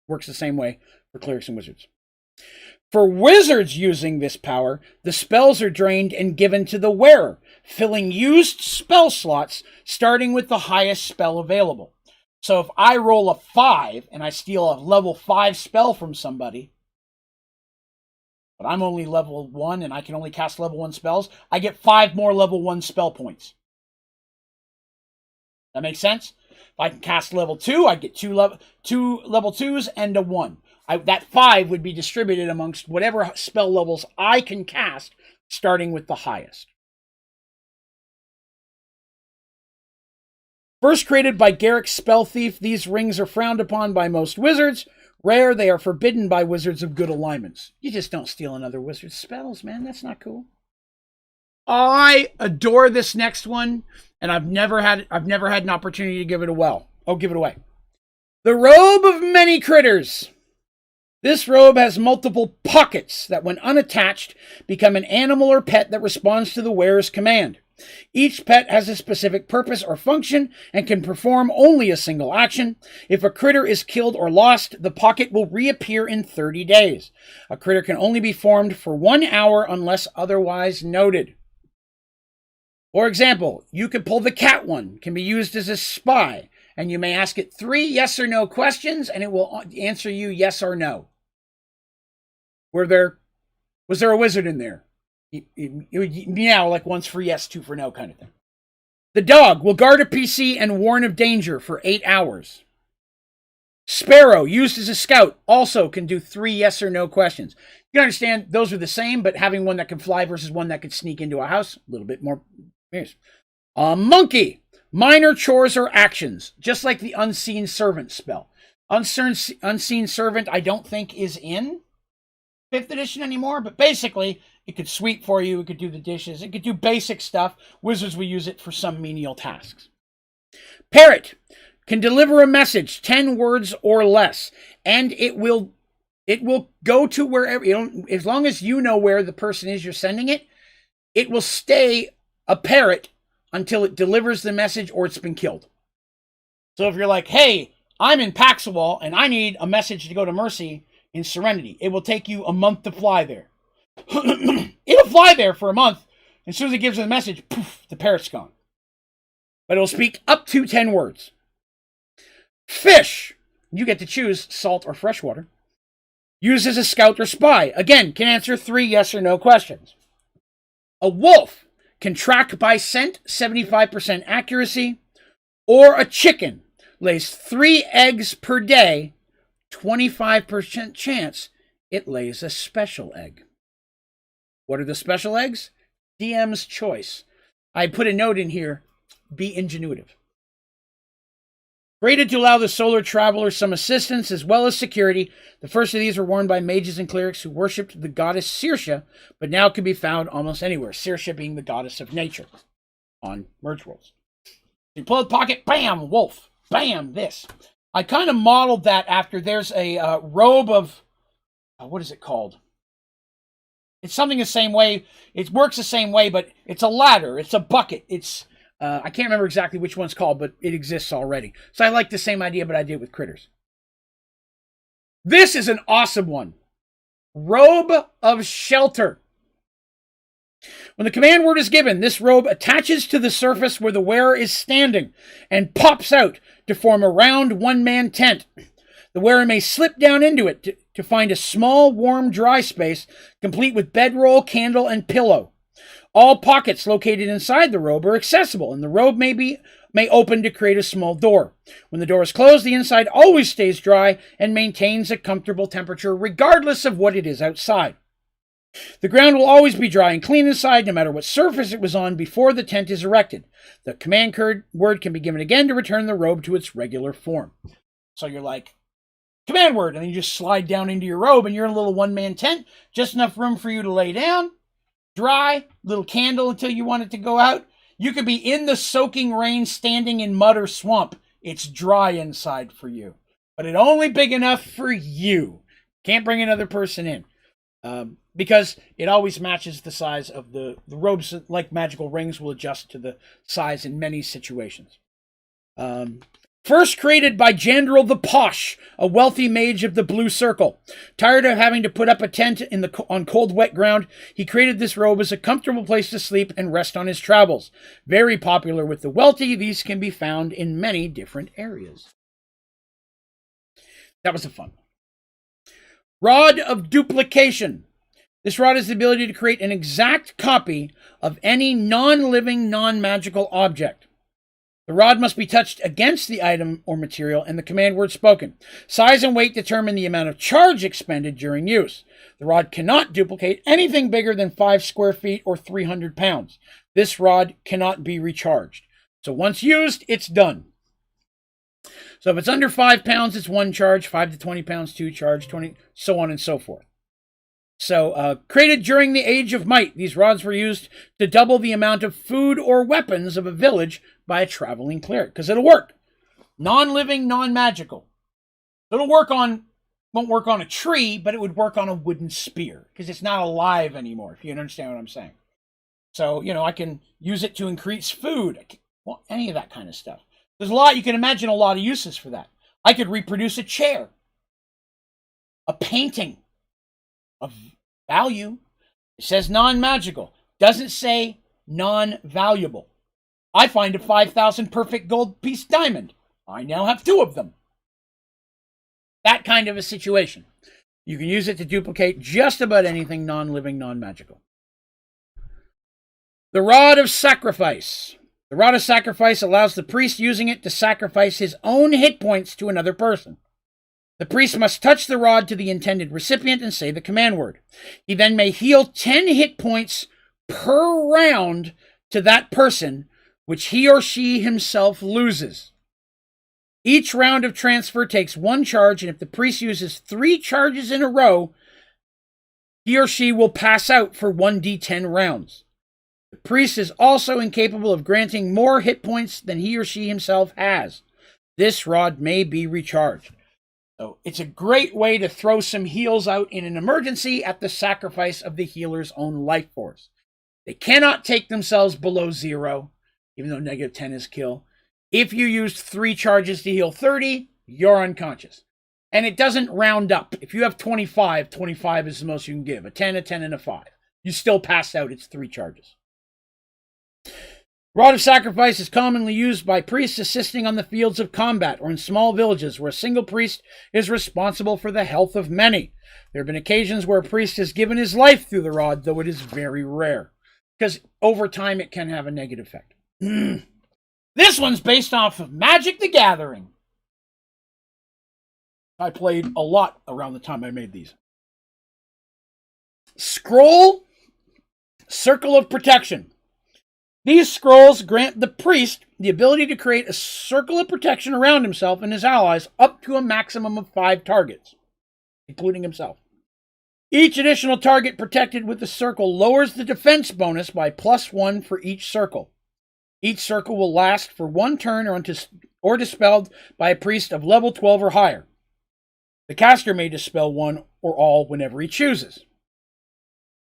Works the same way for clerics and wizards. For wizards using this power, the spells are drained and given to the wearer, filling used spell slots, starting with the highest spell available. So if I roll a 5 and I steal a level 5 spell from somebody, but I'm only level 1 and I can only cast level 1 spells, I get 5 more level 1 spell points. That makes sense? If I can cast level 2, I get 2 level 2s and a 1. That 5 would be distributed amongst whatever spell levels I can cast, starting with the highest. First created by Garrick's Spell Thief, these rings are frowned upon by most wizards. Rare, they are forbidden by wizards of good alignments. You just don't steal another wizard's spells, man. That's not cool. I adore this next one, and I've never had an opportunity to give it away. The Robe of Many Critters. This robe has multiple pockets that, when unattached, become an animal or pet that responds to the wearer's command. Each pet has a specific purpose or function and can perform only a single action. If a critter is killed or lost, the pocket will reappear in 30 days. A critter can only be formed for 1 hour unless otherwise noted. For example, you could pull the cat one, can be used as a spy, and you may ask it 3 yes or no questions, and it will answer you yes or no. Was there a wizard in there? It would meow like once for yes, 2 for no kind of thing. The dog will guard a PC and warn of danger for 8 hours. Sparrow, used as a scout, also can do 3 yes or no questions. You can understand those are the same, but having one that can fly versus one that could sneak into a house, a little bit more. Yes. Monkey, minor chores or actions, just like the Unseen Servant spell. Unseen Servant, I don't think is in 5th edition anymore, but basically, it could sweep for you, it could do the dishes, it could do basic stuff. Wizards will use it for some menial tasks. Parrot can deliver a message, 10 words or less, and it will go to wherever, as long as you know where the person is you're sending it, it will stay a parrot until it delivers the message or it's been killed. So if you're like, hey, I'm in Paxawal and I need a message to go to Mercy in Serenity, it will take you a month to fly there. It'll fly there for a month. As soon as it gives it the message, poof, the parrot's gone. But it'll speak up to 10 words. Fish, you get to choose salt or freshwater. Used as a scout or spy. Again, can answer 3 yes or no questions. A wolf can track by scent, 75% accuracy. Or a chicken lays 3 eggs per day, 25% chance it lays a special egg. What are the special eggs? DM's choice. I put a note in here, be ingenuitive. Created to allow the solar traveler some assistance as well as security. The first of these were worn by mages and clerics who worshipped the goddess Saoirse, but now can be found almost anywhere. Saoirse being the goddess of nature on Mergedworlds. You pull the pocket, bam, wolf, bam, this. I kind of modeled that after there's a robe of, what is it called? It's something the same way. It works the same way, but it's a ladder. It's a bucket. It's, I can't remember exactly which one's called, but it exists already. So I like the same idea, but I did with critters. This is an awesome one. Robe of Shelter. When the command word is given, this robe attaches to the surface where the wearer is standing and pops out to form a round one-man tent. The wearer may slip down into it to find a small, warm, dry space, complete with bedroll, candle, and pillow. All pockets located inside the robe are accessible, and the robe may open to create a small door. When the door is closed, the inside always stays dry and maintains a comfortable temperature regardless of what it is outside. The ground will always be dry and clean inside, no matter what surface it was on before the tent is erected. The command word can be given again to return the robe to its regular form. So you're like, command word, and then you just slide down into your robe, and you're in a little one-man tent, just enough room for you to lay down, dry, little candle until you want it to go out. You could be in the soaking rain, standing in mud or swamp. It's dry inside for you, but it's only big enough for you. Can't bring another person in. Because it always matches the size of the robes, like magical rings, will adjust to the size in many situations. First created by Jandril the Posh, a wealthy mage of the Blue Circle. Tired of having to put up a tent on cold, wet ground, he created this robe as a comfortable place to sleep and rest on his travels. Very popular with the wealthy, these can be found in many different areas. That was a fun one. Rod of Duplication. This rod has the ability to create an exact copy of any non-living, non-magical object. The rod must be touched against the item or material and the command word spoken. Size and weight determine the amount of charge expended during use. The rod cannot duplicate anything bigger than 5 square feet or 300 pounds. This rod cannot be recharged. So once used, it's done. So if it's under 5 pounds, it's 1 charge, 5 to 20 pounds, 2 charge, 20, so on and so forth. So, created during the Age of Might, these rods were used to double the amount of food or weapons of a village by a traveling cleric, because it'll work. Non-living, non-magical. Won't work on a tree, but it would work on a wooden spear, because it's not alive anymore, if you understand what I'm saying. So, I can use it to increase food, any of that kind of stuff. There's a lot, you can imagine a lot of uses for that. I could reproduce a chair, a painting of value. It says non-magical. Doesn't say non-valuable. I find a 5,000 perfect gold piece diamond. I now have 2 of them. That kind of a situation. You can use it to duplicate just about anything non-living, non-magical. The Rod of Sacrifice. The Rod of Sacrifice allows the priest using it to sacrifice his own hit points to another person. The priest must touch the rod to the intended recipient and say the command word. He then may heal 10 hit points per round to that person, which he or she himself loses. Each round of transfer takes 1 charge, and if the priest uses 3 charges in a row, he or she will pass out for 1d10 rounds. The priest is also incapable of granting more hit points than he or she himself has. This rod may be recharged. So it's a great way to throw some heals out in an emergency at the sacrifice of the healer's own life force. They cannot take themselves below 0, even though negative 10 is kill. If you used 3 charges to heal 30, you're unconscious. And it doesn't round up. If you have 25, 25 is the most you can give. A 10, a 10, and a 5. You still pass out. It's 3 charges. Rod of Sacrifice is commonly used by priests assisting on the fields of combat or in small villages where a single priest is responsible for the health of many. There have been occasions where a priest has given his life through the rod, though it is very rare, because over time it can have a negative effect. This one's based off of Magic the Gathering. I played a lot around the time I made these. Scroll, Circle of Protection. These scrolls grant the priest the ability to create a circle of protection around himself and his allies up to a maximum of 5 targets, including himself. Each additional target protected with the circle lowers the defense bonus by +1 for each circle. Each circle will last for 1 turn or dispelled by a priest of level 12 or higher. The caster may dispel 1 or all whenever he chooses.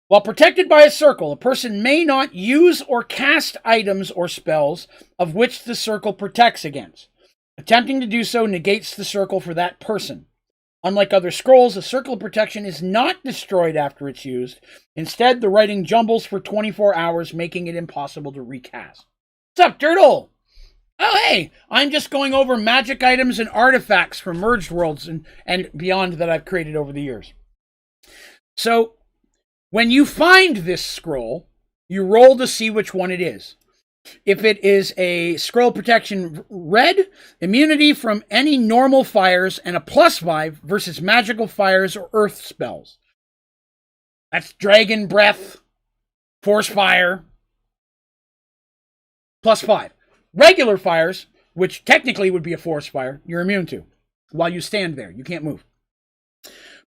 While protected by a circle, a person may not use or cast items or spells of which the circle protects against. Attempting to do so negates the circle for that person. Unlike other scrolls, a circle of protection is not destroyed after it's used. Instead, the writing jumbles for 24 hours, making it impossible to recast. What's up, Turtle? Oh, hey, I'm just going over magic items and artifacts from Merged Worlds and beyond that I've created over the years. So, when you find this scroll, you roll to see which one it is. If it is a scroll protection red, immunity from any normal fires and a +5 versus magical fires or earth spells. That's dragon breath, force fire, +5. Regular fires, which technically would be a forest fire, you're immune to. While you stand there, you can't move.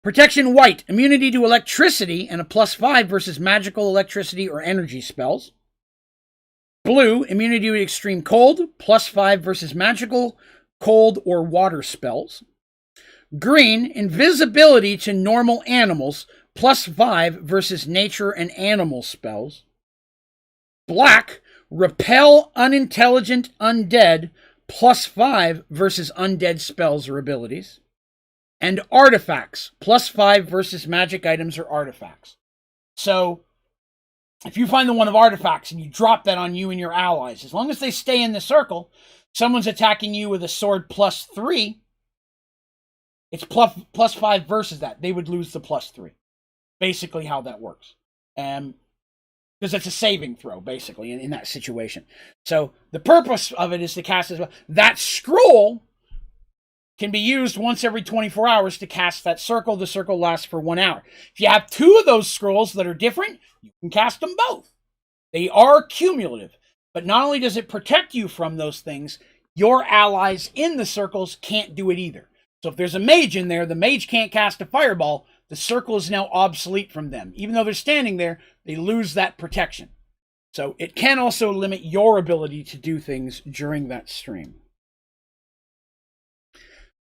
Protection white, immunity to electricity and a +5 versus magical electricity or energy spells. Blue, immunity to extreme cold, +5 versus magical, cold, or water spells. Green, invisibility to normal animals, +5 versus nature and animal spells. Black, repel unintelligent undead, +5 versus undead spells or abilities. And artifacts, +5 versus magic items or artifacts. So, if you find the one of artifacts and you drop that on you and your allies, as long as they stay in the circle, someone's attacking you with a sword +3, it's +5 versus that. They would lose the +3. Basically how that works. Because it's a saving throw, basically, in that situation. So the purpose of it is to cast as well. That scroll can be used once every 24 hours to cast that circle. The circle lasts for 1 hour. If you have 2 of those scrolls that are different, you can cast them both. They are cumulative. But not only does it protect you from those things, your allies in the circles can't do it either. So if there's a mage in there, the mage can't cast a fireball. The circle is now obsolete from them. Even though they're standing there, they lose that protection. So it can also limit your ability to do things during that stream.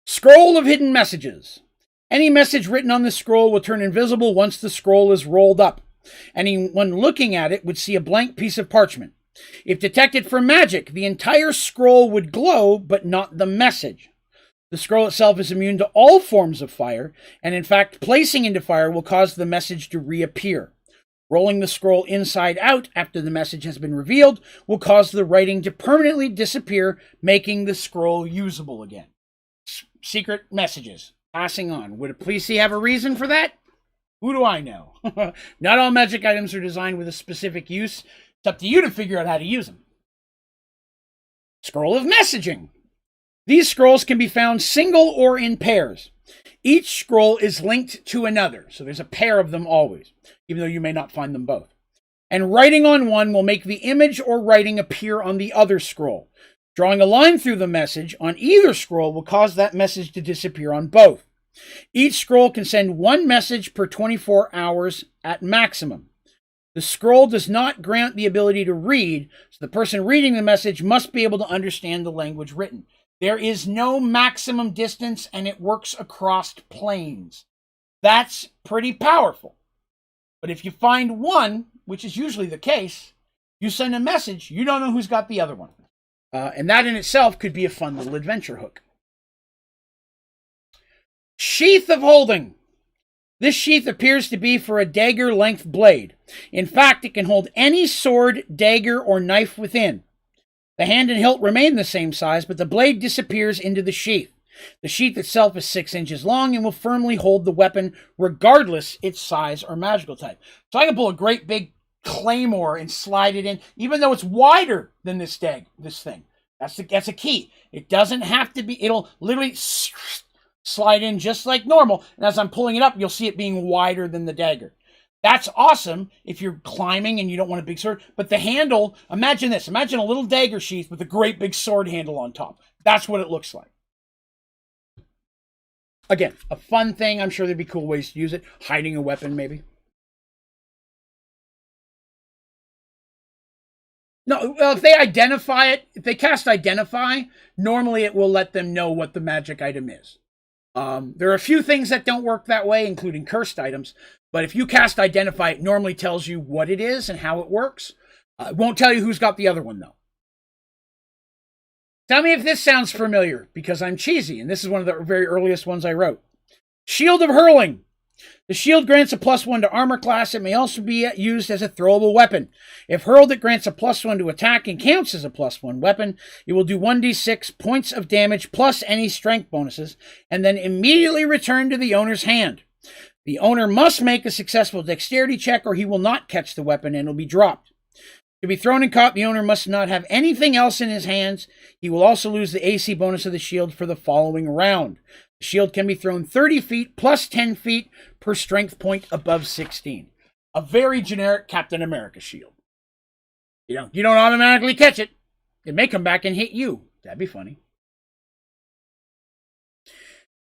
Scroll of Hidden Messages. Any message written on the scroll will turn invisible once the scroll is rolled up. Anyone looking at it would see a blank piece of parchment. If detected for magic, the entire scroll would glow, but not the message. The scroll itself is immune to all forms of fire, and in fact, placing into fire will cause the message to reappear. Rolling the scroll inside out after the message has been revealed will cause the writing to permanently disappear, making the scroll usable again. Secret messages. Passing on. Would a police have a reason for that? Who do I know? Not all magic items are designed with a specific use. It's up to you to figure out how to use them. Scroll of Messaging. These scrolls can be found single or in pairs. Each scroll is linked to another, so there's a pair of them always, even though you may not find them both. And writing on one will make the image or writing appear on the other scroll. Drawing a line through the message on either scroll will cause that message to disappear on both. Each scroll can send 1 message per 24 hours at maximum. The scroll does not grant the ability to read, so the person reading the message must be able to understand the language written. There is no maximum distance, and it works across planes. That's pretty powerful. But if you find one which is usually the case, you send a message, you don't know who's got the other one. And that in itself could be a fun little adventure hook. Sheath of Holding. This sheath appears to be for a dagger-length blade. In fact, it can hold any sword, dagger, or knife within. The hand and hilt remain the same size, but the blade disappears into the sheath. The sheath itself is 6 inches long and will firmly hold the weapon regardless its size or magical type. So I can pull a great big claymore and slide it in, even though it's wider than this thing. That's a key. It doesn't have to be, it'll literally slide in just like normal. And as I'm pulling it up, you'll see it being wider than the dagger. That's awesome if you're climbing and you don't want a big sword. But the handle, imagine this. Imagine a little dagger sheath with a great big sword handle on top. That's what it looks like. Again, a fun thing. I'm sure there'd be cool ways to use it. Hiding a weapon, maybe. No, well, if they identify it, if they cast Identify, normally it will let them know what the magic item is. There are a few things that don't work that way, including cursed items. But if you cast Identify, it normally tells you what it is and how it works. It won't tell you who's got the other one, though. Tell me if this sounds familiar, because I'm cheesy, and this is one of the very earliest ones I wrote. Shield of Hurling. The shield grants a +1 to armor class. It may also be used as a throwable weapon. If hurled, it grants a +1 to attack and counts as a +1 weapon. It will do 1d6 points of damage plus any strength bonuses, and then immediately return to the owner's hand. The owner must make a successful dexterity check or he will not catch the weapon and it will be dropped. To be thrown and caught, the owner must not have anything else in his hands. He will also lose the AC bonus of the shield for the following round. The shield can be thrown 30 feet plus 10 feet per strength point above 16. A very generic Captain America shield. You don't automatically catch it. It may come back and hit you. That'd be funny.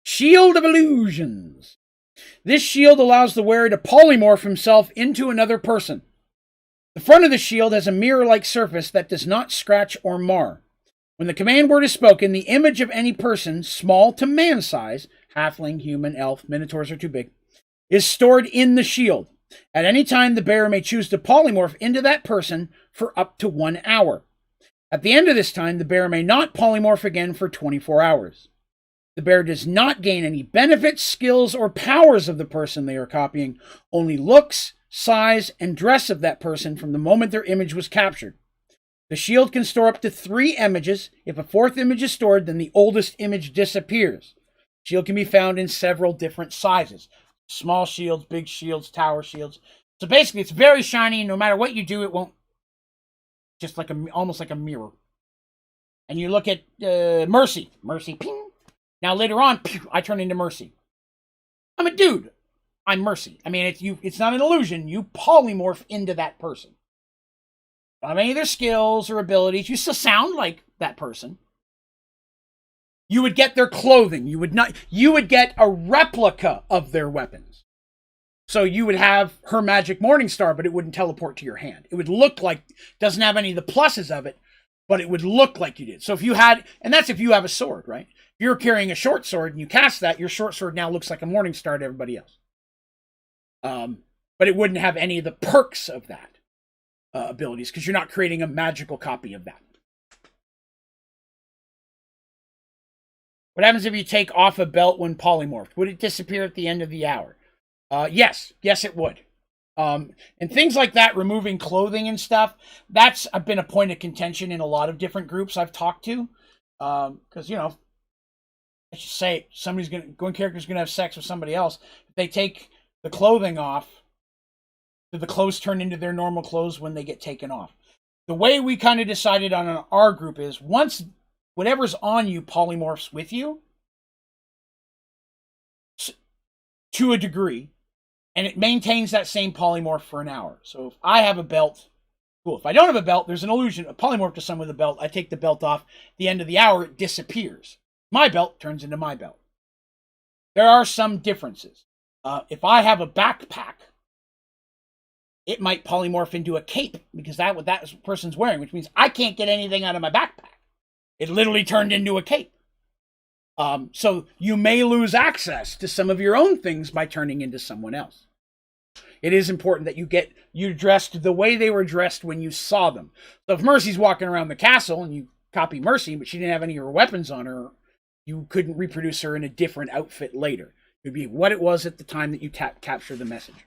Shield of Illusions. This shield allows the wearer to polymorph himself into another person. The front of the shield has a mirror-like surface that does not scratch or mar. When the command word is spoken, the image of any person, small to man size, halfling, human, elf, minotaurs are too big, is stored in the shield. At any time, the bearer may choose to polymorph into that person for up to 1 hour. At the end of this time, the bearer may not polymorph again for 24 hours. The bearer does not gain any benefits, skills, or powers of the person they are copying, only looks, size, and dress of that person from the moment their image was captured. The shield can store up to 3 images. If a 4th image is stored, then the oldest image disappears. Shield can be found in several different sizes. Small shields, big shields, tower shields. So basically, it's very shiny. No matter what you do, it won't. Just like almost like a mirror. And you look at Mercy. Mercy, ping. Now later on, I turn into Mercy. I'm a dude. I'm Mercy. I mean, it's not an illusion. You polymorph into that person. Don't have any of their skills or abilities. You still sound like that person. You would get their clothing. You would get a replica of their weapons. So you would have her magic Morningstar, but it wouldn't teleport to your hand. It would look like, doesn't have any of the pluses of it, but it would look like you did. So if you had, and that's if you have a sword, right? If you're carrying a short sword and you cast that, your short sword now looks like a Morningstar to everybody else. But it wouldn't have any of the perks of that. Abilities, because you're not creating a magical copy of that. What happens if you take off a belt when polymorphed? Would it disappear at the end of the hour? Yes, it would. And things like that, removing clothing and stuff, that's been a point of contention in a lot of different groups I've talked to. Because, let's just say one character's going to have sex with somebody else. If they take the clothing off, do the clothes turn into their normal clothes when they get taken off? The way we kind of decided on our group is once whatever's on you polymorphs with you to a degree, and it maintains that same polymorph for an hour. So if I have a belt, cool. If I don't have a belt, there's an illusion, a polymorph to someone with a belt. I take the belt off. At the end of the hour, it disappears. My belt turns into my belt. There are some differences. If I have a backpack, it might polymorph into a cape because that's what that person's wearing, which means I can't get anything out of my backpack. It literally turned into a cape. So you may lose access to some of your own things by turning into someone else. It is important that you dressed the way they were dressed when you saw them. So if Mercy's walking around the castle and you copy Mercy, but she didn't have any of her weapons on her, you couldn't reproduce her in a different outfit later. It would be what it was at the time that you capture the message.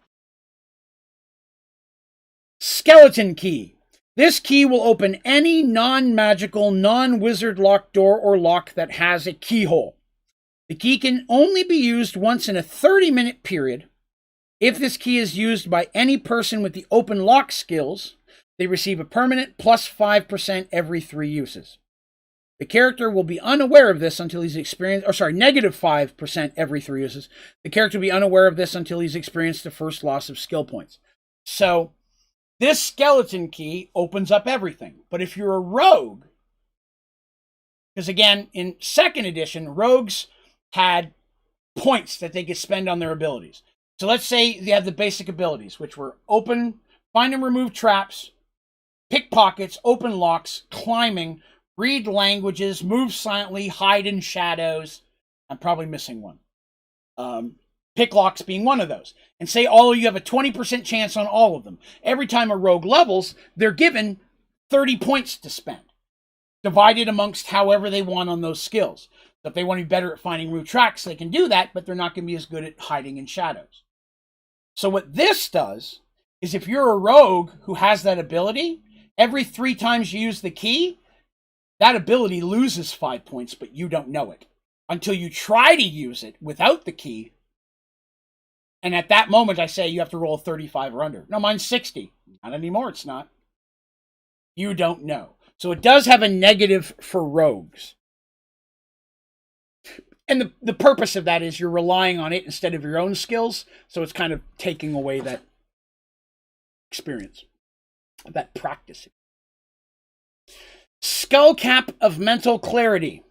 Skeleton key. This key will open any non-magical, non-wizard locked door or lock that has a keyhole. The key can only be used once in a 30-minute period. If this key is used by any person with the open lock skills, they receive a permanent plus 5% every 3 uses. The character will be unaware of this until he's experienced, negative 5% every 3 uses. The character will be unaware of this until he's experienced the first loss of skill points. So, this skeleton key opens up everything. But if you're a rogue, because again, in 2nd edition, rogues had points that they could spend on their abilities. So let's say you have the basic abilities, which were open, find and remove traps, pickpockets, open locks, climbing, read languages, move silently, hide in shadows. I'm probably missing one. Pick locks being one of those. And say you have a 20% chance on all of them. Every time a rogue levels, they're given 30 points to spend, divided amongst however they want on those skills. So if they want to be better at finding root tracks, they can do that, but they're not going to be as good at hiding in shadows. So what this does is if you're a rogue who has that ability, every 3 times you use the key, that ability loses 5 points, but you don't know it until you try to use it without the key. And at that moment, I say you have to roll 35 or under. No, mine's 60. Not anymore, it's not. You don't know. So it does have a negative for rogues. And the purpose of that is you're relying on it instead of your own skills. So it's kind of taking away that experience, that practice. Skull Cap of Mental Clarity.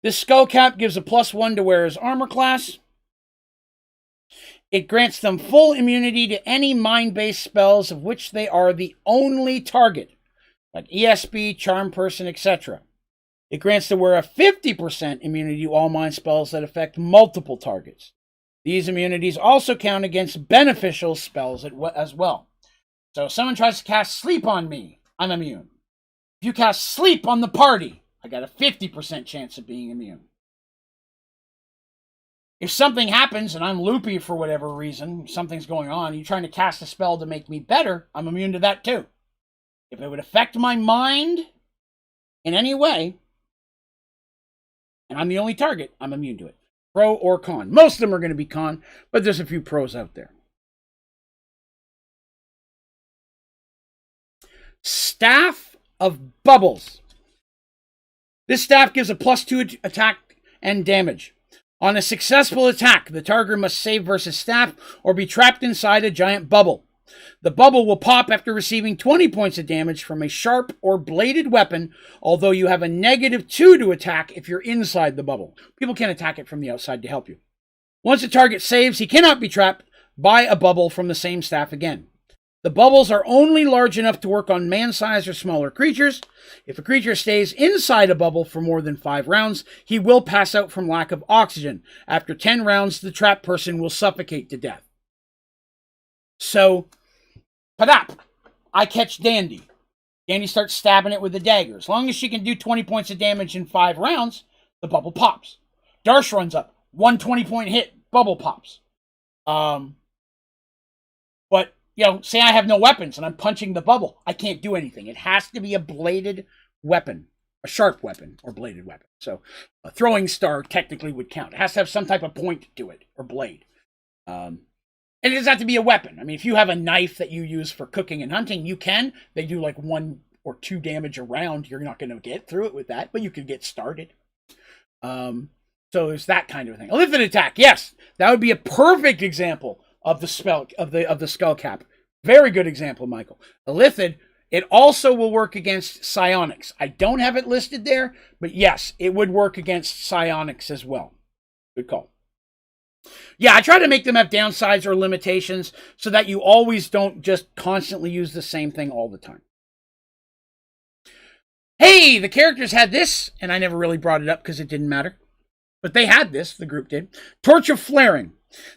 This skull cap gives a +1 to wearer's armor class. It grants them full immunity to any mind-based spells of which they are the only target, like ESP, Charm Person, etc. It grants the wearer 50% immunity to all mind spells that affect multiple targets. These immunities also count against beneficial spells as well. So if someone tries to cast Sleep on me, I'm immune. If you cast Sleep on the party, I got a 50% chance of being immune. If something happens and I'm loopy for whatever reason, something's going on, you're trying to cast a spell to make me better, I'm immune to that too. If it would affect my mind in any way, and I'm the only target, I'm immune to it. Pro or con. Most of them are going to be con, but there's a few pros out there. Staff of Bubbles. This staff gives a +2 attack and damage. On a successful attack, the target must save versus staff or be trapped inside a giant bubble. The bubble will pop after receiving 20 points of damage from a sharp or bladed weapon, although you have a -2 to attack if you're inside the bubble. People can't attack it from the outside to help you. Once a target saves, he cannot be trapped by a bubble from the same staff again. The bubbles are only large enough to work on man-sized or smaller creatures. If a creature stays inside a bubble for more than 5 rounds, he will pass out from lack of oxygen. After 10 rounds, the trapped person will suffocate to death. So, padap, I catch Dandy. Dandy starts stabbing it with a dagger. As long as she can do 20 points of damage in 5 rounds, the bubble pops. Darsh runs up, 1 20-point hit, bubble pops. But say I have no weapons and I'm punching the bubble. I can't do anything. It has to be a bladed weapon, a sharp weapon or bladed weapon. So a throwing star technically would count. It has to have some type of point to it or blade. And it doesn't have to be a weapon. I mean, if you have a knife that you use for cooking and hunting, you can. They do like 1 or 2 damage a round. You're not going to get through it with that, but you can get started. So there's that kind of thing. A lifted attack, yes, that would be a perfect example of the spell of the skull cap. Very good example, Michael. A lifted, it also will work against psionics. I don't have it listed there, but yes, it would work against psionics as well. Good call. Yeah, I try to make them have downsides or limitations so that you always don't just constantly use the same thing all the time. Hey, the characters had this, and I never really brought it up because it didn't matter. But they had this, the group did. Torch of Flaring.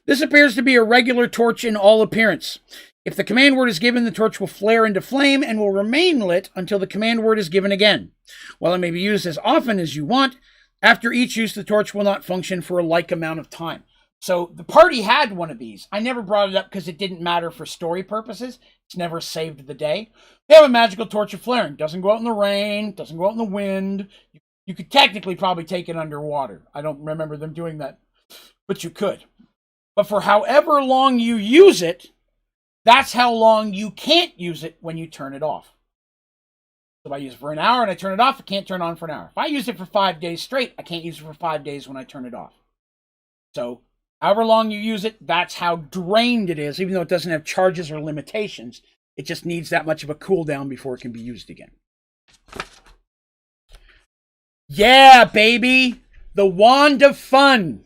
This appears to be a regular torch in all appearance. If the command word is given, the torch will flare into flame and will remain lit until the command word is given again. While it may be used as often as you want, after each use, the torch will not function for a like amount of time. So the party had one of these. I never brought it up because it didn't matter for story purposes. It's never saved the day. They have a magical torch of flaring. Doesn't go out in the rain, doesn't go out in the wind. You could technically probably take it underwater. I don't remember them doing that, but you could. But for however long you use it, that's how long you can't use it when you turn it off. So if I use it for an hour and I turn it off, I can't turn it on for an hour. If I use it for 5 days straight, I can't use it for 5 days when I turn it off. So however long you use it, that's how drained it is, even though it doesn't have charges or limitations. It just needs that much of a cooldown before it can be used again. Yeah, baby! The Wand of Fun.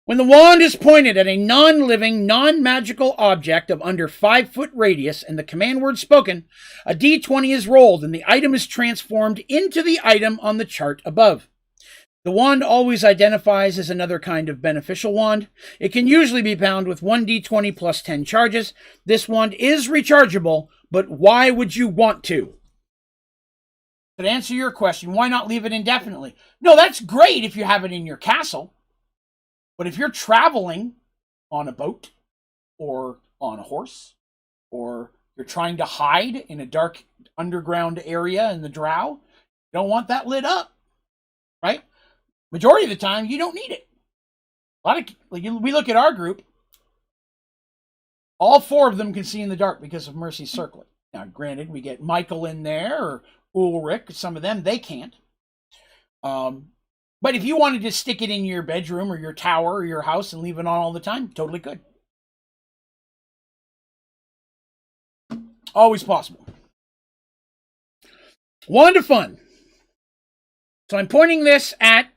When the wand is pointed at a non-living, non-magical object of under 5-foot radius and the command word spoken, a d20 is rolled and the item is transformed into the item on the chart above. The wand always identifies as another kind of beneficial wand. It can usually be bound with 1d20 plus 10 charges. This wand is rechargeable, but why would you want to? To answer your question, why not leave it indefinitely? No, that's great if you have it in your castle. But if you're traveling on a boat or on a horse, or you're trying to hide in a dark underground area in the drow, you don't want that lit up, right? Majority of the time, you don't need it. We look at our group, all 4 of them can see in the dark because of Mercy's circlet. Now, granted, we get Michael in there, or Ulrich, some of them, they can't. But if you wanted to stick it in your bedroom or your tower or your house and leave it on all the time, totally could. Always possible. Wand of Fun. So I'm pointing this at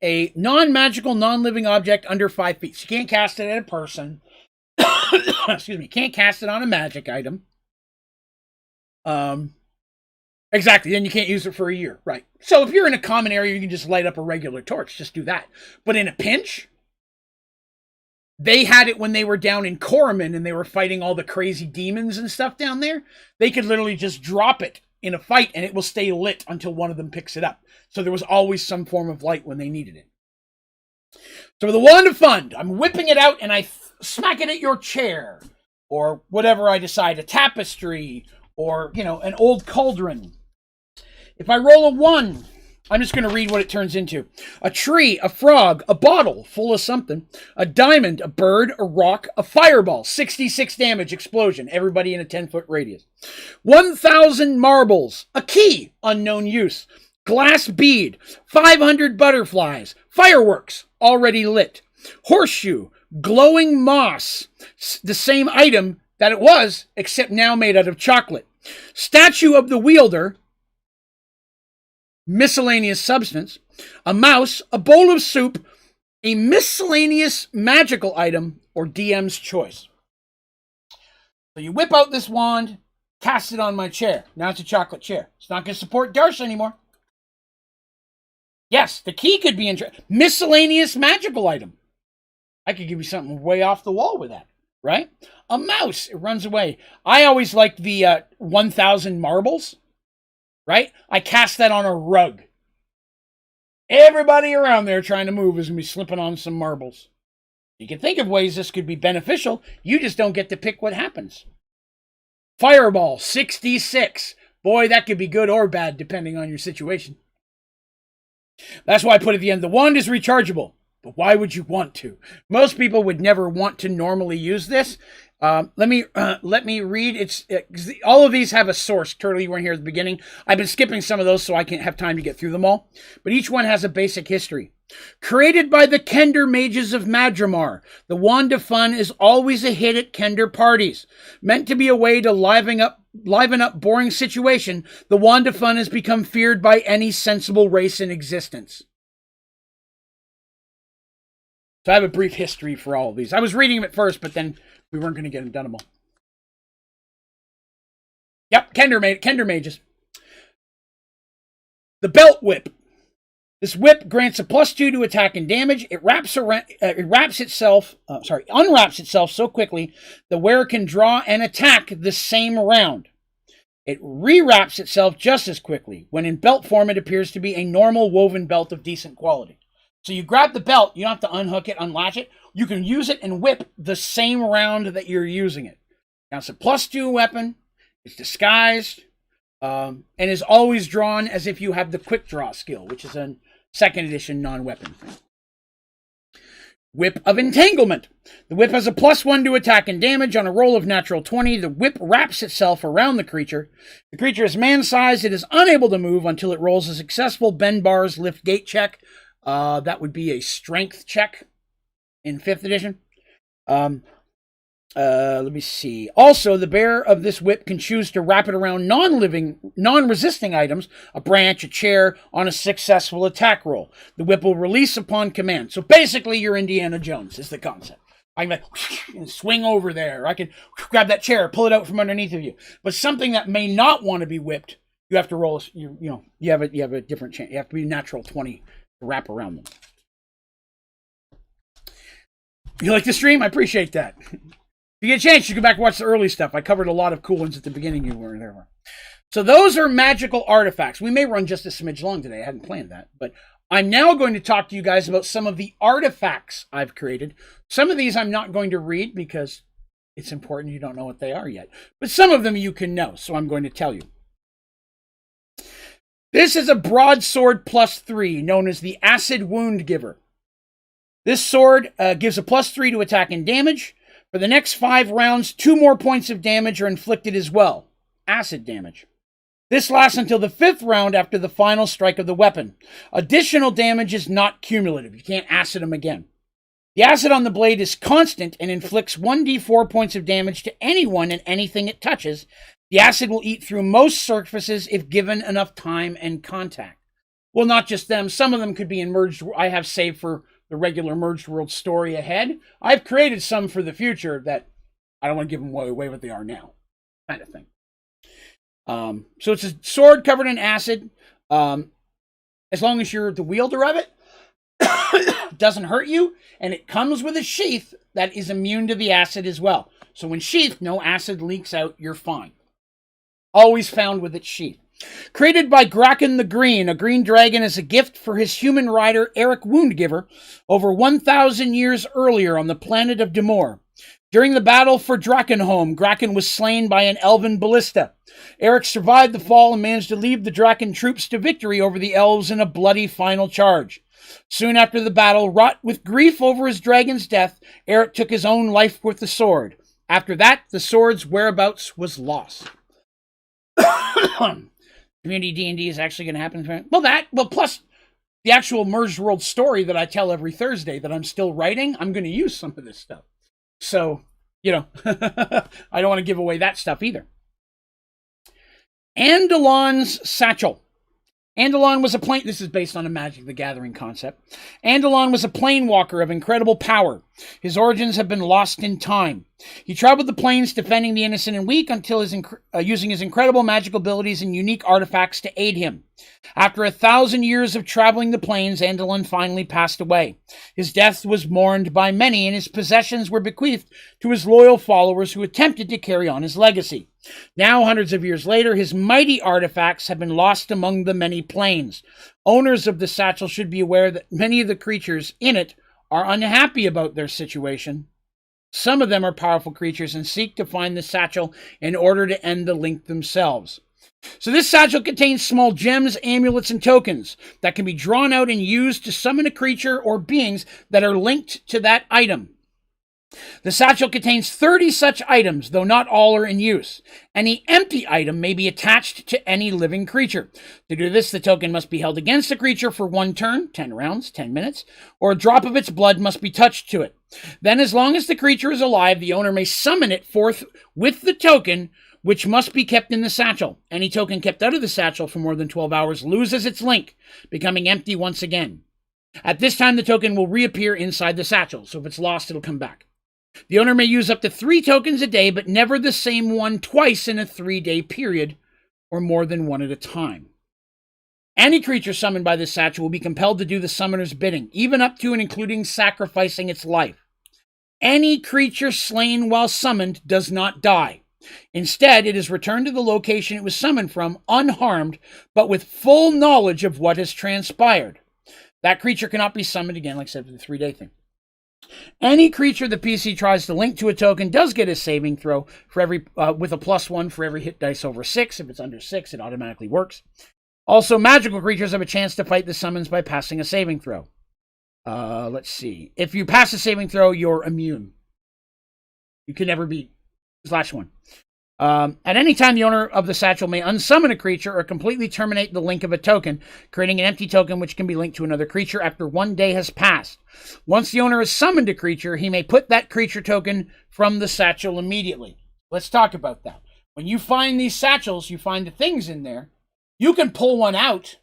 a non-magical, non-living object under 5 feet. So you can't cast it at a person. Excuse me. Can't cast it on a magic item. Exactly. Then you can't use it for a year. Right. So if you're in a common area, you can just light up a regular torch. Just do that. But in a pinch, they had it when they were down in Corriman and they were fighting all the crazy demons and stuff down there. They could literally just drop it in a fight and it will stay lit until one of them picks it up. So there was always some form of light when they needed it. So with the Wand of Fun, I'm whipping it out and I smack it at your chair or whatever I decide, a tapestry or, an old cauldron. If I roll a 1, I'm just going to read what it turns into. A tree, a frog, a bottle full of something, a diamond, a bird, a rock, a fireball, 66 damage, explosion, everybody in a 10-foot radius. 1,000 marbles, a key, unknown use, glass bead, 500 butterflies, fireworks, already lit, horseshoe, glowing moss, the same item that it was, except now made out of chocolate. Statue of the wielder, miscellaneous substance, a mouse, a bowl of soup, a miscellaneous magical item, or DM's choice. So you whip out this wand, cast it on my chair. Now it's a chocolate chair. It's not going to support Darsh anymore. Yes, the key could be miscellaneous magical item. I could give you something way off the wall with that, right? A mouse, it runs away. I always like the 1,000 marbles, right? I cast that on a rug. Everybody around there trying to move is going to be slipping on some marbles. You can think of ways this could be beneficial. You just don't get to pick what happens. Fireball, 66. Boy, that could be good or bad depending on your situation. That's why I put at the end, the wand is rechargeable. But why would you want to? Most people would never want to normally use this. Let me read. All of these have a source. Turtle, you weren't here at the beginning. I've been skipping some of those so I can't have time to get through them all. But each one has a basic history. Created by the Kender mages of Madramar, the Wand of Fun is always a hit at Kender parties. Meant to be a way to liven up boring situation, the Wand of Fun has become feared by any sensible race in existence. So I have a brief history for all of these. I was reading them at first, but then we weren't going to get them done all. Yep, Kender mages. The belt whip. This whip grants a +2 to attack and damage. It unwraps itself so quickly the wearer can draw and attack the same round. It rewraps itself just as quickly. When in belt form, it appears to be a normal woven belt of decent quality. So you grab the belt, you don't have to unhook it, unlatch it. You can use it and whip the same round that you're using it. Now it's a +2 weapon. It's disguised and is always drawn as if you have the quick draw skill, which is a 2nd edition non-weapon thing. Whip of Entanglement. The whip has a +1 to attack and damage. On a roll of natural 20, the whip wraps itself around the creature. The creature is man-sized. It is unable to move until it rolls a successful bend bars lift gate check. That would be a strength check in 5th edition. Let me see. Also, the bearer of this whip can choose to wrap it around non-resisting items, a branch, a chair, on a successful attack roll. The whip will release upon command. So basically, you're Indiana Jones, is the concept. I can swing over there. I can grab that chair, pull it out from underneath of you. But something that may not want to be whipped, you have to roll. You have a different chance. You have to be natural 20 to wrap around them. You like the stream? I appreciate that. If you get a chance, you go back and watch the early stuff. I covered a lot of cool ones at the beginning you weren't there. So those are magical artifacts. We may run just a smidge long today. I hadn't planned that. But I'm now going to talk to you guys about some of the artifacts I've created. Some of these I'm not going to read because it's important you don't know what they are yet. But some of them you can know, so I'm going to tell you. This is a broadsword +3 known as the Acid Wound Giver. This sword gives a +3 to attack and damage. For the next 5 rounds, 2 more points of damage are inflicted as well. Acid damage. This lasts until the 5th round after the final strike of the weapon. Additional damage is not cumulative. You can't acid them again. The acid on the blade is constant and inflicts 1d4 points of damage to anyone and anything it touches. The acid will eat through most surfaces if given enough time and contact. Well, not just them. Some of them could be in merged. I have saved for the regular Merged World story ahead. I've created some for the future that I don't want to give them away what they are now, kind of thing. So it's a sword covered in acid. As long as you're the wielder of it, it doesn't hurt you, and it comes with a sheath that is immune to the acid as well. So when sheathed, no acid leaks out, you're fine. Always found with its sheath. Created by Graken the Green, a green dragon is a gift for his human rider, Eric Woundgiver, over 1,000 years earlier on the planet of Demore. During the battle for Drakenholm, Graken was slain by an elven ballista. Eric survived the fall and managed to lead the Draken troops to victory over the elves in a bloody final charge. Soon after the battle, wrought with grief over his dragon's death, Eric took his own life with the sword. After that, the sword's whereabouts was lost. Community D&D is actually going to happen. Plus the actual Merged World story that I tell every Thursday that I'm still writing, I'm going to use some of this stuff. So, I don't want to give away that stuff either. Andalon's Satchel. Andalon was this is based on a Magic the Gathering concept. Andalon was a planewalker of incredible power. His origins have been lost in time. He traveled the plains defending the innocent and weak until using his incredible magical abilities and unique artifacts to aid him. After 1,000 years of traveling the plains, Andalon finally passed away. His death was mourned by many, and his possessions were bequeathed to his loyal followers who attempted to carry on his legacy. Now, hundreds of years later, his mighty artifacts have been lost among the many plains. Owners of the satchel should be aware that many of the creatures in it are unhappy about their situation. Some of them are powerful creatures and seek to find the satchel in order to end the link themselves. So this satchel contains small gems, amulets, and tokens that can be drawn out and used to summon a creature or beings that are linked to that item. The satchel contains 30 such items, though not all are in use. Any empty item may be attached to any living creature. To do this, the token must be held against the creature for 1 turn, 10 rounds, 10 minutes, or a drop of its blood must be touched to it. Then, as long as the creature is alive, the owner may summon it forth with the token, which must be kept in the satchel. Any token kept out of the satchel for more than 12 hours loses its link, becoming empty once again. At this time, the token will reappear inside the satchel, so if it's lost, it'll come back. The owner may use up to 3 tokens a day, but never the same one twice in a 3-day period, or more than one at a time. Any creature summoned by this satchel will be compelled to do the summoner's bidding, even up to and including sacrificing its life. Any creature slain while summoned does not die. Instead, it is returned to the location it was summoned from, unharmed, but with full knowledge of what has transpired. That creature cannot be summoned again, like I said, for the 3-day thing. Any creature the PC tries to link to a token does get a saving throw for every with a +1 for every hit dice over 6. If it's under 6, it automatically works. Also, magical creatures have a chance to fight the summons by passing a saving throw. Let's see. If you pass a saving throw, you're immune. You can never be /1. At any time, the owner of the satchel may unsummon a creature or completely terminate the link of a token, creating an empty token which can be linked to another creature after 1 day has passed. Once the owner has summoned a creature, he may put that creature token from the satchel immediately. Let's talk about that. When you find these satchels, you find the things in there. You can pull one out,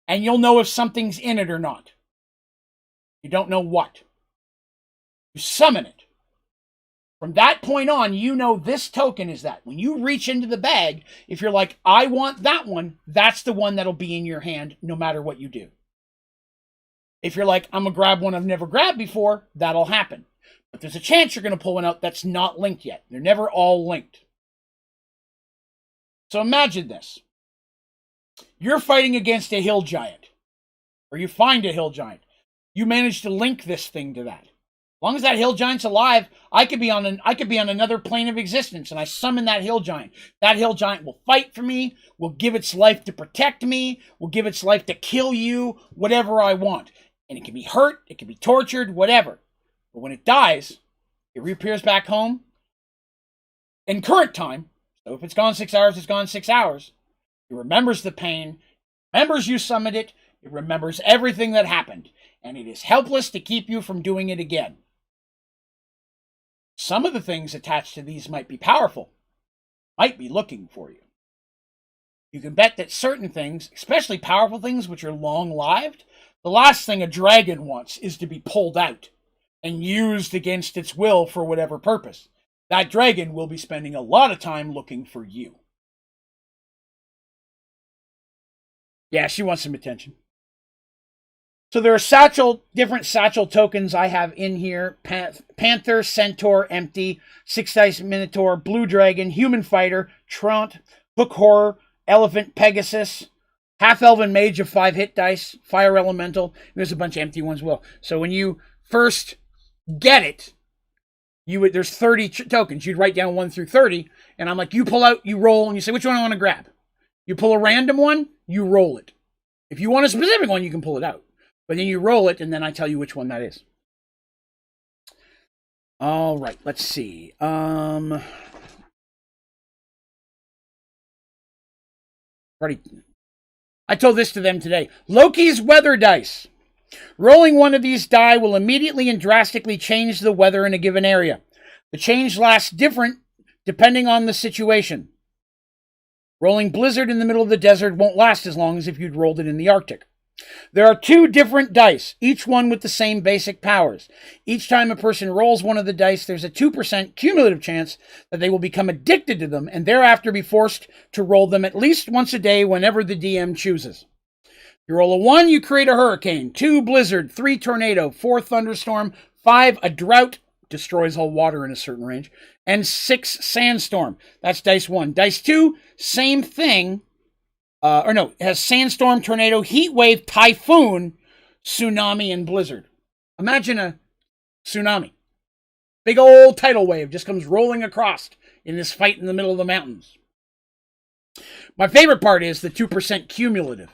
and you'll know if something's in it or not. You don't know what. You summon it. From that point on, you know this token is that. When you reach into the bag, if you're like, I want that one, that's the one that'll be in your hand no matter what you do. If you're like, I'm going to grab one I've never grabbed before, that'll happen. But there's a chance you're going to pull one out that's not linked yet. They're never all linked. So imagine this. You're fighting against a hill giant, or you find a hill giant. You manage to link this thing to that. As long as that hill giant's alive, I could be on another plane of existence, and I summon that hill giant. That hill giant will fight for me, will give its life to protect me, will give its life to kill you, whatever I want. And it can be hurt, it can be tortured, whatever. But when it dies, it reappears back home in current time. So if it's gone 6 hours, it's gone 6 hours. It remembers the pain, remembers you summoned it, it remembers everything that happened, and it is helpless to keep you from doing it again. Some of the things attached to these might be powerful, might be looking for you. You can bet that certain things, especially powerful things which are long-lived, the last thing a dragon wants is to be pulled out and used against its will for whatever purpose. That dragon will be spending a lot of time looking for you. Yeah, she wants some attention. So there are different satchel tokens I have in here. Panther, Centaur, Empty, 6 Dice Minotaur, Blue Dragon, Human Fighter, Trant, Hook Horror, Elephant, Pegasus, Half-Elven Mage of 5 hit dice, Fire Elemental. There's a bunch of empty ones as well. So when you first get it, there's 30 tokens. You'd write down 1 through 30, and I'm like, you pull out, you roll, and you say, which one I want to grab? You pull a random one, you roll it. If you want a specific one, you can pull it out. But then you roll it, and then I tell you which one that is. All right, let's see. I told this to them today. Loki's weather dice. Rolling one of these die will immediately and drastically change the weather in a given area. The change lasts different depending on the situation. Rolling blizzard in the middle of the desert won't last as long as if you'd rolled it in the Arctic. There are 2 different dice, each one with the same basic powers. Each time a person rolls one of the dice, there's a 2% cumulative chance that they will become addicted to them and thereafter be forced to roll them at least once a day whenever the DM chooses. If you roll a 1, you create a hurricane, 2 blizzard, 3 tornado, 4 thunderstorm, 5 a drought, destroys all water in a certain range, and 6 sandstorm. That's dice 1. Dice 2, same thing. It has sandstorm, tornado, heat wave, typhoon, tsunami, and blizzard. Imagine a tsunami. Big old tidal wave just comes rolling across in this fight in the middle of the mountains. My favorite part is the 2% cumulative.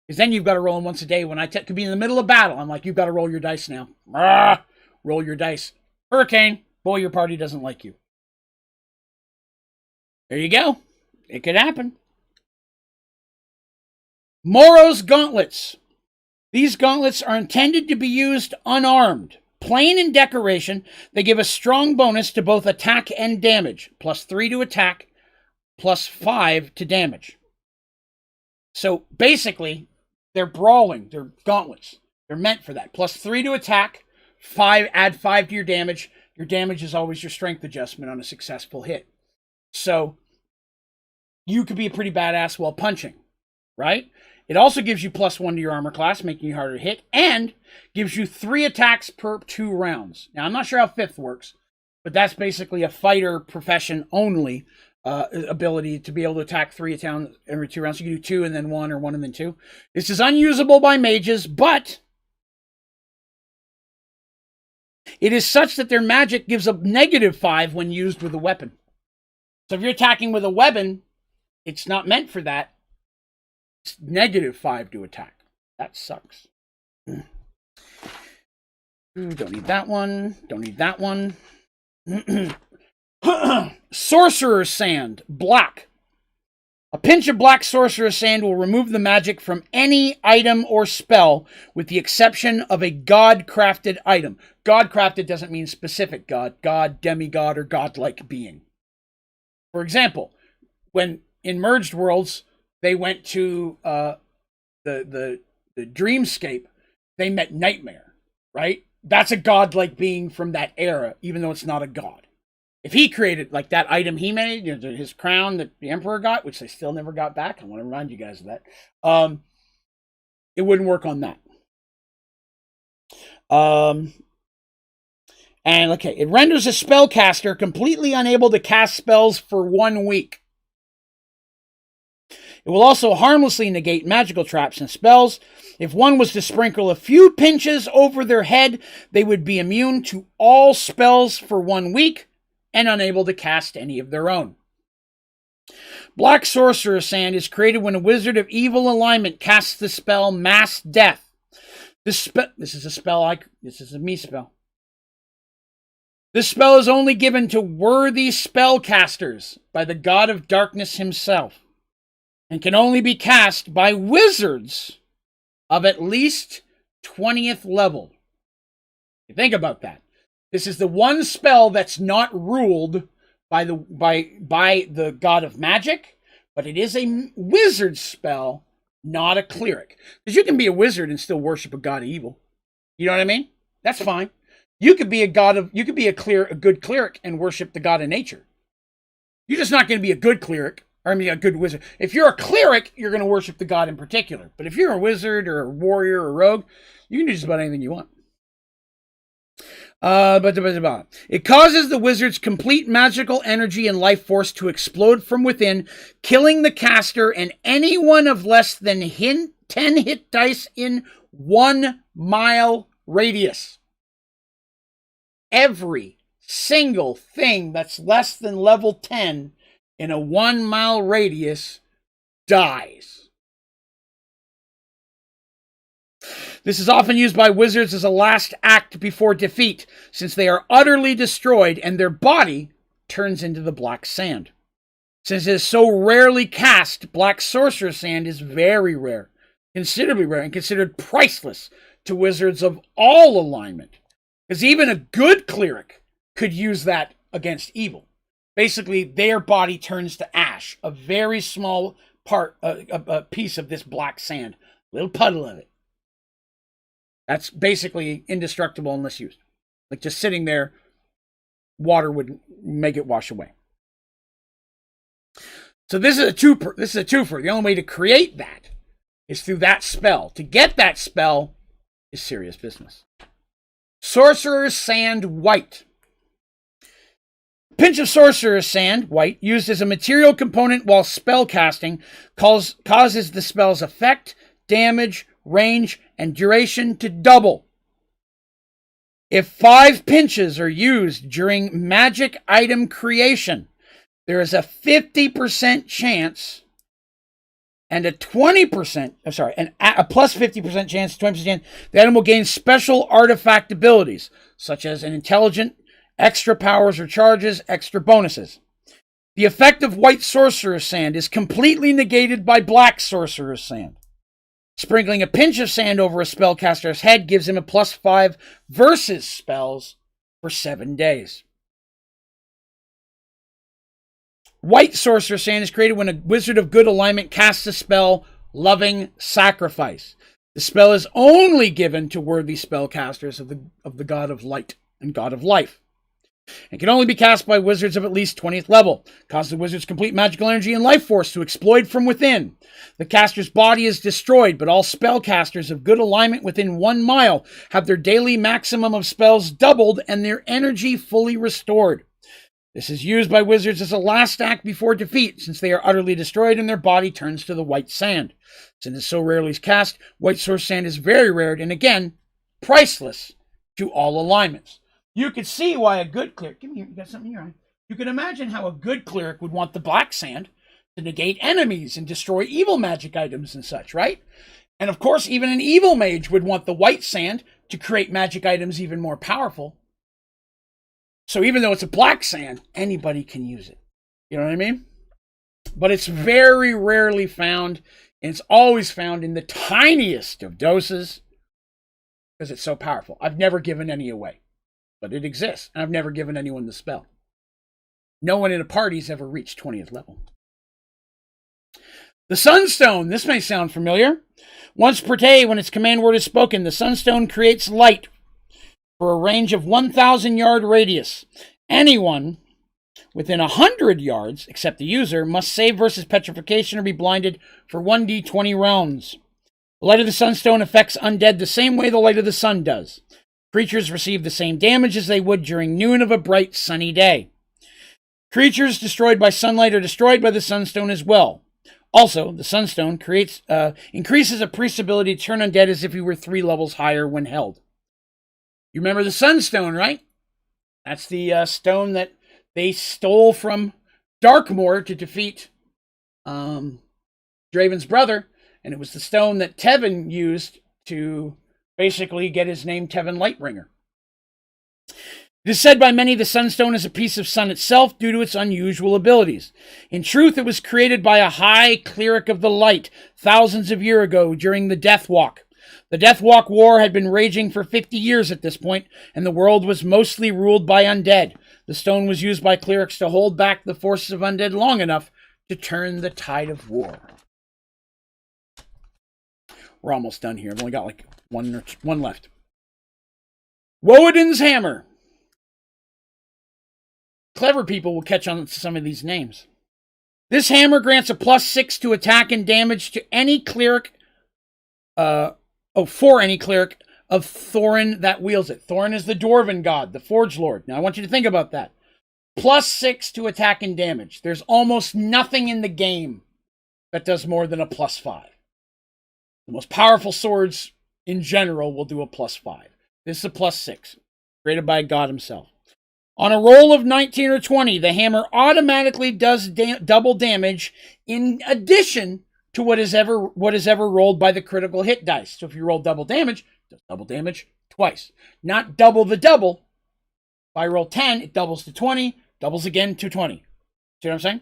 Because then you've got to roll them once a day. When I could be in the middle of battle, I'm like, you've got to roll your dice now. Roll your dice. Hurricane. Boy, your party doesn't like you. There you go. It could happen. Moro's Gauntlets. These gauntlets are intended to be used unarmed. Plain in decoration, they give a strong bonus to both attack and damage. +3 to attack, +5 to damage. So basically, they're brawling. They're gauntlets. They're meant for that. +3 to attack, add 5 to your damage. Your damage is always your strength adjustment on a successful hit. So you could be a pretty badass while punching. right? It also gives you +1 to your armor class, making you harder to hit, and gives you 3 attacks per 2 rounds. Now, I'm not sure how 5th works, but that's basically a fighter profession only ability to be able to attack 3 attacks every 2 rounds. You can do 2 and then 1, or 1 and then 2. This is unusable by mages, but it is such that their magic gives a -5 when used with a weapon. So if you're attacking with a weapon, it's not meant for that. It's -5 to attack. That sucks. Ooh, don't need that one. Don't need that one. Sorcerer's Sand, black. A pinch of black Sorcerer's Sand will remove the magic from any item or spell, with the exception of a god-crafted item. God-crafted doesn't mean specific god. God, demigod, or godlike being. For example, when in Merged Worlds, they went to the dreamscape, they met Nightmare, right? That's a godlike being from that era, even though it's not a god. If he created, like that item he made, you know, his crown that the Emperor got, which they still never got back, I want to remind you guys of that, it wouldn't work on that. And, okay, it renders a spellcaster completely unable to cast spells for 1 week. It will also harmlessly negate magical traps and spells. If one was to sprinkle a few pinches over their head, they would be immune to all spells for 1 week and unable to cast any of their own. Black Sorcerer's Sand is created when a wizard of evil alignment casts the spell Mass Death. This is a me spell. This spell is only given to worthy spellcasters by the God of Darkness himself, and can only be cast by wizards of at least 20th level. Think about that. This is the one spell that's not ruled by the god of magic, but it is a wizard spell, not a cleric. Because you can be a wizard and still worship a god of evil. You know what I mean? That's fine. You could be a good cleric and worship the god of nature. You're just not going to be a good cleric. Or, a good wizard. If you're a cleric, you're going to worship the god in particular. But if you're a wizard or a warrior or a rogue, you can do just about anything you want. It causes the wizard's complete magical energy and life force to explode from within, killing the caster and anyone of less than 10 hit dice in 1 mile radius. Every single thing that's less than level 10 in a 1 mile radius dies. This is often used by wizards as a last act before defeat, since they are utterly destroyed and their body turns into the black sand. Since it is so rarely cast, black Sorcerer's Sand is very rare, considerably rare, and considered priceless to wizards of all alignment. Because even a good cleric could use that against evil. Basically, their body turns to ash, a very small part, a piece of this black sand, a little puddle of it. That's basically indestructible unless used. Like just sitting there, water would make it wash away. So this is a twofer. The only way to create that is through that spell. To get that spell is serious business. Sorcerer's Sand White. Pinch of Sorcerer's Sand, white, used as a material component while spell casting, causes the spell's effect, damage, range, and duration to double. If 5 pinches are used during magic item creation, there is a 50% chance and a 20%, a plus 50% chance, 20% chance, the item will gain special artifact abilities, such as an intelligent, extra powers or charges, extra bonuses. The effect of white Sorcerer's Sand is completely negated by black Sorcerer's Sand. Sprinkling a pinch of sand over a spellcaster's head gives him a +5 versus spells for 7 days. White Sorcerer's Sand is created when a wizard of good alignment casts a spell, Loving Sacrifice. The spell is only given to worthy spellcasters of the god of light and god of life. and can only be cast by wizards of at least 20th level. Cause the wizard's complete magical energy and life force to explode from within. The caster's body is destroyed, but all spellcasters of good alignment within 1 mile have their daily maximum of spells doubled and their energy fully restored. This is used by wizards as a last act before defeat, since they are utterly destroyed and their body turns to the white sand. Since it's so rarely cast, white source sand is very rare and, again, priceless to all alignments. You could see why a good cleric... Give me here, you got something in your eye. You can imagine how a good cleric would want the black sand to negate enemies and destroy evil magic items and such, right? And of course, even an evil mage would want the white sand to create magic items even more powerful. So even though it's a black sand, anybody can use it. You know what I mean? But it's very rarely found, and it's always found in the tiniest of doses because it's so powerful. I've never given any away, but it exists, and I've never given anyone the spell. No one in a party's ever reached 20th level. The Sunstone. This may sound familiar. Once per day, when its command word is spoken, the Sunstone creates light for a range of 1,000 yard radius. Anyone within 100 yards, except the user, must save versus petrification or be blinded for 1d20 rounds. The light of the Sunstone affects undead the same way the light of the sun does. Creatures receive the same damage as they would during noon of a bright sunny day. Creatures destroyed by sunlight are destroyed by the Sunstone as well. Also, the Sunstone increases a priest's ability to turn undead as if he were 3 levels higher when held. You remember the Sunstone, right? That's the stone that they stole from Darkmoor to defeat Draven's brother, and it was the stone that Tevin used to basically get his name Tevin Lightbringer. It is said by many the Sunstone is a piece of sun itself due to its unusual abilities. In truth, it was created by a high cleric of the light thousands of years ago during the Deathwalk. The Deathwalk War had been raging for 50 years at this point, and the world was mostly ruled by undead. The stone was used by clerics to hold back the forces of undead long enough to turn the tide of war. We're almost done here. I've only got like one left. Woedin's Hammer. Clever people will catch on to some of these names. This hammer grants a +6 to attack and damage to any cleric, for any cleric of Thorin that wields it. Thorin is the Dwarven god, the Forge Lord. Now I want you to think about that. +6 to attack and damage. There's almost nothing in the game that does more than a +5. The most powerful swords in general will do a +5. This is a +6, created by God himself. On a roll of 19 or 20, the hammer automatically does double damage in addition to what is ever rolled by the critical hit dice. So if you roll double damage, it does double damage twice. Not double the double. If I roll 10, it doubles to 20, doubles again to 20. See what I'm saying?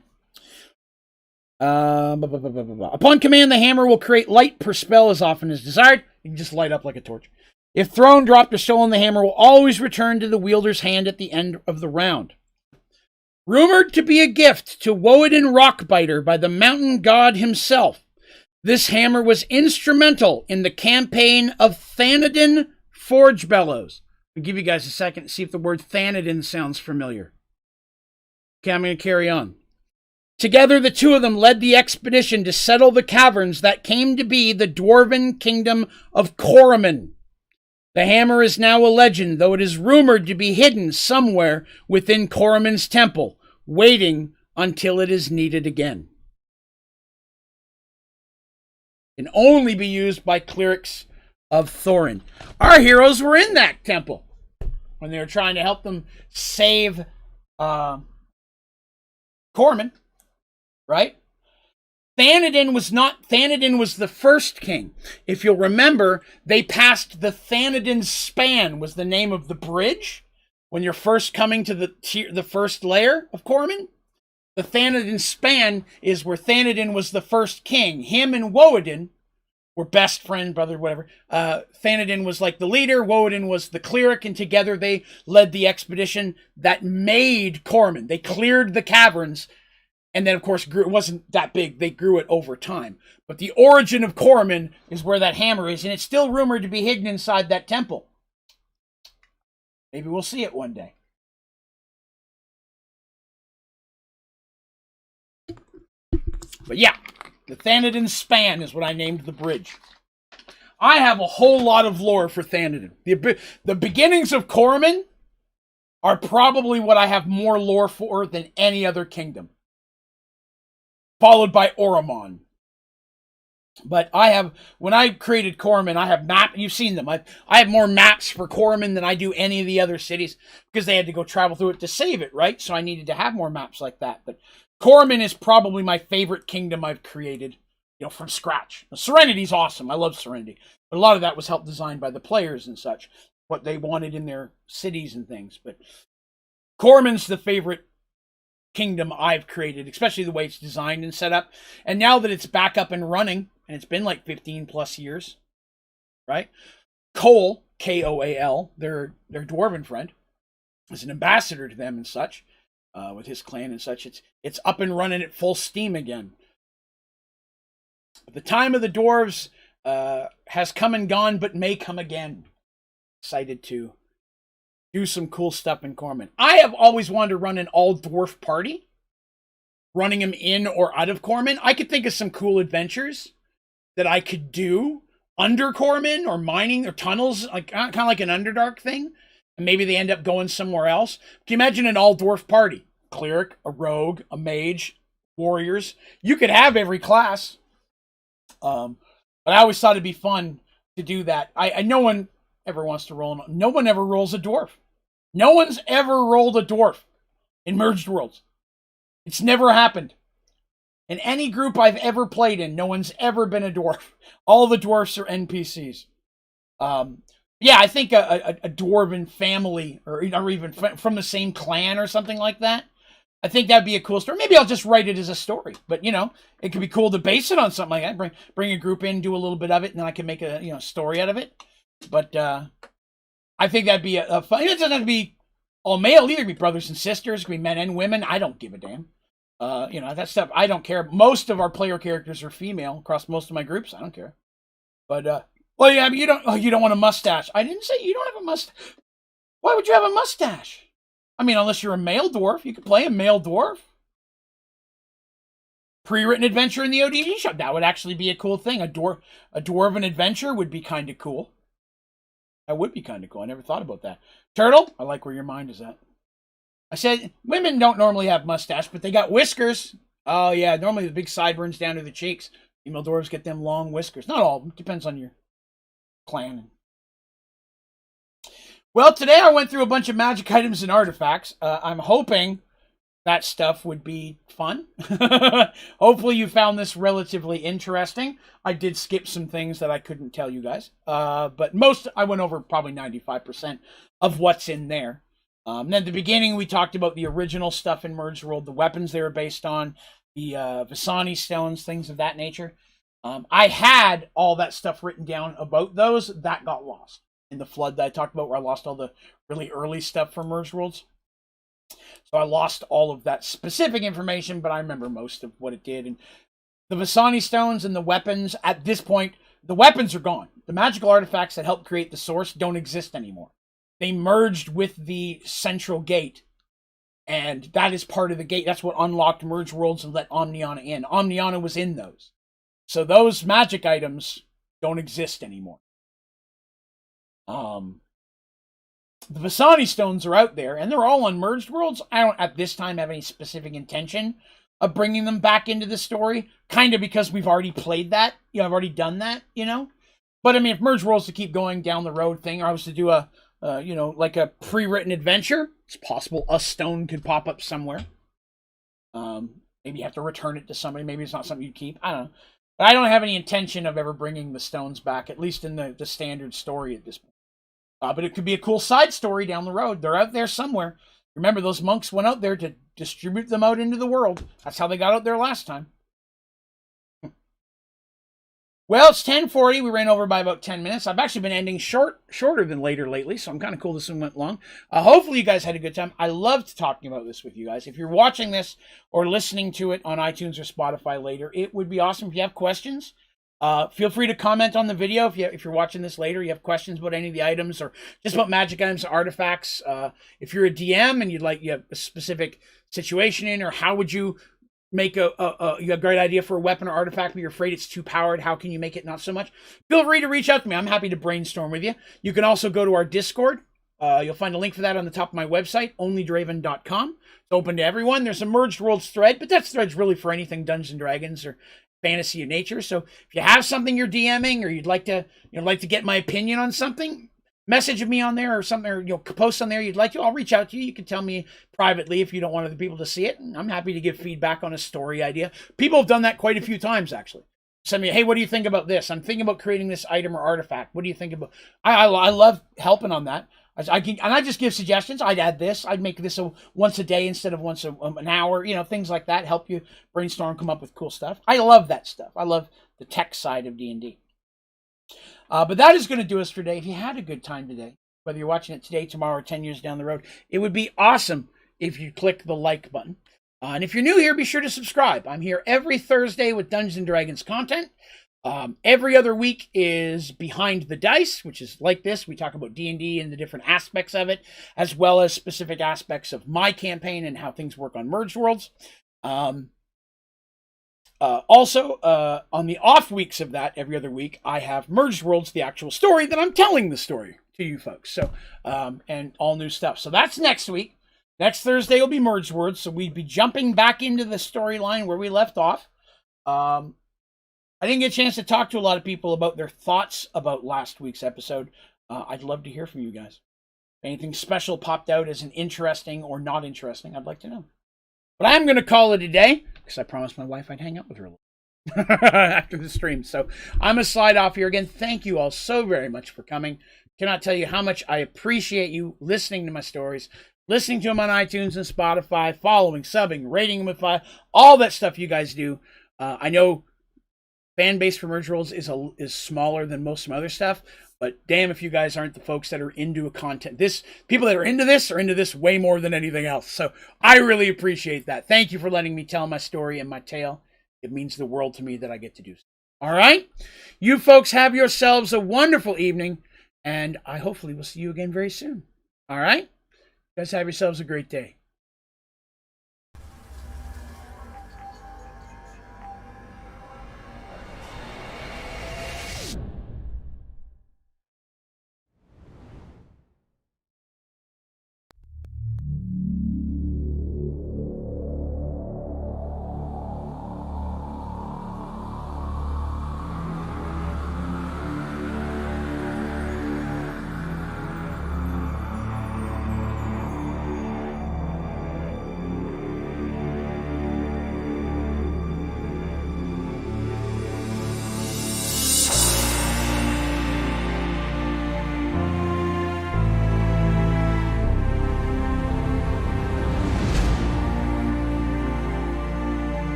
Upon command, the hammer will create light per spell as often as desired. You can just light up like a torch. If thrown, dropped, or stolen, the hammer will always return to the wielder's hand at the end of the round. Rumored to be a gift to Woedin Rockbiter by the mountain god himself, this hammer was instrumental in the campaign of Thanadin Forge Bellows. I'll give you guys a second to see if the word Thanadin sounds familiar. Okay, I'm going to carry on. Together, the two of them led the expedition to settle the caverns that came to be the dwarven kingdom of Correction. The hammer is now a legend, though it is rumored to be hidden somewhere within Correkson's temple, waiting until it is needed again. It can only be used by clerics of Thorin. Our heroes were in that temple when they were trying to help them save Correction, right? Thanadin was the first king. If you'll remember, they passed the Thanadin Span, was the name of the bridge. When you're first coming to the first layer of Correction, the Thanadin Span is where Thanadin was the first king. Him and Woedin were best friend, brother, whatever. Thanadin was like the leader, Woedin was the cleric, and together they led the expedition that made Correction. They cleared the caverns. And then, of course, it wasn't that big. They grew it over time. But the origin of Correction is where that hammer is, and it's still rumored to be hidden inside that temple. Maybe we'll see it one day. But yeah, the Thanadin Span is what I named the bridge. I have a whole lot of lore for Thanadin. The beginnings of Corman are probably what I have more lore for than any other kingdom. Followed by Oromon. But I have, when I created Corman, I have you've seen them. I have more maps for Corman than I do any of the other cities because they had to go travel through it to save it, right? So I needed to have more maps like that. But Corman is probably my favorite kingdom I've created, from scratch. Serenity's awesome. I love Serenity. But a lot of that was helped designed by the players and such, what they wanted in their cities and things. But Corman's the favorite kingdom I've created, especially the way it's designed and set up. And now that it's back up and running, and it's been like 15 plus years, right? Cole, Koal, their dwarven friend, is an ambassador to them and such, with his clan and such. It's up and running at full steam again. The time of the dwarves has come and gone, but may come again. Excited to do some cool stuff in Corman. I have always wanted to run an all-dwarf party, running them in or out of Corman. I could think of some cool adventures that I could do under Corman or mining or tunnels, like kind of like an Underdark thing. And maybe they end up going somewhere else. Can you imagine an all-dwarf party? Cleric, a rogue, a mage, warriors. You could have every class. But I always thought it'd be fun to do that. No one ever wants to roll. No one ever rolls a dwarf. No one's ever rolled a dwarf in Merged Worlds. It's never happened. In any group I've ever played in, no one's ever been a dwarf. All the dwarfs are NPCs. Yeah, I think a dwarven family, or even from the same clan or something like that, I think that'd be a cool story. Maybe I'll just write it as a story. But, it could be cool to base it on something like that. Bring a group in, do a little bit of it, and then I can make a story out of it. But I think that'd be a fun. It doesn't have to be all male either. It could be brothers and sisters. It could be men and women. I don't give a damn. That stuff, I don't care. Most of our player characters are female across most of my groups. I don't care. But, well, yeah, but you don't want a mustache. I didn't say you don't have a mustache. Why would you have a mustache? I mean, unless you're a male dwarf, you could play a male dwarf. Pre-written adventure in the ODG shop. That would actually be a cool thing. A dwarven adventure would be kind of cool. That would be kind of cool. I never thought about that. Turtle, I like where your mind is at. I said, women don't normally have mustache, but they got whiskers. Oh, yeah, normally the big sideburns down to the cheeks. Female dwarves get them long whiskers. Not all of them. Depends on your clan. Well, today I went through a bunch of magic items and artifacts. I'm hoping that stuff would be fun. Hopefully you found this relatively interesting. I did skip some things that I couldn't tell you guys. But I went over probably 95% of what's in there. Then at the beginning, we talked about the original stuff in Merged World, the weapons they were based on, the Bassani Stones, things of that nature. I had all that stuff written down about those. That got lost in the flood that I talked about, where I lost all the really early stuff from Merged Worlds. So I lost all of that specific information, but I remember most of what it did. And the Bassani Stones and the weapons, at this point, the weapons are gone. The magical artifacts that helped create the source don't exist anymore. They merged with the central gate, and that is part of the gate. That's what unlocked Merged Worlds and let Omniana in. Omniana was in those. So those magic items don't exist anymore. The Bassani Stones are out there, and they're all on Merged Worlds. I don't, at this time, have any specific intention of bringing them back into the story, kind of because we've already played that. I've already done that, But, I mean, if Merged Worlds to keep going down the road thing, or I was to do a like a pre-written adventure, it's possible a stone could pop up somewhere. Maybe you have to return it to somebody. Maybe it's not something you keep. I don't know. But I don't have any intention of ever bringing the stones back, at least in the standard story at this point. But it could be a cool side story down the road. They're out there somewhere. Remember, those monks went out there to distribute them out into the world. That's how they got out there last time. Well, it's 10:40. We ran over by about 10 minutes. I've actually been ending shorter than later lately, so I'm kind of cool this one went long. Hopefully you guys had a good time. I loved talking about this with you guys. If you're watching this or listening to it on iTunes or Spotify later, it would be awesome if you have questions. Feel free to comment on the video if you're watching this later. You have questions about any of the items or just about magic items or artifacts. If you're a DM and you have a specific situation in, or how would you make you have a great idea for a weapon or artifact, but you're afraid it's too powered. How can you make it not so much? Feel free to reach out to me. I'm happy to brainstorm with you. You can also go to our Discord. You'll find a link for that on the top of my website, Onlydraven.com. It's open to everyone. There's a Merged Worlds thread, but that thread's really for anything Dungeons and Dragons or fantasy of nature. So if you have something you're DMing or you'd like to get my opinion on something, message me on there or something, or post on there you'd like to. I'll reach out to you. You can tell me privately if you don't want other people to see it. And I'm happy to give feedback on a story idea. People have done that quite a few times, actually. Send me, hey, what do you think about this? I'm thinking about creating this item or artifact. What do you think about? I love helping on that. I just give suggestions. I'd add this. I'd make this once a day instead of once an hour. Things like that. Help you brainstorm, come up with cool stuff. I love that stuff. I love the tech side of D&D. But that is going to do us for today. If you had a good time today, whether you're watching it today, tomorrow, or 10 years down the road, it would be awesome if you click the like button. And if you're new here, be sure to subscribe. I'm here every Thursday with Dungeons & Dragons content. Every other week is Behind the Dice, which is like this. We talk about D&D and the different aspects of it, as well as specific aspects of my campaign and how things work on Merged Worlds. Also, on the off weeks of that, every other week, I have Merged Worlds, the actual story that I'm telling the story to you folks. So, and all new stuff. So that's next week. Next Thursday will be Merged Worlds. So we'd be jumping back into the storyline where we left off. I didn't get a chance to talk to a lot of people about their thoughts about last week's episode. I'd love to hear from you guys. If anything special popped out as an interesting or not interesting, I'd like to know. But I'm going to call it a day, because I promised my wife I'd hang out with her a little after the stream. So I'm going to slide off here again. Thank you all so very much for coming. Cannot tell you how much I appreciate you listening to my stories, listening to them on iTunes and Spotify, following, subbing, rating them with 5, all that stuff you guys do. I know fan base for Merged Worlds is smaller than most of some other stuff, but damn if you guys aren't the folks that are into a content. People that are into this way more than anything else. So I really appreciate that. Thank you for letting me tell my story and my tale. It means the world to me that I get to do so. All right? You folks have yourselves a wonderful evening, and I hopefully will see you again very soon. All right? You guys have yourselves a great day.